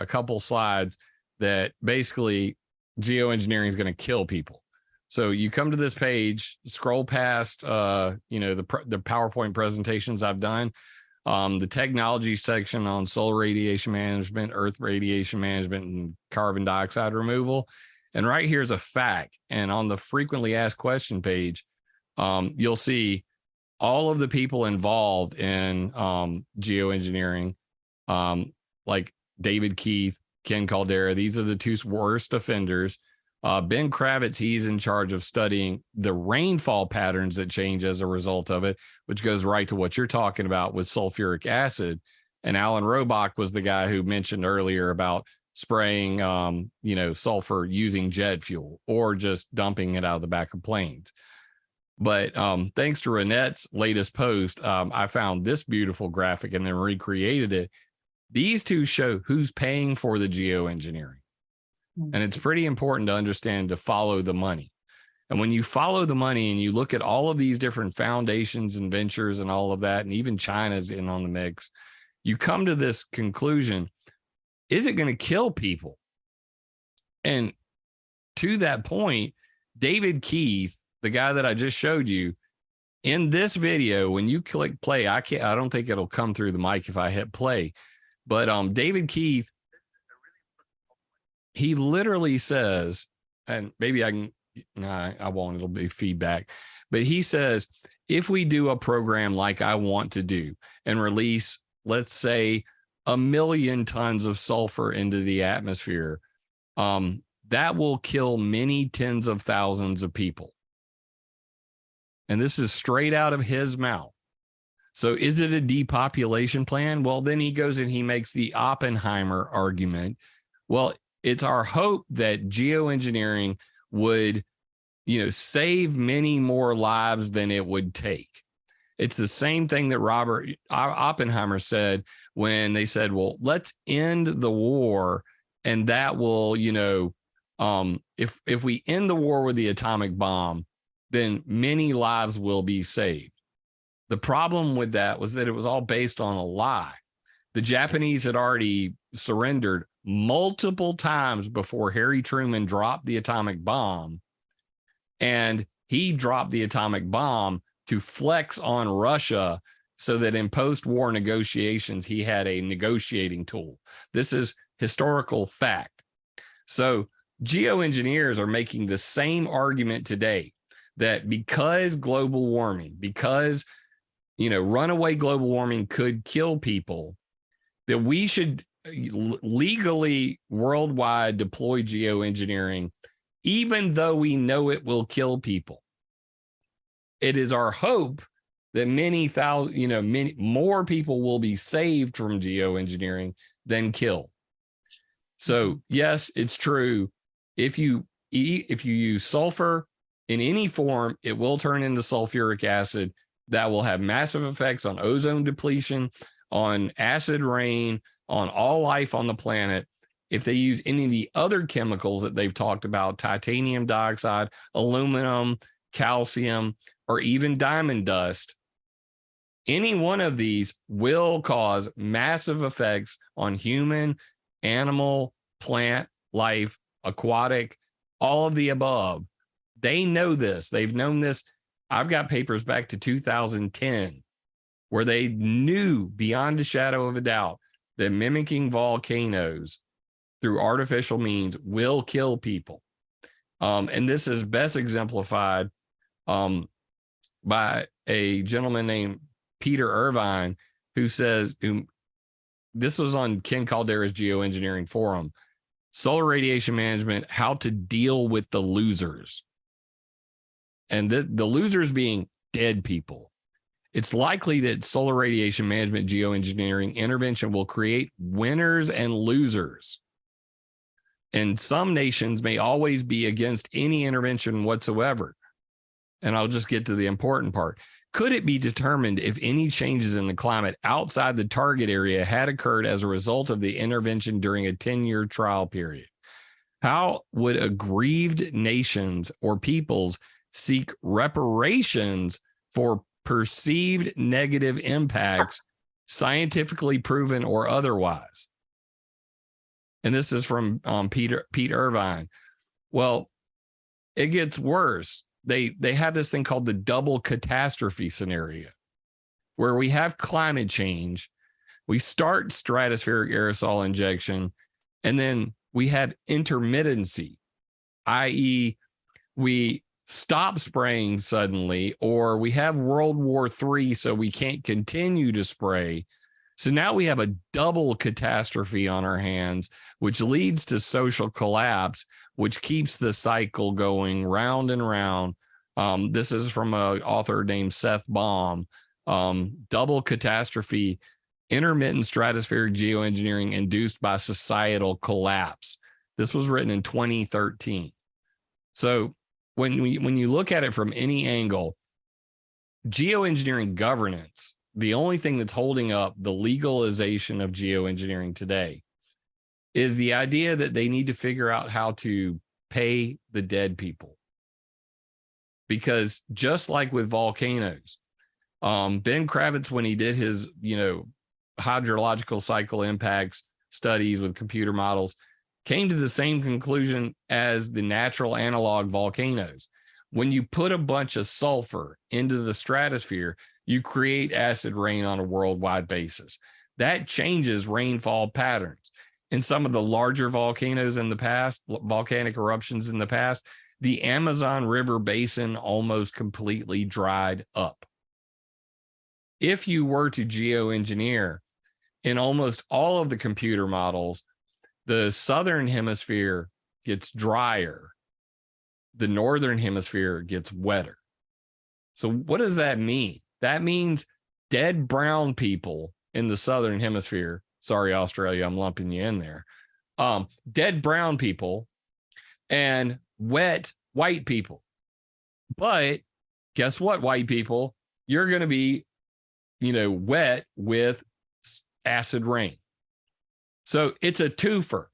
[SPEAKER 2] couple slides that basically geoengineering is going to kill people. So you come to this page, scroll past, the PowerPoint presentations I've done, the technology section on solar radiation management, earth radiation management, and carbon dioxide removal. And right here's a fact. And on the frequently asked question page, you'll see all of the people involved in geoengineering, like David Keith, Ken Caldera. These are the two worst offenders. Ben Kravitz, he's in charge of studying the rainfall patterns that change as a result of it, which goes right to what you're talking about with sulfuric acid. And Alan Robach was the guy who mentioned earlier about spraying, sulfur using jet fuel or just dumping it out of the back of planes. But thanks to Reinette's latest post, I found this beautiful graphic and then recreated it. These two show who's paying for the geoengineering. And it's pretty important to understand to follow the money. And when you follow the money and you look at all of these different foundations and ventures and all of that, and even China's in on the mix, you come to this conclusion, is it going to kill people? And to that point, David Keith, the guy that I just showed you, in this video, when you click play, I don't think it'll come through the mic if I hit play, but David Keith, he literally says, and maybe I won't, it'll be feedback, but he says, if we do a program like I want to do and release, let's say, 1 million tons of sulfur into the atmosphere, that will kill many tens of thousands of people. And this is straight out of his mouth. So is it a depopulation plan? Well, then he goes and he makes the Oppenheimer argument. Well, it's our hope that geoengineering would, save many more lives than it would take. It's the same thing that Robert Oppenheimer said when they said, well, let's end the war. And that will, if we end the war with the atomic bomb, then many lives will be saved. The problem with that was that it was all based on a lie. The Japanese had already surrendered multiple times before Harry Truman dropped the atomic bomb. And he dropped the atomic bomb to flex on Russia so that in post-war negotiations, he had a negotiating tool. This is historical fact. So geoengineers are making the same argument today that because global warming, because, runaway global warming could kill people, that we should legally worldwide deploy geoengineering, even though we know it will kill people. It is our hope that many more people will be saved from geoengineering than killed. So yes, it's true. If you use sulfur in any form, it will turn into sulfuric acid. That will have massive effects on ozone depletion, on acid rain, on all life on the planet. If they use any of the other chemicals that they've talked about, titanium dioxide, aluminum, calcium, or even diamond dust, any one of these will cause massive effects on human, animal, plant life, aquatic, all of the above. They know this. They've known this. I've got papers back to 2010 where they knew beyond a shadow of a doubt that mimicking volcanoes through artificial means will kill people. And this is best exemplified by a gentleman named Peter Irvine, who says, this was on Ken Caldera's Geoengineering Forum, solar radiation management, how to deal with the losers. And the losers being dead people. It's likely that solar radiation management geoengineering intervention will create winners and losers. And some nations may always be against any intervention whatsoever. And I'll just get to the important part. Could it be determined if any changes in the climate outside the target area had occurred as a result of the intervention during a 10-year trial period? How would aggrieved nations or peoples seek reparations for perceived negative impacts, scientifically proven or otherwise. And this is from Pete Irvine. Well, it gets worse. They have this thing called the double catastrophe scenario, where we have climate change, we start stratospheric aerosol injection, and then we have intermittency, i.e., we stop spraying suddenly, or we have World War III, so we can't continue to spray. So now we have a double catastrophe on our hands, which leads to social collapse, which keeps the cycle going round and round. This is from an author named Seth Baum. Double catastrophe, intermittent stratospheric geoengineering induced by societal collapse. This was written in 2013. So when you look at it from any angle, geoengineering governance, the only thing that's holding up the legalization of geoengineering today is the idea that they need to figure out how to pay the dead people. Because just like with volcanoes, Ben Kravitz, when he did his, hydrological cycle impacts studies with computer models, came to the same conclusion as the natural analog volcanoes. When you put a bunch of sulfur into the stratosphere, you create acid rain on a worldwide basis. That changes rainfall patterns. In some of the larger volcanoes in the past, volcanic eruptions in the past, the Amazon River basin almost completely dried up. If you were to geoengineer, in almost all of the computer models, the southern hemisphere gets drier. The northern hemisphere gets wetter. So what does that mean? That means dead brown people in the southern hemisphere. Sorry, Australia, I'm lumping you in there. Dead brown people and wet white people. But guess what, white people? You're going to be, wet with acid rain. So it's a twofer.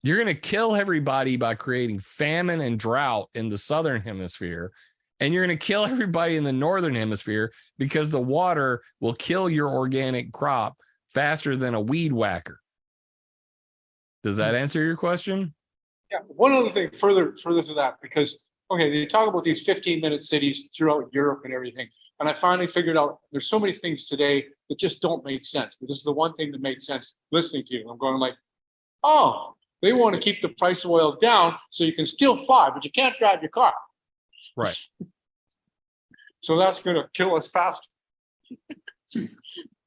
[SPEAKER 2] You're going to kill everybody by creating famine and drought in the southern hemisphere. And you're going to kill everybody in the northern hemisphere because the water will kill your organic crop faster than a weed whacker. Does that answer your question?
[SPEAKER 7] Yeah, one other thing further to that, because, okay, they talk about these 15-minute cities throughout Europe and everything. And I finally figured out there's so many things today that just don't make sense. But this is the one thing that makes sense listening to you. I'm going like, oh, they want to keep the price of oil down so you can still fly, but you can't drive your car.
[SPEAKER 2] Right.
[SPEAKER 7] So that's going to kill us faster.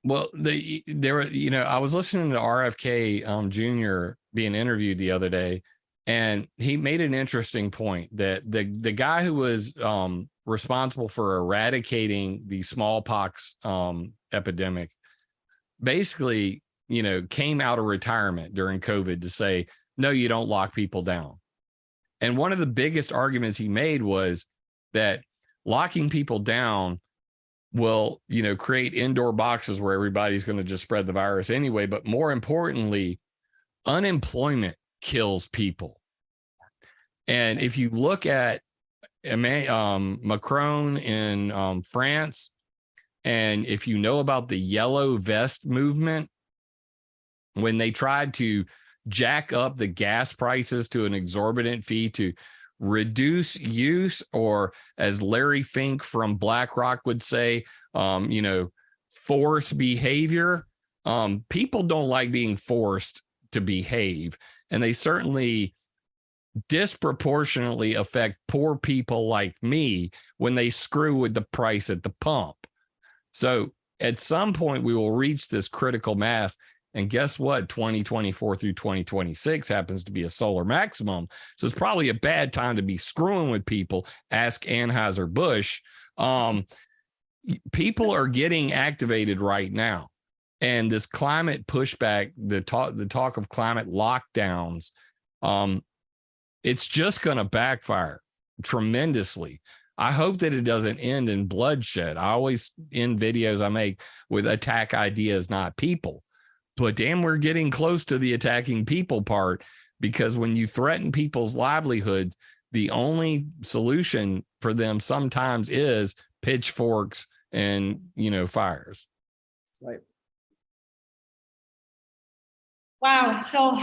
[SPEAKER 2] Well, I was listening to RFK Jr. being interviewed the other day, and he made an interesting point that the guy who was responsible for eradicating the smallpox epidemic basically, came out of retirement during COVID to say, no, you don't lock people down. And one of the biggest arguments he made was that locking people down will, create indoor boxes where everybody's going to just spread the virus anyway. But more importantly, unemployment kills people. And if you look at Macron in France, and if you know about the yellow vest movement, when they tried to jack up the gas prices to an exorbitant fee to reduce use, or as Larry Fink from BlackRock would say, force behavior. People don't like being forced to behave, and they certainly disproportionately affect poor people like me when they screw with the price at the pump. So at some point we will reach this critical mass. And guess what? 2024 through 2026 happens to be a solar maximum. So it's probably a bad time to be screwing with people. Ask Anheuser-Busch. People are getting activated right now. And this climate pushback, the talk of climate lockdowns, it's just going to backfire tremendously. I hope that it doesn't end in bloodshed. I always end videos I make with attack ideas, not people. But damn, we're getting close to the attacking people part, because when you threaten people's livelihoods, the only solution for them sometimes is pitchforks and, fires.
[SPEAKER 5] Right.
[SPEAKER 1] Wow, so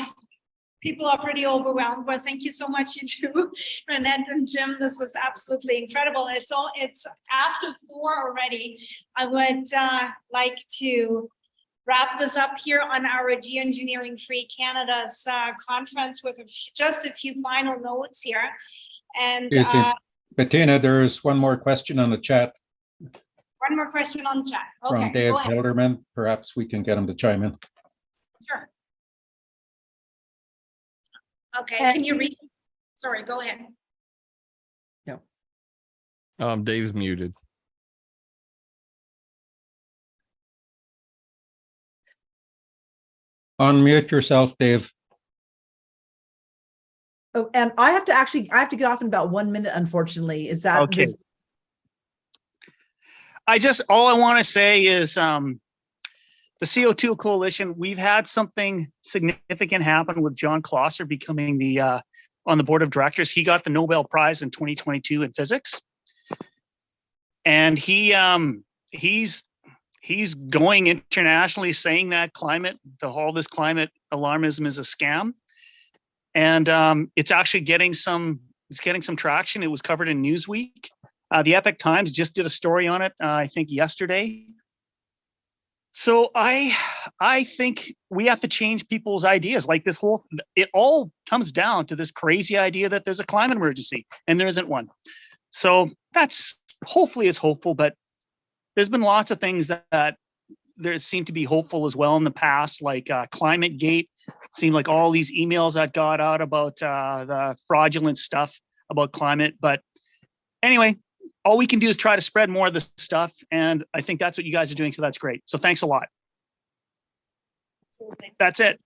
[SPEAKER 1] people are pretty overwhelmed, but thank you so much, you two, Reinette and Jim. This was absolutely incredible. It's after 4 already. I would like to wrap this up here on our Geoengineering Free Canada's conference with just a few final notes here. And
[SPEAKER 4] Bettina, there's one more question on the chat.
[SPEAKER 1] One more question on the chat. Okay,
[SPEAKER 4] From Dave
[SPEAKER 1] go ahead.
[SPEAKER 4] Hilderman. Perhaps we can get him to chime in.
[SPEAKER 1] Sure. Okay, can you read? Sorry, go ahead.
[SPEAKER 2] Dave's muted.
[SPEAKER 4] Unmute yourself, Dave.
[SPEAKER 5] Oh, and I have to get off in about 1 minute, unfortunately. Is that
[SPEAKER 8] okay? All I want to say is the CO2 coalition, we've had something significant happen with John Klosser becoming on the board of directors. He got the Nobel Prize in 2022 in physics. And he's going internationally saying that all this climate alarmism is a scam. And it's actually getting some traction. It was covered in Newsweek. The Epoch Times just did a story on it, I think yesterday. So I think we have to change people's ideas. Like it all comes down to this crazy idea that there's a climate emergency, and there isn't one. So that's hopefully is hopeful, but there's been lots of things that there seem to be hopeful as well in the past, like ClimateGate. Seemed like all these emails that got out about the fraudulent stuff about climate. But anyway, all we can do is try to spread more of this stuff. And I think that's what you guys are doing. So that's great. So thanks a lot.
[SPEAKER 1] Absolutely.
[SPEAKER 8] That's it.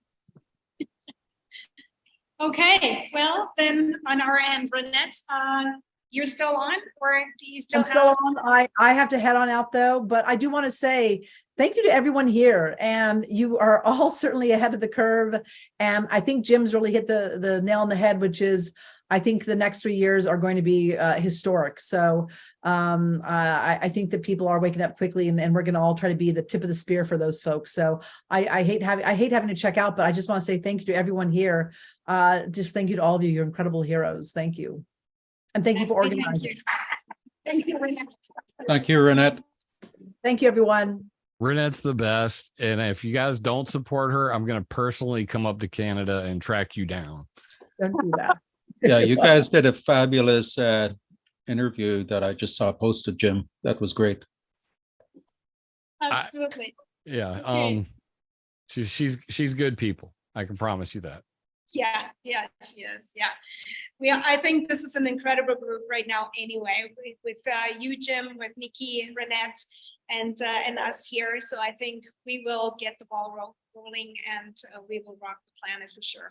[SPEAKER 1] Okay, well, then on our end, Reinette, you're still on, or do you still
[SPEAKER 5] I'm still on. I have to head on out though, but I do want to say thank you to everyone here. And you are all certainly ahead of the curve. And I think Jim's really hit the nail on the head, which is I think the next 3 years are going to be historic. So I think that people are waking up quickly, and we're going to all try to be the tip of the spear for those folks. So I hate having to check out, but I just want to say thank you to everyone here. Just thank you to all of you. You're incredible heroes. Thank you. And thank you for organizing.
[SPEAKER 1] Thank you, Reinette.
[SPEAKER 4] Thank you, Reinette.
[SPEAKER 5] Thank you, everyone.
[SPEAKER 2] Reinette's the best. And if you guys don't support her, I'm going to personally come up to Canada and track you down.
[SPEAKER 5] Don't do that.
[SPEAKER 4] Yeah, you guys did a fabulous interview that I just saw posted, Jim. That was great.
[SPEAKER 1] Absolutely.
[SPEAKER 2] Yeah.
[SPEAKER 1] Okay.
[SPEAKER 2] She's good people. I can promise you that.
[SPEAKER 1] Yeah, she is. Yeah. I think this is an incredible group right now anyway, with you, Jim, with Nikki, Reinette, and us here. So I think we will get the ball rolling, and we will rock the planet for sure.